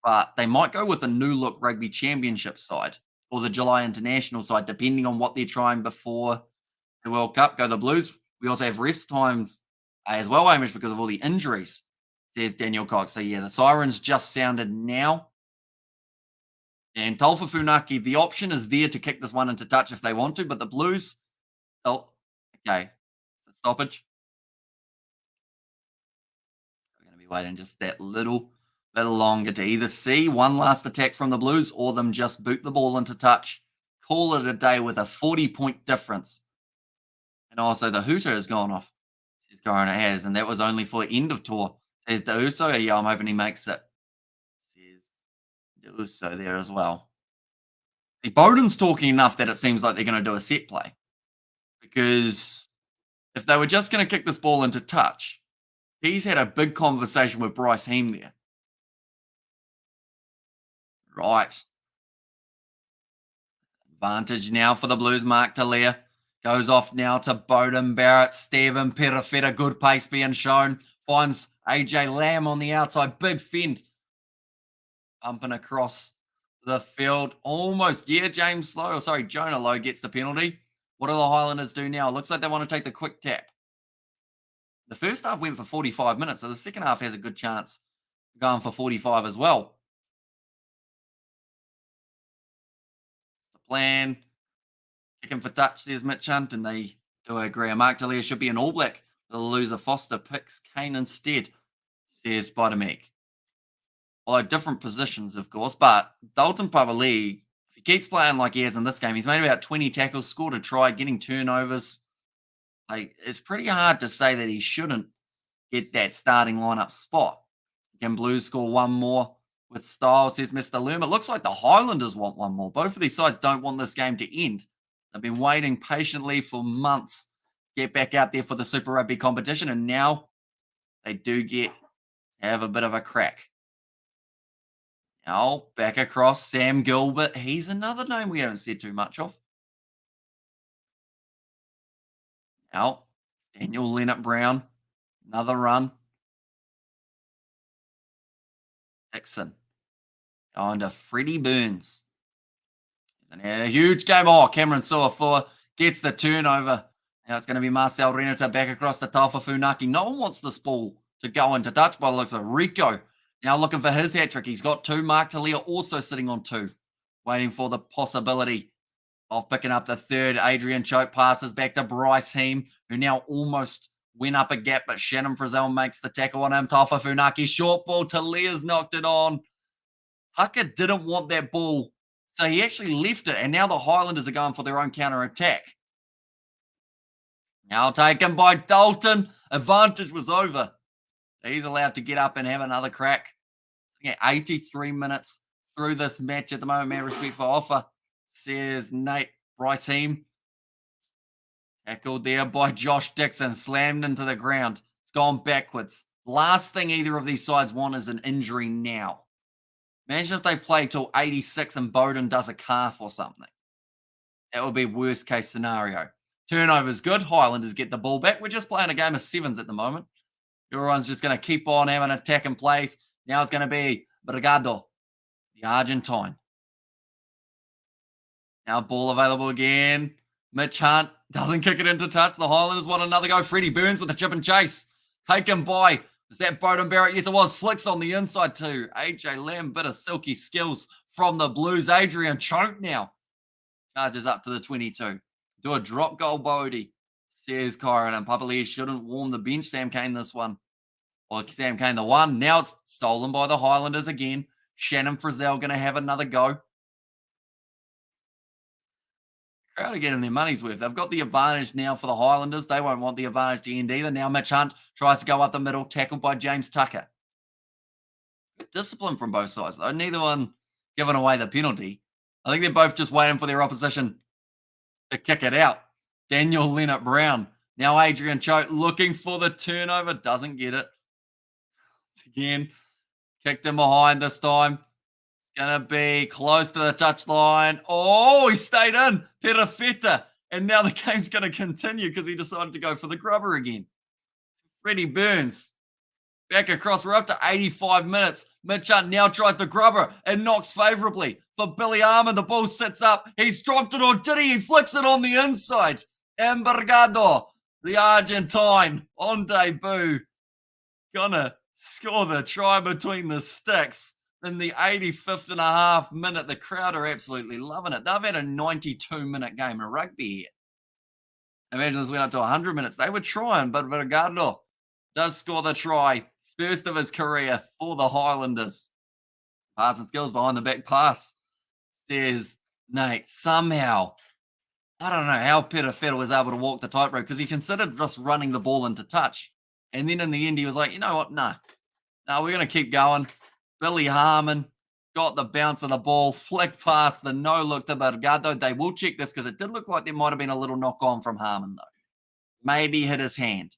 But they might go with the new look rugby championship side or the July international side, depending on what they're trying before the World Cup. Go the Blues. We also have refs times as well, Amish, because of all the injuries, says Daniel Cox. So, yeah, the sirens just sounded now. And Taufa Funaki, the option is there to kick this one into touch if they want to, but the Blues, oh, okay. It's a stoppage. We're going to be waiting just that little bit longer to either see one last attack from the Blues or them just boot the ball into touch. Call it a day with a 40-point difference. And also the hooter has gone off. Says Corona has, and that was only for end of tour. Says the Uso. Yeah, I'm hoping he makes it. Says the Uso there as well. See, Bowden's talking enough that it seems like they're going to do a set play. Because if they were just going to kick this ball into touch, he's had a big conversation with Bryce Heem there. Right. Advantage now for the Blues. Mark Talia goes off now to Bowden Barrett. Stephen Perifetta, good pace being shown. Finds AJ Lamb on the outside. Big fend. Bumping across the field. Almost. Yeah, Jonah Lowe gets the penalty. What do the Highlanders do now? It looks like they want to take the quick tap. The first half went for 45 minutes, so the second half has a good chance of going for 45 as well. It's the plan. Kicking for touch, says Mitch Hunt, and they do agree. Mark Talia should be an All Black. The loser Foster picks Kane instead, says Spider Meek. Although different positions, of course, but Dalton Pavali, if he keeps playing like he has in this game, he's made about 20 tackles, scored a try, getting turnovers. Like, it's pretty hard to say that he shouldn't get that starting lineup spot. Can Blues score one more with style, says Mr. Loom? It looks like the Highlanders want one more. Both of these sides don't want this game to end. They've been waiting patiently for months to get back out there for the Super Rugby competition, and now they do have a bit of a crack. Now, back across, Sam Gilbert. He's another name we haven't said too much of. Now, Daniel Leonard-Brown. Another run. Dixon. Going to Freddie Burns. And a huge game. Oh, Cameron Suafua gets the turnover. Now it's going to be Marcel Renata back across the Taufafunaki. No one wants this ball to go into touch by the looks of Rico. Now looking for his hat trick. He's got 2. Mark Talia also sitting on 2. Waiting for the possibility of picking up the 3rd. Adrian Chope passes back to Bryce Heem, who now almost went up a gap, but Shannon Frizzell makes the tackle on him. Taufafunaki, short ball. Talia's knocked it on. Tucker didn't want that ball, so he actually left it, and now the Highlanders are going for their own counter-attack. Now taken by Dalton. Advantage was over. He's allowed to get up and have another crack. 83 minutes through this match at the moment. Man, respect for offer, says Nate Bryce Heem. Tackled there by Josh Dixon. Slammed into the ground. It's gone backwards. Last thing either of these sides want is an injury now. Imagine if they play till 86 and Bowden does a calf or something. That would be worst case scenario. Turnover's good. Highlanders get the ball back. We're just playing a game of 7s at the moment. Everyone's just going to keep on having an attack in place. Now it's going to be Brigado, the Argentine. Now ball available again. Mitch Hunt doesn't kick it into touch. The Highlanders want another go. Freddie Burns with a chip and chase. Taken by, was that Bowden Barrett? Yes, it was. Flicks on the inside too. AJ Lamb, bit of silky skills from the Blues. Adrian Choke now charges up to the 22. Do a drop goal, Bodie, says Kyron. And Papalier shouldn't warm the bench. Sam Kane this one. Well, Sam Kane the one. Now it's stolen by the Highlanders again. Shannon Frizzell going to have another go. Crowd are getting their money's worth. They've got the advantage now for the Highlanders. They won't want the advantage to end either. Now Mitch Hunt tries to go up the middle, tackled by James Tucker. Good discipline from both sides, though. Neither one giving away the penalty. I think they're both just waiting for their opposition to kick it out. Daniel Leonard-Brown. Now Adrian Choate looking for the turnover. Doesn't get it. Again, kicked him behind this time. Going to be close to the touchline. Oh, he stayed in. Perafeta. And now the game's going to continue because he decided to go for the grubber again. Freddie Burns. Back across. We're up to 85 minutes. Mitch Hunt now tries the grubber and knocks favorably for Billy Armour. The ball sits up. He's dropped it on Diddy. He flicks it on the inside. Embargado, the Argentine, on debut. Gonna score the try between the sticks. In the 85th and a half minute, the crowd are absolutely loving it. They've had a 92-minute game of rugby here. Imagine this went up to 100 minutes. They were trying, but Vergado does score the try. First of his career for the Highlanders. Passing skills behind the back pass, says Nate. Somehow, I don't know how Perafeta was able to walk the tightrope because he considered just running the ball into touch. And then in the end, he was like, you know what? No, we're going to keep going. Billy Harmon got the bounce of the ball, flicked past the no-look to Bergado. They will check this because it did look like there might have been a little knock-on from Harmon, though. Maybe hit his hand.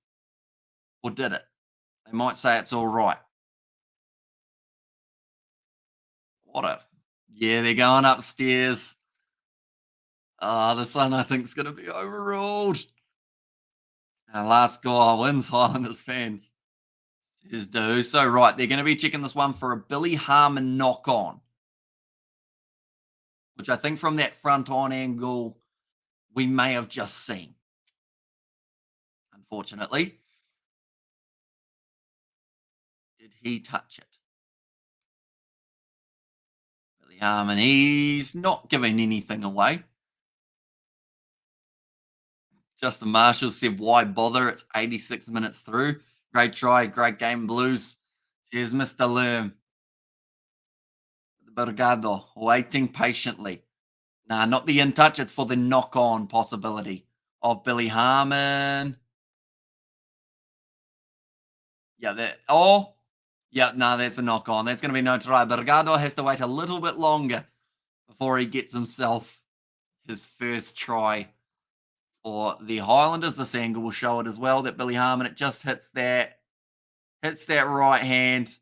Or did it? They might say it's all right. Yeah, they're going upstairs. The Sun, I think, is going to be overruled. And last goal wins Highlanders fans. Is so right. They're going to be checking this one for a Billy Harmon knock-on. Which I think from that front-on angle, we may have just seen. Unfortunately. Did he touch it? Billy Harmon, he's not giving anything away. Justin Marshall said, why bother? It's 86 minutes through. Great try, great game, Blues. Here's Mr. Lerm. Bergado waiting patiently. Nah, not the in touch. It's for the knock on possibility of Billy Harmon. Yeah, that. Oh, yeah, no, that's a knock on. That's going to be no try. Bergado has to wait a little bit longer before he gets himself his first try for the Highlanders. This angle will show it as well that Billy Harmon, it just hits that right hand.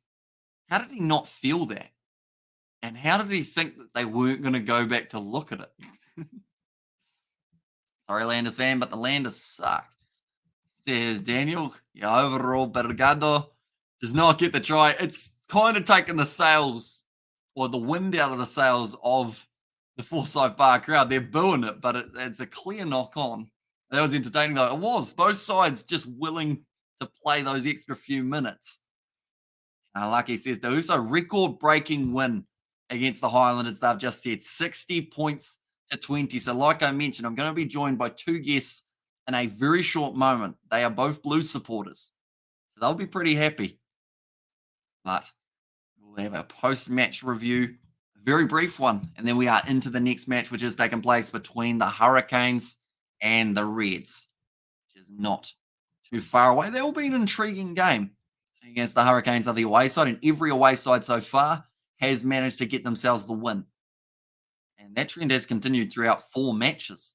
How did he not feel that? And how did he think that they weren't going to go back to look at it? Sorry, Landers fan, but the Landers suck. Says Daniel. Yeah, overall, Bergado does not get the try. It's kind of taken the sails or the wind out of the sails of the Forsyth Barr crowd. They're booing it, but it's a clear knock on. That was entertaining, though. It was. Both sides just willing to play those extra few minutes. Lucky says the Uso record-breaking win against the Highlanders. They've just said 60 points to 20. So like I mentioned, I'm going to be joined by two guests in a very short moment. They are both Blues supporters. So they'll be pretty happy. But we'll have a post-match review, a very brief one, and then we are into the next match, which is taking place between the Hurricanes and the Reds, which is not too far away. That will be an intriguing game. Against the Hurricanes are the away side, and every away side so far has managed to get themselves the win. And that trend has continued throughout 4 matches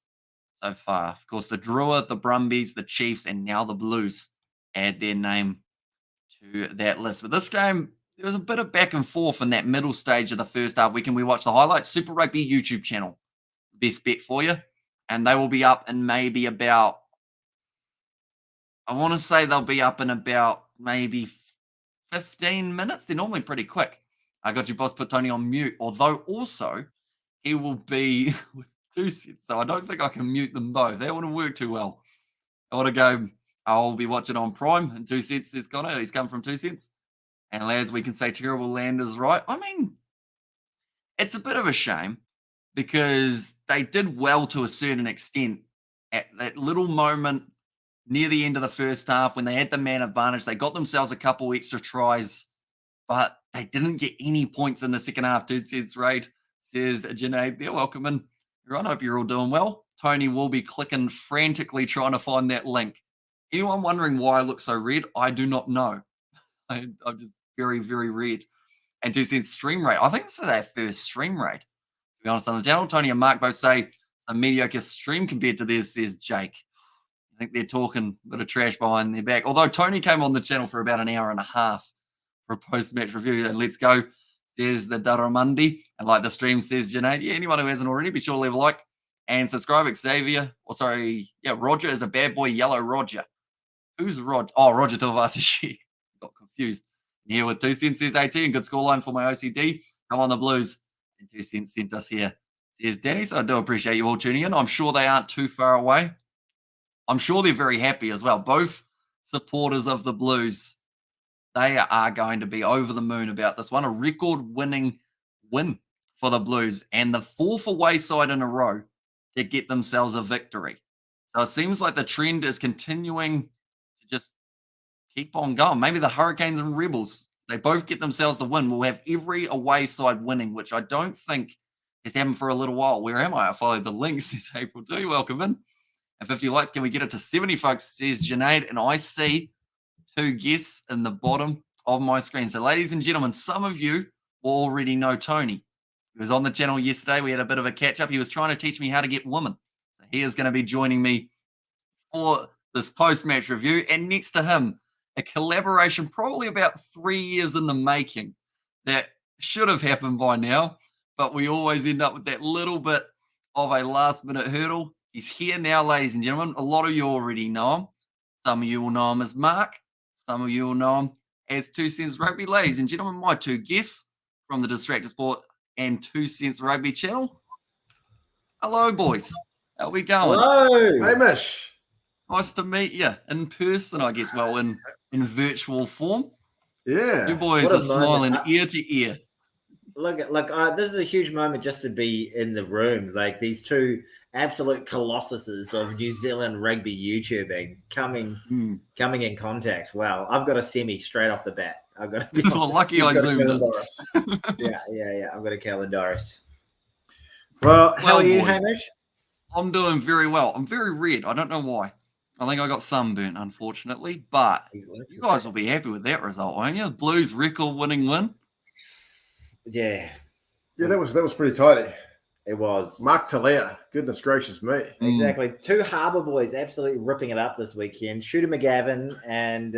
so far. Of course, the Drua, the Brumbies, the Chiefs, and now the Blues add their name to that list. But this game, there was a bit of back and forth in that middle stage of the first half. We watch the highlights. Super Rugby YouTube channel, best bet for you. And they will be up in maybe about, I want to say they'll be up in about maybe 15 minutes. They're normally pretty quick. I got your boss put Tony on mute, although also he will be with 2 sets. So I don't think I can mute them both. That wouldn't work too well. I want to go, I'll be watching on Prime in 2 sets, says Connor. He's come from 2 sets. And lads, we can say terrible Landers, right? I mean, it's a bit of a shame because they did well to a certain extent at that little moment near the end of the first half when they had the man advantage. They got themselves a couple extra tries, but they didn't get any points in the second half. 2 sets raid, says Junaid. They're welcome in. Everyone, hope you're all doing well. Tony will be clicking frantically trying to find that link. Anyone wondering why I look so red? I do not know. I'm just very, very red. And 2 cents stream rate. I think this is our first stream rate, to be honest, on the channel. Tony and Mark both say it's a mediocre stream compared to theirs, says Jake. I think they're talking a bit of trash behind their back. Although Tony came on the channel for about an hour and a half for a post-match review. And let's go, says the Daramundi. And like the stream says, Junaid, yeah, anyone who hasn't already, be sure to leave a like and subscribe. Xavier, Roger is a bad boy, yellow Roger. Who's Roger? Oh, Roger Tavasishi. Got confused. Here with 2 cents, says 18. Good scoreline for my OCD. Come on, the Blues. And 2 cents sent us here, says Danny. So I do appreciate you all tuning in. I'm sure they aren't too far away. I'm sure they're very happy as well. Both supporters of the Blues, they are going to be over the moon about this one. A record-winning win for the Blues and the 4th away side in a row to get themselves a victory. So it seems like the trend is continuing to just keep on going. Maybe the Hurricanes and Rebels, they both get themselves the win. We'll have every away side winning, which I don't think has happened for a little while. Where am I? I followed the links, says April 2. Welcome in. And 50 likes, can we get it to 70, folks, says Junaid. And I see 2 guests in the bottom of my screen. So, ladies and gentlemen, some of you will already know Tony. He was on the channel yesterday. We had a bit of a catch-up. He was trying to teach me how to get women. So he is going to be joining me for this post-match review. And next to him, a collaboration probably about 3 years in the making that should have happened by now, but we always end up with that little bit of a last-minute hurdle. He's here now, ladies and gentlemen. A lot of you already know him. Some of you will know him as Mark. Some of you will know him as 2 Cents Rugby. Ladies and gentlemen, my 2 guests from the Distracted Sport and 2 Cents Rugby channel. Hello, boys. How we going? Hello. Hey, Mish. Nice to meet you in person, I guess. Well, in virtual form. Yeah. You boys are smiling ear to ear. Look, this is a huge moment just to be in the room. Like these 2 absolute colossuses of New Zealand rugby YouTubing coming in contact. Wow, I've got a semi straight off the bat. I've got to be lucky I zoomed in. yeah. I've got a Calendaris. Well, how Well, are you, boys. Hamish? I'm doing very well. I'm very red. I don't know why. I think I got sunburnt, unfortunately, but you guys will be happy with that result, won't you? Blues record-winning win. Yeah, Yeah, that was pretty tidy. it was. Mark Talia, goodness gracious me. Exactly. Two Harbour boys absolutely ripping it up this weekend. Shooter McGavin and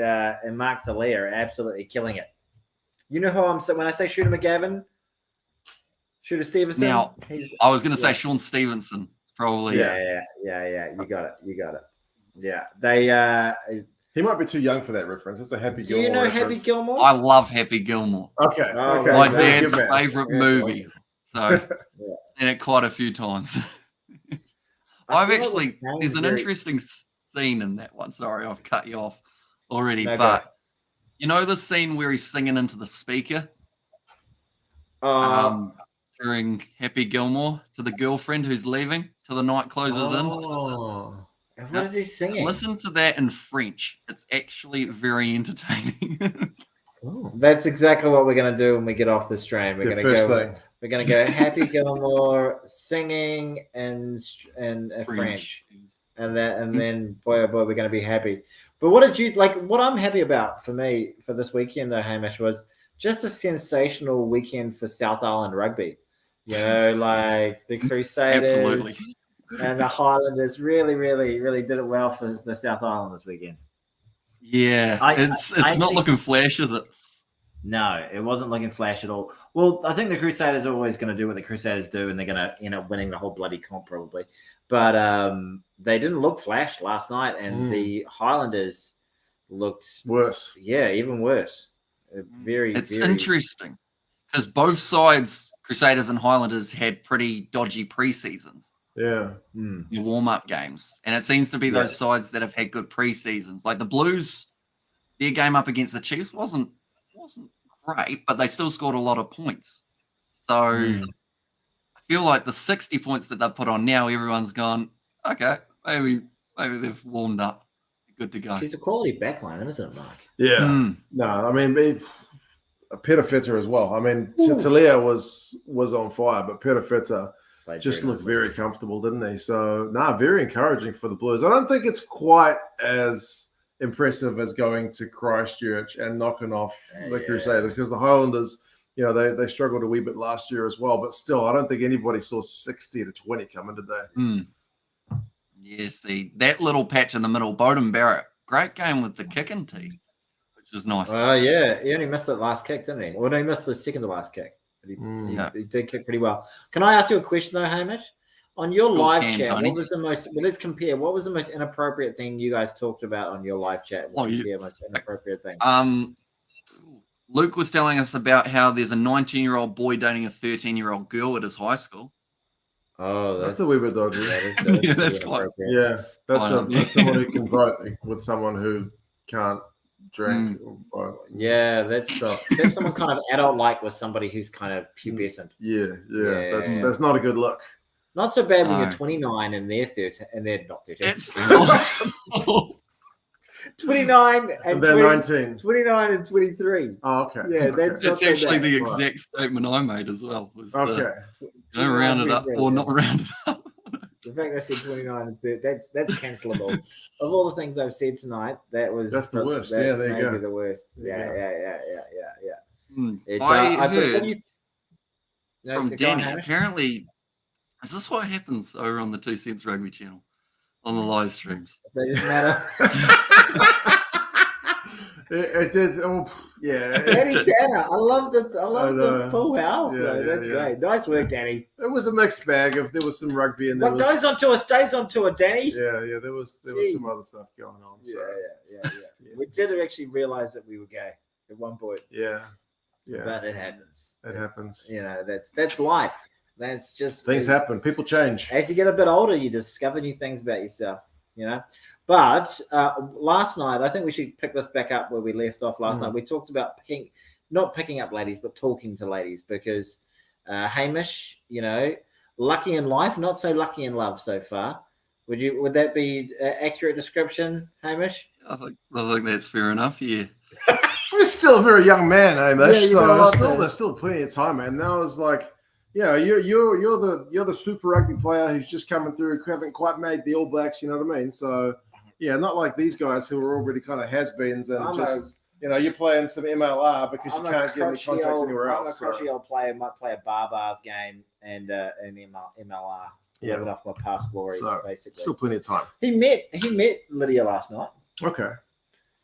Mark Talia are absolutely killing it. You know who I'm saying when I say Shooter McGavin? Shooter Stevenson? Now, I was going to say Sean Stevenson. Probably. Yeah. You got it. Yeah. They He might be too young for that reference. It's a Happy do Gilmore. you know reference. Happy Gilmore? I love Happy Gilmore. Okay. Oh, okay. My Very dad's good man. favourite Very movie. awesome. So, seen it quite a few times. There's an interesting scene in that one. Sorry, I've cut you off already. No, but you know the scene where he's singing into the speaker go. during Happy Gilmore to the girlfriend who's leaving till the night closes in? What is he singing? Listen to that in French. It's actually very entertaining. That's exactly what we're going to do when we get off this train. We're going to go. Thing. We're going to go Happy Gilmore singing and French, and then boy oh boy, we're going to be happy. But what did you like? What I'm happy about for me for this weekend though, Hamish, was just a sensational weekend for South Island rugby. You know, like the Crusaders, Absolutely. and the Highlanders really did it well for the South Island this weekend. Yeah, it's not looking flash, is it? No, it wasn't looking flash at all. Well, I think the Crusaders are always going to do what the Crusaders do, and they're going to end up winning the whole bloody comp probably. But they didn't look flash last night, and the Highlanders looked worse. Yeah, even worse. It's interesting because both sides, Crusaders and Highlanders, had pretty dodgy pre-seasons. Yeah. Your warm-up games. And it seems to be those sides that have had good pre-seasons. Like the Blues, their game up against the Chiefs wasn't great, but they still scored a lot of points. So I feel like the 60 points that they've put on now, everyone's gone, okay, maybe they've warmed up. Good to go. She's a quality backline, isn't it, Mark? Yeah. No, I mean, Peter Fitter as well. I mean, Talia was on fire, but Peter Fitter just looked very comfortable, didn't he? So, very encouraging for the Blues. I don't think it's quite as impressive as going to Christchurch and knocking off the Crusaders, because the Highlanders, you know, they struggled a wee bit last year as well. But still, I don't think anybody saw 60-20 coming, did they? Yeah, see, that little patch in the middle, Bowden Barrett, great game with the kicking tee, which was nice. Yeah, he only missed the last kick, didn't he? Well, no, he missed the second to last kick. But he did kick pretty well. Can I ask you a question though, Hamish? On your live chat, Tony. What was the most? Well, let's compare. What was the most inappropriate thing you guys talked about on your live chat? Most inappropriate thing. Luke was telling us about how there's a 19-year-old boy dating a 13-year-old girl at his high school. Oh, that's a wee bit dodgy. That's quite. Yeah, that's someone who can vote with someone who can't drink. Yeah, that's someone kind of adult-like with somebody who's kind of pubescent. Yeah. That's not a good look. Not so bad when you're 29 and they're 13, and they're not 13. It's 29 and they're 19. 29 and 23. Oh, okay. Yeah, that's actually the exact statement I made as well. Was round it up or not round it up. The fact I said 29 and 30, that's cancelable. Of all the things I've said tonight, that's the worst. That's maybe the worst. Yeah. I heard from Danny, apparently, is this what happens over on the 2 Cents Rugby channel on the live streams? They just matter. It did. Oh, yeah. Danny Tanner. I love the full house. That's great. Nice work, Danny. It was a mixed bag. If there was some rugby and what goes on tour stays on tour, Danny. Yeah. There was some other stuff going on. So. Yeah. We did actually realize that we were gay at one point. Yeah. But it happens. It happens. You know, that's life. That's just things happen. People change. As you get a bit older, you discover new things about yourself. You know. But last night, I think we should pick this back up where we left off last night. We talked about not picking up ladies, but talking to ladies, because Hamish, you know, lucky in life, not so lucky in love so far. Would that be an accurate description, Hamish? I think that's fair enough. Yeah. We're still a very young man, Hamish. Yeah, so there's still plenty of time, man. Now it's like, Yeah, you're the Super Rugby player who's just coming through, who haven't quite made the All Blacks. You know what I mean? So yeah, not like these guys who are already kind of has-beens and you're playing some MLR because you can't get any contracts anywhere else. I'm a crotchety old player. Might play a bars game and an MLR. Yeah, living off my past glories, basically. Still plenty of time. He met Lydia last night. Okay.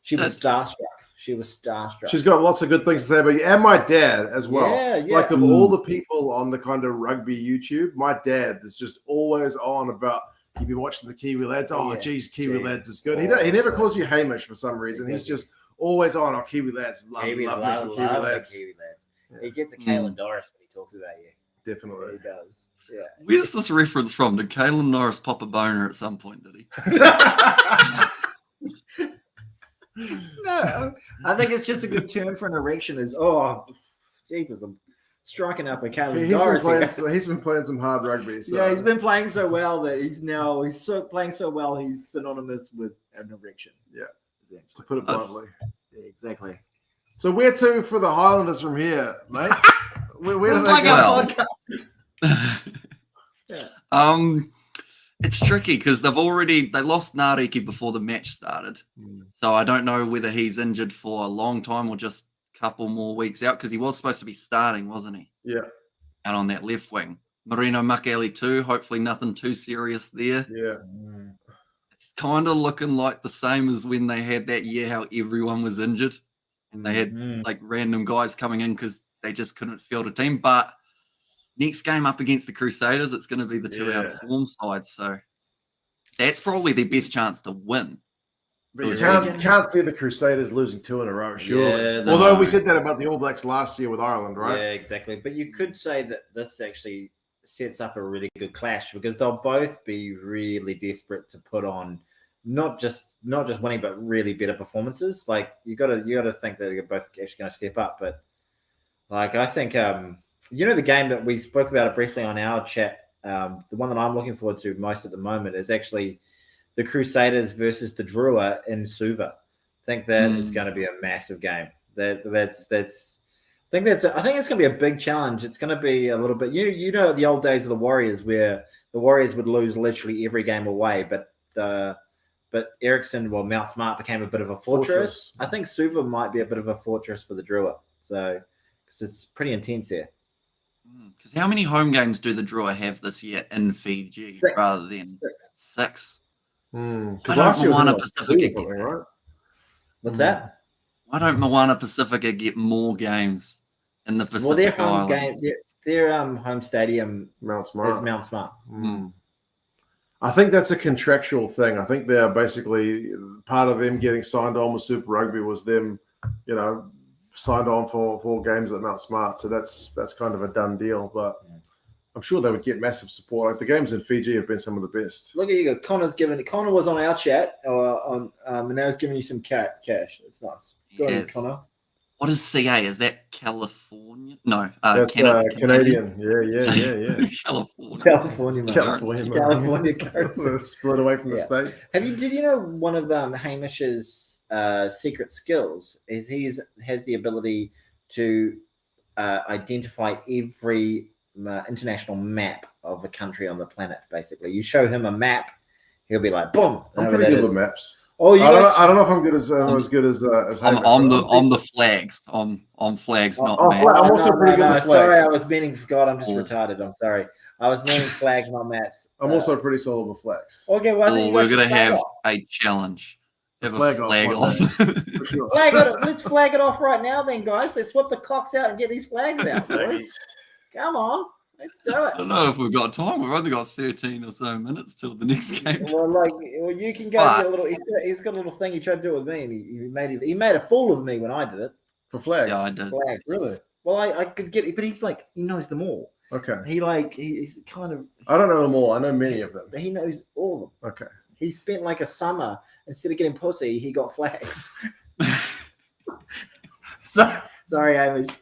She was starstruck. She's got lots of good things to say about you, and my dad as well. Yeah. Like of all the people on the kind of rugby YouTube, my dad is just always on about. You've been watching the Kiwi lads. Oh, geez, Kiwi lads is good. He never calls you Hamish for some reason. He's just always on. Oh, Kiwi lads, love Kiwi lads. Yeah. He gets a Kalen Doris when he talks about you. Definitely, he does. Yeah. Where's this reference from? Did Kalen Norris pop a boner at some point? Did he? No, I think it's just a good term for an erection. Jeepers, I'm striking up a Kalen Doris. He's been playing some hard rugby. So. Yeah, he's been playing so well that playing so well he's synonymous with an erection. Yeah, to put it bluntly. Yeah, exactly. So where to for the Highlanders from here, mate? Where do they go? Yeah. It's tricky because they lost Nariki before the match started. So I don't know whether he's injured for a long time or just a couple more weeks out because he was supposed to be starting, wasn't he? Yeah. And on that left wing. Marino Makeli too. Hopefully nothing too serious there. Yeah. It's kind of looking like the same as when they had that year how everyone was injured and they had like random guys coming in because they just couldn't field a team. But next game up against the Crusaders, it's going to be the 2 out of form side. So that's probably their best chance to win. But you can't see the Crusaders losing 2 in a row, surely. Yeah, although we said that about the All Blacks last year with Ireland, right? Yeah, exactly. But you could say that this actually sets up a really good clash because they'll both be really desperate to put on not just winning, but really better performances. Like you got to think that they're both actually going to step up. But like I think the game that we spoke about it briefly on our chat, the one that I'm looking forward to most at the moment is actually the Crusaders versus the Drua in Suva. I think that is going to be a massive game. I think it's going to be a big challenge. It's going to be a little bit, the old days of the Warriors where the Warriors would lose literally every game away, but Ericsson, Mount Smart became a bit of a fortress. I think Suva might be a bit of a fortress for the Drua. So, because it's pretty intense there. Because how many home games do the Drua have this year in Fiji 6. rather than 6? Why Why don't Moana Pacifica get right? What's that? Why don't Moana Pacifica get more games in the Pacific their home Islands? game, their home stadium Mount Smart. is Mount Smart. I think that's a contractual thing. I think they're basically part of them getting signed on with Super Rugby was them, signed on for games at Mount Smart. So that's kind of a done deal. But I'm sure they would get massive support. Like the games in Fiji have been some of the best. Look at you. Connor was on our chat and now he's giving you some cash. It's nice. Go on, Connor. What is CA? Is that California? No, that's Canadian. Yeah. California currency. Split away from the States. Did you know one of Hamish's secret skills is he has the ability to identify every international map of a country on the planet. Basically, you show him a map, he'll be like, "Boom!" I'm pretty good with maps. Oh, I don't know if I'm good as good as I'm the flags. I'm flags, not maps. I'm also pretty good with flags. Sorry, I was meaning. God, I'm just retarded. I'm sorry. I was meaning flags, not maps. I'm also pretty solid with flags. Okay, well, we're gonna have a challenge. Have a flag off. Let's flag it off right now, then, guys. Let's whip the cocks out and get these flags out, boys. Come on. Let's do it. I don't know if we've got time. We've only got 13 or so minutes till the next game. Well, you can go get a little. He's got a little thing he tried to do with me, and he made a fool of me when I did it for flags. Yeah, I did. Flags. Really? Well, I could get it, but he's like he knows them all. Okay. He's kind of. I don't know them all. I know many of them. He knows all of them. Okay. He spent like a summer instead of getting pussy, he got flags. Sorry, Amish.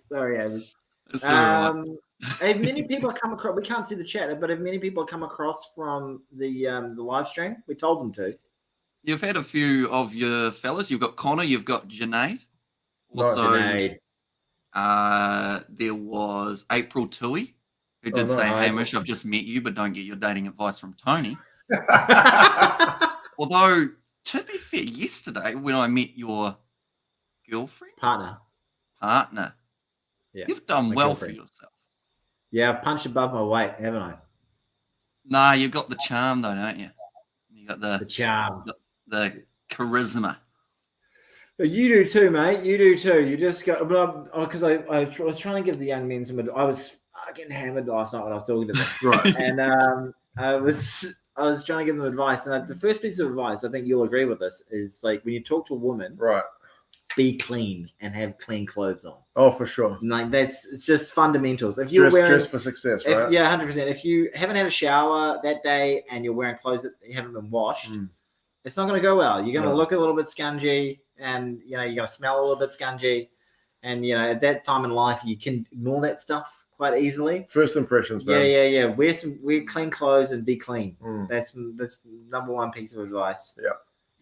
Have many people come across? We can't see the chat, but have many people come across from the live stream? We told them to. You've had a few of your fellas. You've got Connor. You've got Junaid. Also, Junaid. There was April Tui. who did no, say, I- Hamish, I've just met you, but don't get your dating advice from Tony. Although, to be fair, yesterday when I met your girlfriend, Partner. Yeah, you've done my well girlfriend. for yourself. Yeah, I've punched above my weight, haven't I? Nah, you've got the charm though, don't you? You got The charm. the charisma. You do too, mate. You do too. You just go, because I was trying to give the young men some. I was fucking hammered last night when I was talking to them, Right. and I was trying to give them advice. And the first piece of advice, I think you'll agree with this, is like when you talk to a woman, Right. be clean and have clean clothes on. Oh, for sure. Like it's just fundamentals. If you're Dress for success, right? yeah, 100%. If you haven't had a shower that day and you're wearing clothes that haven't been washed, it's not going to go well. You're going to look a little bit scungy, and you're going to smell a little bit scungy, and at that time in life you can ignore that stuff quite easily. First impressions, man. Yeah. Wear clean clothes and be clean. That's number one piece of advice. Yeah.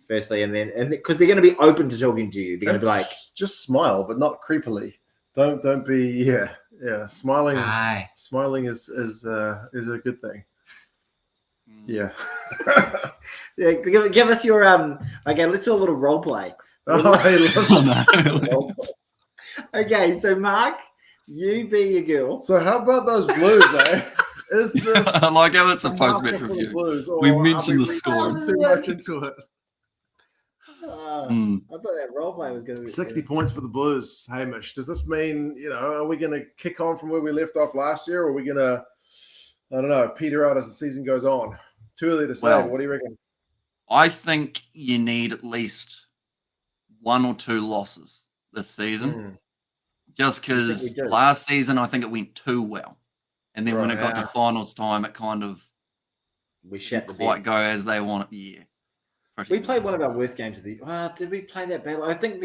Firstly, and because they're going to be open to talking to you, they're going to be like, just smile, but not creepily. Don't be Smiling. Aye. Smiling is a good thing. Yeah. Yeah, give us your okay, let's do a little role play. Okay, so Mark, you be your girl. So how about those Blues, eh? Is this I like how it's a post-match review. We mentioned the score. Too much into it. I thought that role play was going to be 60 points for the Blues, Hamish. Does this mean, are we going to kick on from where we left off last year, or are we going to, I don't know, peter out as the season goes on? Too early to say. Well, what do you reckon? I think you need at least 1 or 2 losses this season. Just because last season, I think it went too well. And then when it got to finals time, it kind of didn't quite go as they wanted. Yeah. We played one of our worst games of the. Well, did we play that bad? I think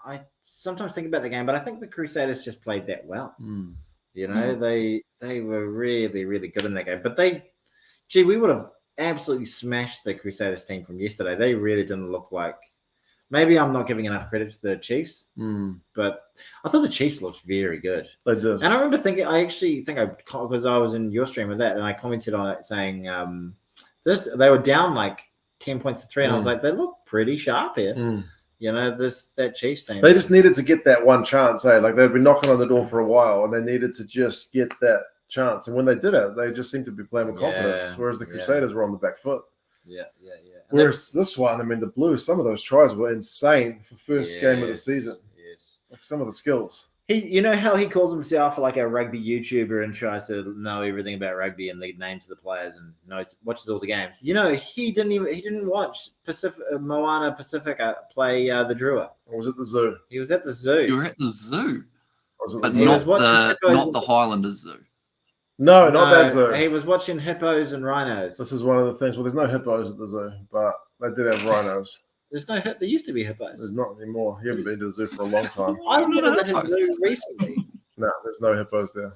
I sometimes think about the game, but I think the Crusaders just played that well. They were really, really good in that game. But we would have absolutely smashed the Crusaders team from yesterday. They really didn't look like. Maybe I'm not giving enough credit to the Chiefs, but I thought the Chiefs looked very good. They did. And I remember thinking, because I was in your stream with that, and I commented on it saying they were down like 10 points to 3, and I was like, they look pretty sharp here. That Chiefs team. They just needed to get that one chance, eh? Like they'd been knocking on the door for a while, and they needed to just get that chance. And when they did it, they just seemed to be playing with confidence, whereas the Crusaders were on the back foot. Yeah. Whereas this one, I mean, the Blues, some of those tries were insane for first game of the season. Yes. Like some of the skills. You know how he calls himself like a rugby YouTuber and tries to know everything about rugby and the names of the players and watches all the games. He didn't watch Moana Pacifica play the Drua. Or was it the zoo? He was at the zoo. You were at the zoo, But not the Highlanders Zoo. No, not that zoo. He was watching hippos and rhinos. This is one of the things. Well, there's no hippos at the zoo, but they did have rhinos. There used to be hippos. There's not anymore. You haven't been to the zoo for a long time. I've been to the zoo recently. No, there's no hippos there.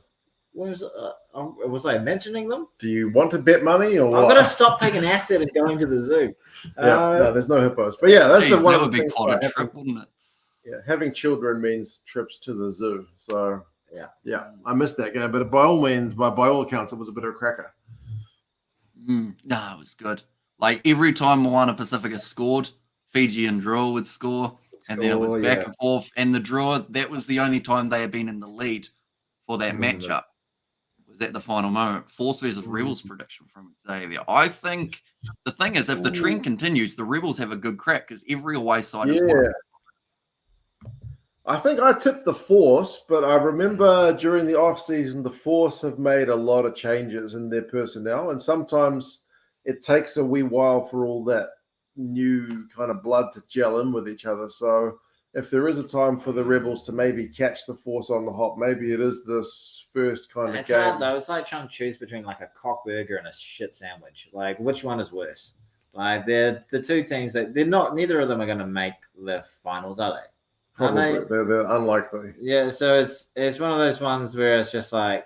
Was I mentioning them? Do you want to bet money or what? I'm going to stop taking acid and going to the zoo. No, there's no hippos. But yeah, that's the one. That would be quite a trip, wouldn't it? Yeah, having children means trips to the zoo. So yeah, I missed that game, but by all means, by all accounts, it was a bit of a cracker. No, it was good. Like every time Moana Pacifica scored, Fiji and Drua would score, and then it was back and forth. And the Drua, that was the only time they had been in the lead for that matchup. Was at the final moment. Force versus Rebels prediction from Xavier. I think the thing is, if the trend continues, the Rebels have a good crack because every away side is won. I think I tipped the Force, but I remember during the off-season, the Force have made a lot of changes in their personnel, and sometimes it takes a wee while for all that new kind of blood to gel in with each other. So if there is a time for the Rebels to maybe catch the Force on the hop, maybe it is this first kind of game. Hard, though. It's like trying to choose between like a cock burger and a shit sandwich. Like, which one is worse? Like, they're the two teams that neither of them are going to make the finals, are they? Probably. They're unlikely. Yeah, so it's one of those ones where it's just like,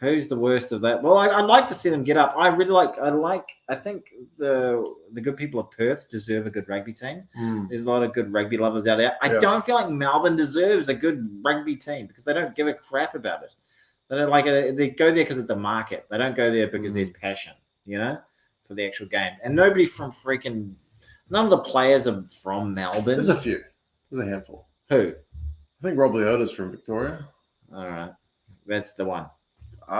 who's the worst of that? Well, I'd like to see them get up. I think the good people of Perth deserve a good rugby team. There's a lot of good rugby lovers out there. I don't feel like Melbourne deserves a good rugby team because they don't give a crap about it. They don't like it. They go there because it's the market. They don't go there because there's passion, for the actual game. And none of the players are from Melbourne. There's a few. There's a handful. Who? I think Rob Leota's from Victoria. All right. That's the one.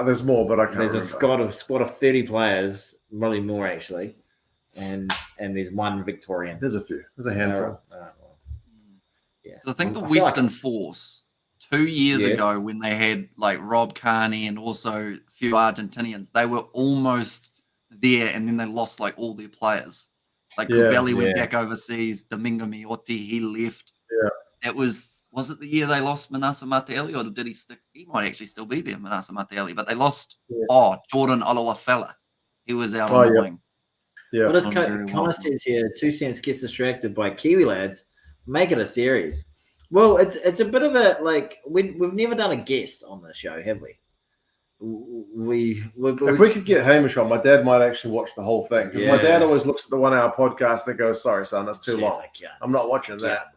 There's more, but I can't There's remember. a squad of 30 players, probably more actually. And there's one Victorian. There's a few. There's a handful. Yeah. So I think the I feel Western like Force 2 years ago, when they had like Rob Carney and also a few Argentinians, they were almost there, and then they lost like all their players. Like Kubeli went back overseas. Domingo Miotti, he left. Yeah. It was it the year they lost Manasa Mataele, or did he stick? He might actually still be there, Manasa Mataele, but they lost. Jordan Olawafela. He was out on the wing. Yeah. What does Connor says here? 2 cents gets distracted by Kiwi lads. Make it a series. Well, it's a bit of a like we've never done a guest on the show, have we? If we could get Hamish on, my dad might actually watch the whole thing, because my dad always looks at the 1 hour podcast and goes, "Sorry, son, that's too long. I'm not watching that."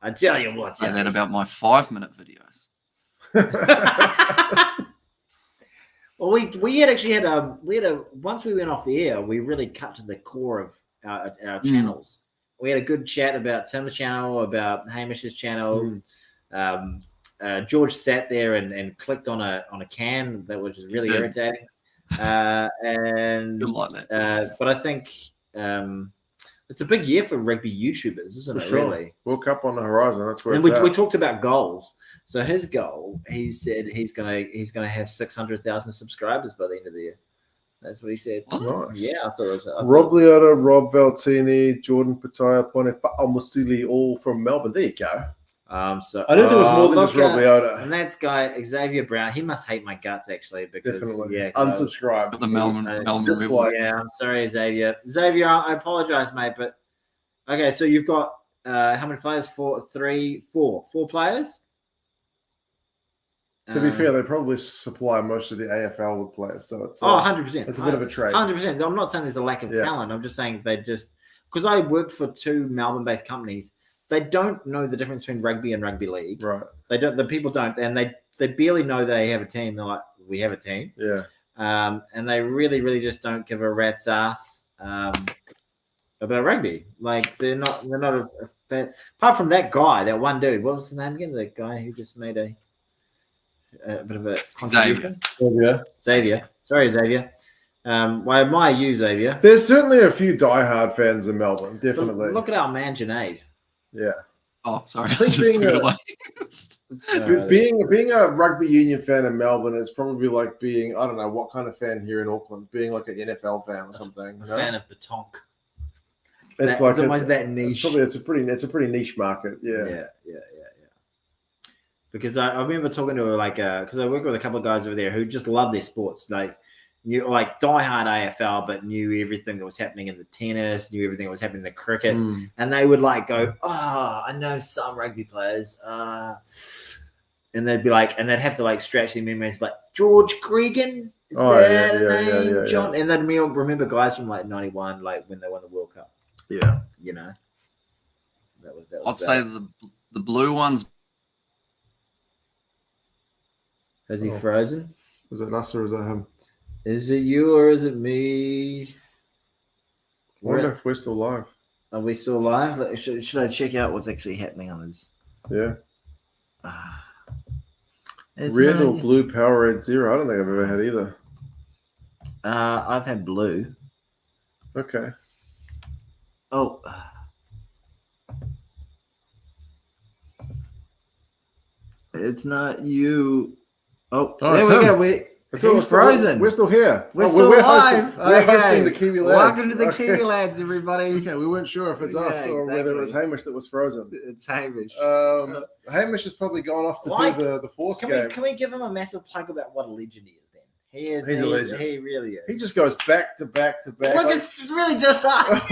I tell you what. Say that about my 5-minute videos. Well, we had once we went off the air, we really cut to the core of our channels. We had a good chat about Tim's channel, about Hamish's channel. George sat there and clicked on a can that was really irritating. And like that. But I think it's a big year for rugby YouTubers, isn't it? Sure. Really, World Cup on the horizon. That's where and it's we at. talked about goals. So his goal, he said he's gonna have 600,000 subscribers by the end of the year. That's what he said. Nice. Yeah, I thought it was. Rob Leota, Rob Valtini, Jordan Pataya, Pone Almostili, all from Melbourne. There you go. So I didn't think it was more than just Rob Leota. And that's guy Xavier Brown. He must hate my guts actually, because Definitely. Unsubscribe. The Melbourne just Rebels. like- yeah, I'm sorry, Xavier. Xavier, I apologize, mate, but okay. So you've got how many players? 4 players. To be fair, they probably supply most of the AFL with players, so it's 100%. It's a bit of a trade. 100%. I'm not saying there's a lack of talent. I'm just saying they just because I worked for 2 Melbourne-based companies. They don't know the difference between rugby and rugby league. Right. They don't. The people don't, and they barely know they have a team. They're like, we have a team. Yeah. And they really just don't give a rat's ass about rugby. Like they're not apart from that guy, that one dude. What was his name again? The guy who just made a bit of a contribution. Xavier. Sorry, Xavier. I admire you, Xavier. There's certainly a few diehard fans in Melbourne, definitely. Look at our man, Junaid. Yeah. Oh, sorry. I think being a rugby union fan in Melbourne is probably like being, I don't know, what kind of fan here in Auckland, being like an NFL fan or something. A fan of Batonk. It's like almost that niche. It's a pretty niche market. Yeah. Because I remember talking to because I work with a couple of guys over there who just love their sports, like diehard AFL, but knew everything that was happening in the tennis, knew everything that was happening in the cricket, and they would go, I know some rugby players, and they'd be and they'd have to scratch their memories, like George Gregan, is that a name? John, and they'd remember guys from 91, when they won the World Cup. Yeah, that was I'd say the blue ones. Has he frozen? Is it us or is it him? Is it you or is it me? I wonder if we're still live. Are we still live? Should I check out what's actually happening on this? Yeah. Red or blue Powerade Zero? I don't think I've ever had either. I've had blue. Okay. Oh. It's not you. Oh, there we go. He's frozen. We're still here. We're still live. We're hosting the Kiwi Lads. Welcome to the Kiwi Lads, everybody. Okay, we weren't sure if it's us or whether it was Hamish that was frozen. It's Hamish. Hamish has probably gone off to do the Force game. Can we give him a massive plug about what a legend he is then? He's a legend. He really is. He just goes back to back to back. Look, it's really just us.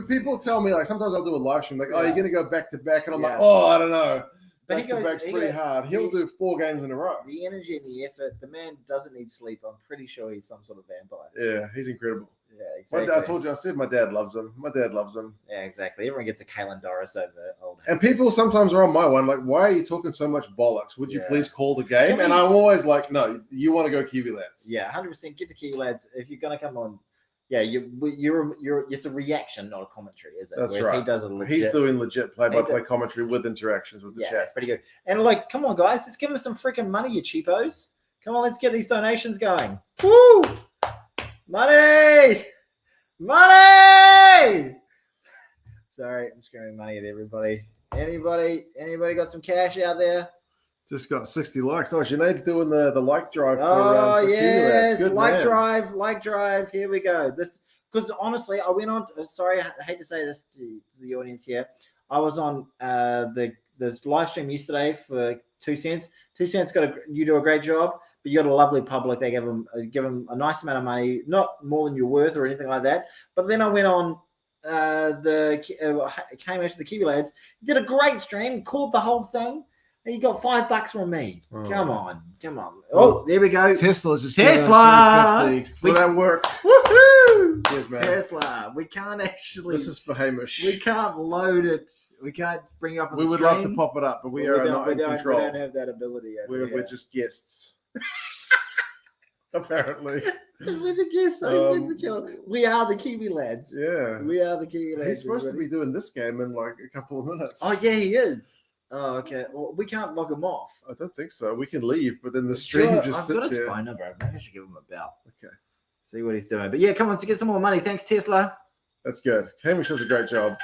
People tell me, sometimes I'll do a live stream, you're going to go back to back. And I'm like, I don't know. Back to back's pretty hard. He'll do 4 games in a row. The energy and the effort. The man doesn't need sleep. I'm pretty sure he's some sort of vampire. Yeah, he's incredible. Yeah, exactly. I told you, I said my dad loves him. My dad loves him. Yeah, exactly. Everyone gets a Highlanders over old. And people sometimes are on my one, like, why are you talking so much bollocks? Would you please call the game? And I'm always like, no, you want to go Kiwi lads. Yeah, 100%. Get the Kiwi lads. If you're going to come on, yeah, you're it's a reaction, not a commentary, is it? That's Whereas right. He does a legit. He's doing legit play-by-play commentary with interactions with the chat. That's pretty good. And like, come on, guys, let's give him some freaking money, you cheapos. Come on, let's get these donations going. Woo! Money! Money! Sorry, I'm screaming money at everybody. Anybody got some cash out there? Just got 60 likes. Oh, Sinead's doing the like drive. For yes, Good like man. drive. Here we go. This because honestly, I went on. Sorry, I hate to say this to the audience here. I was on the live stream yesterday for 2 cents. 2 cents you do a great job, but you got a lovely public. They give them a nice amount of money, not more than you're worth or anything like that. But then I went on came out to the Kiwi lads, did a great stream, called the whole thing. And you got $5 from me. Oh. Come on. Oh, there we go. Tesla's just Tesla for that work. Woohoo! Yes, man. Tesla. We can't actually. This is for Hamish. We can't load it. We can't bring it up. We would love to pop it up, but we are not in control. We don't have that ability. We're just guests. Apparently. We're the guests. We are the Kiwi lads. Yeah. We are the Kiwi lads. He's supposed to be doing this game in like a couple of minutes. Oh, yeah, he is. Oh, okay. Well, we can't log him off. I don't think so. We can leave, but then the stream just sits I've got his here. phone number. Maybe I should give him a bell. Okay. See what he's doing. But yeah, come on, to get some more money. Thanks, Tesla. That's good. Hamish does a great job.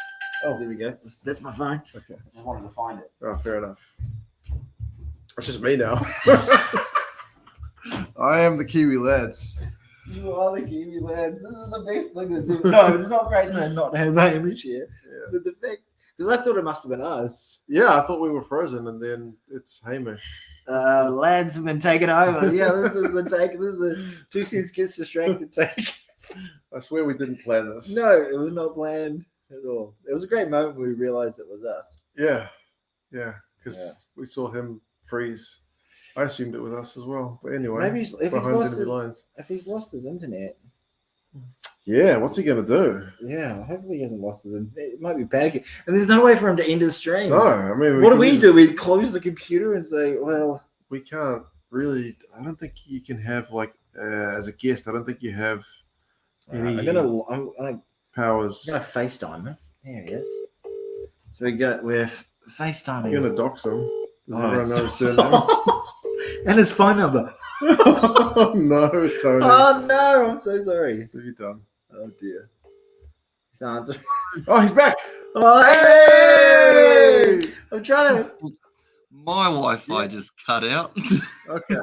Oh, there we go. That's my phone. Okay. I just wanted to find it. Oh, fair enough. It's just me now. I am the Kiwi lads. You are the Kiwi lads. This is the best thing that's ever. No, it's not great to not have Hamish here. Yeah. But the fact, because I thought it must have been us. Yeah, I thought we were frozen, and then it's Hamish. Lads have been taken over. Yeah, this is a take. This is a 2 cents gets distracted take. I swear we didn't plan this. No, it was not planned at all. It was a great moment when we realized it was us. Yeah, because we saw him freeze. I assumed it was us as well. But anyway, maybe if he's lost his internet. Yeah, what's he going to do? Yeah, hopefully he hasn't lost his internet. It might be panicking. And there's no way for him to end his stream. No, I mean... What do we do? We close the computer and say, well... We can't really... I don't think you can have, like, as a guest, I don't think you have any powers. I'm going to FaceTime him. There he is. So we're FaceTiming. You're going to dox him. Does everyone know his surname? And his phone number. Oh, no, Tony. Oh, no. I'm so sorry. What have you done? Oh, dear. He's answering. Oh, he's back. Oh, hey! I'm trying to... My Wi-Fi just cut out. Okay.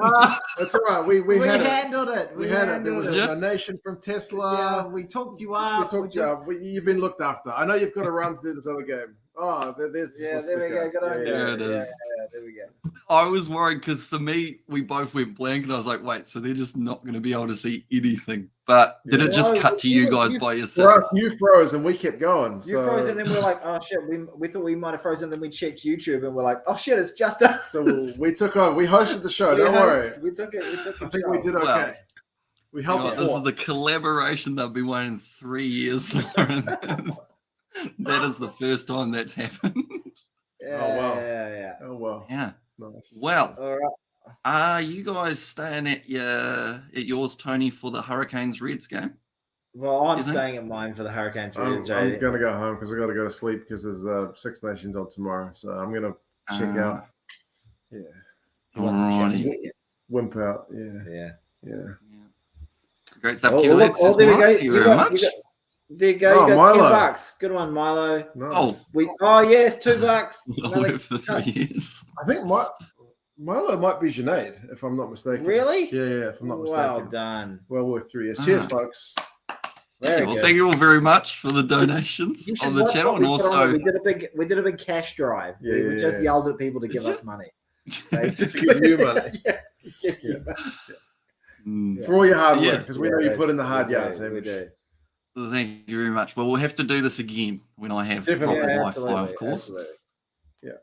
That's all right. We handled it. We had it. There was a donation from Tesla. Yeah, we talked you up. You've been looked after. I know you've got to run to do this other game. Oh, there's there we go. Good idea. There it is. Yeah, there we go. I was worried because for me, we both went blank, and I was like, "Wait, so they're just not going to be able to see anything?" But did it just cut to you guys by yourself? You froze, and we kept going. You froze, and then we're like, "Oh shit!" We thought we might have frozen. Then we checked YouTube, and we're like, "Oh shit, it's just us." So we took over. We hosted the show. Don't worry. We took it. I think we did okay. Well, we helped. This is the collaboration they've been waiting 3 years for. That is the first time that's happened. Yeah, oh wow! Yeah. Oh wow! Yeah. Nice. Well, all right. Are you guys staying at yours, Tony, for the Hurricanes Reds game? Well, I'm staying at mine for the Hurricanes Reds. I'm gonna go home because I got to go to sleep because there's Six Nations on tomorrow. So I'm gonna check out. Yeah. Wimp out. Yeah. Great stuff. There we go. Thank you very much. There you go. You got $10. Good one, Milo. Nice. Yes, $2. Over the 3 years. I think Milo might be Sinead, if I'm not mistaken. Really? Yeah, if I'm not mistaken. Well done. Well worth 3 years. Cheers, folks. Thank you all very much for the donations on the channel, and also we did a big cash drive. We just yelled at people to give us money. To give you money. For all your hard work, because we know you put in the hard yards. We do. Thank you very much. But we'll have to do this again when I have proper Wi-Fi, of course. Absolutely. Yeah.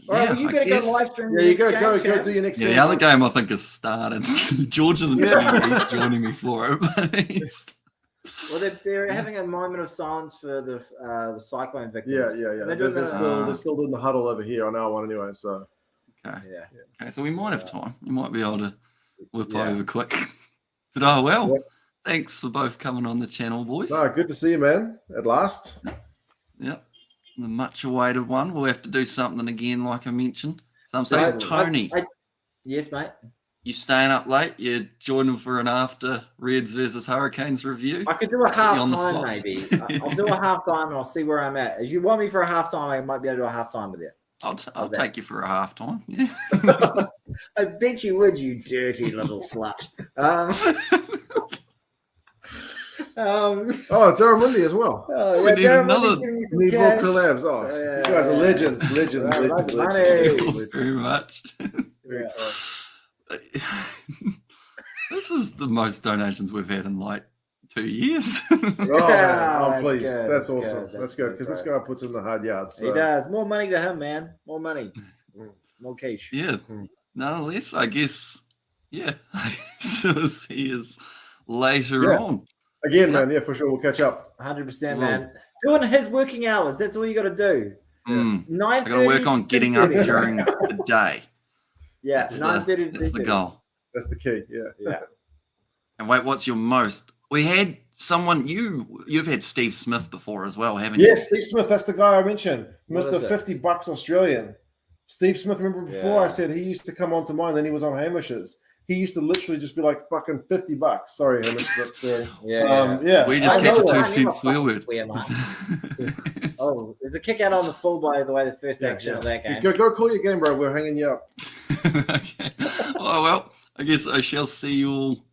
All right, well, you I better guess. go live stream. Yeah, the you go next go game, go champ. do your next Yeah, game. the other game I think has started. George isn't he's joining me for it, but he's... Well, they're having a moment of silence for the cyclone victims. Yeah. They're They're, doing they're still doing the huddle over here on our one anyway. So Okay. yeah. Okay, so we might have time. We might be able to whip Yeah. over quick. But oh well. Yep. Thanks for both coming on the channel, boys. no, good to see you, man. At last. Yep. The much awaited one. We'll have to do something again, like I mentioned. So I'm saying, Tony, Yes, mate. you staying up late? You're joining for an after Reds versus Hurricanes review? I could do a Put you on the half time, spot. maybe. I'll do a half time and I'll see where I'm at. If you want me for a half time, I might be able to do a half time with you. I'll take you for a half time. Yeah. I bet you would, you dirty little slut. Oh, it's Aramundi as well. Oh, We yeah, need Darren another- Murphy's giving you some Need more cash. collabs. Oh, Yeah. you guys are legends. Legends. Yeah, Legends. money. Thank you legends. very much. Yeah. This is the most donations we've had in like 2 years. Oh, man. Yeah, Oh, please. good, That's that's awesome. good, That's that's good good, because this bro. guy puts in the hard yards. He does. More money to him, man. More money. More cash. Yeah. Nonetheless, I guess, yeah. So he is later Yeah. on. Again, man. Yeah, for sure. We'll catch up. 100%, Well- man. Doing his working hours. That's all you got to do. Mm. 9:30 I got to work on to getting up 10:30. during the day. Yeah, That's 9:30 the, to that's the 10:30. goal. That's the key. Yeah. Yeah. And wait, what's your most? We had someone, you've had Steve Smith before as well, haven't you? Yes, Steve Smith. That's the guy I mentioned. What Mr. is it? $50 Australian. Steve Smith. Remember before I Yeah. said he used to come onto mine, then he was on Hamish's. He used to literally just be like fucking $50. Sorry, Hamish. That's very. Yeah. We just I catch a know two- it. 2 cent swear word. Swear, mate. Oh, there's a kick out on the full, by the way, the first action of that game. Go call your game, bro. We're hanging you up. Okay. Oh, well, I guess I shall see you all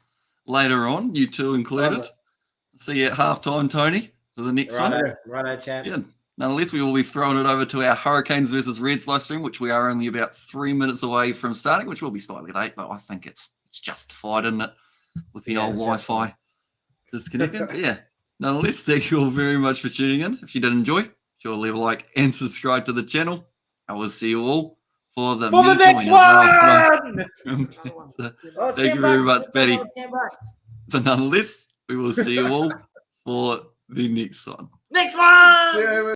later on, you two included. Right. See you at halftime, Tony, for the next one. Righto, champ. Yeah. Nonetheless, we will be throwing it over to our Hurricanes versus Reds live stream, which we are only about 3 minutes away from starting, which will be slightly late, but I think it's justified, isn't it? With the Yeah, old it's Wi-Fi disconnected. But yeah. Nonetheless, thank you all very much for tuning in. If you did enjoy, sure to leave a like and subscribe to the channel. I will see you all for the next one! Oh, Thank you very $10. much, Betty. $10. But nonetheless, we will see you all for the next one. Next one! Yeah,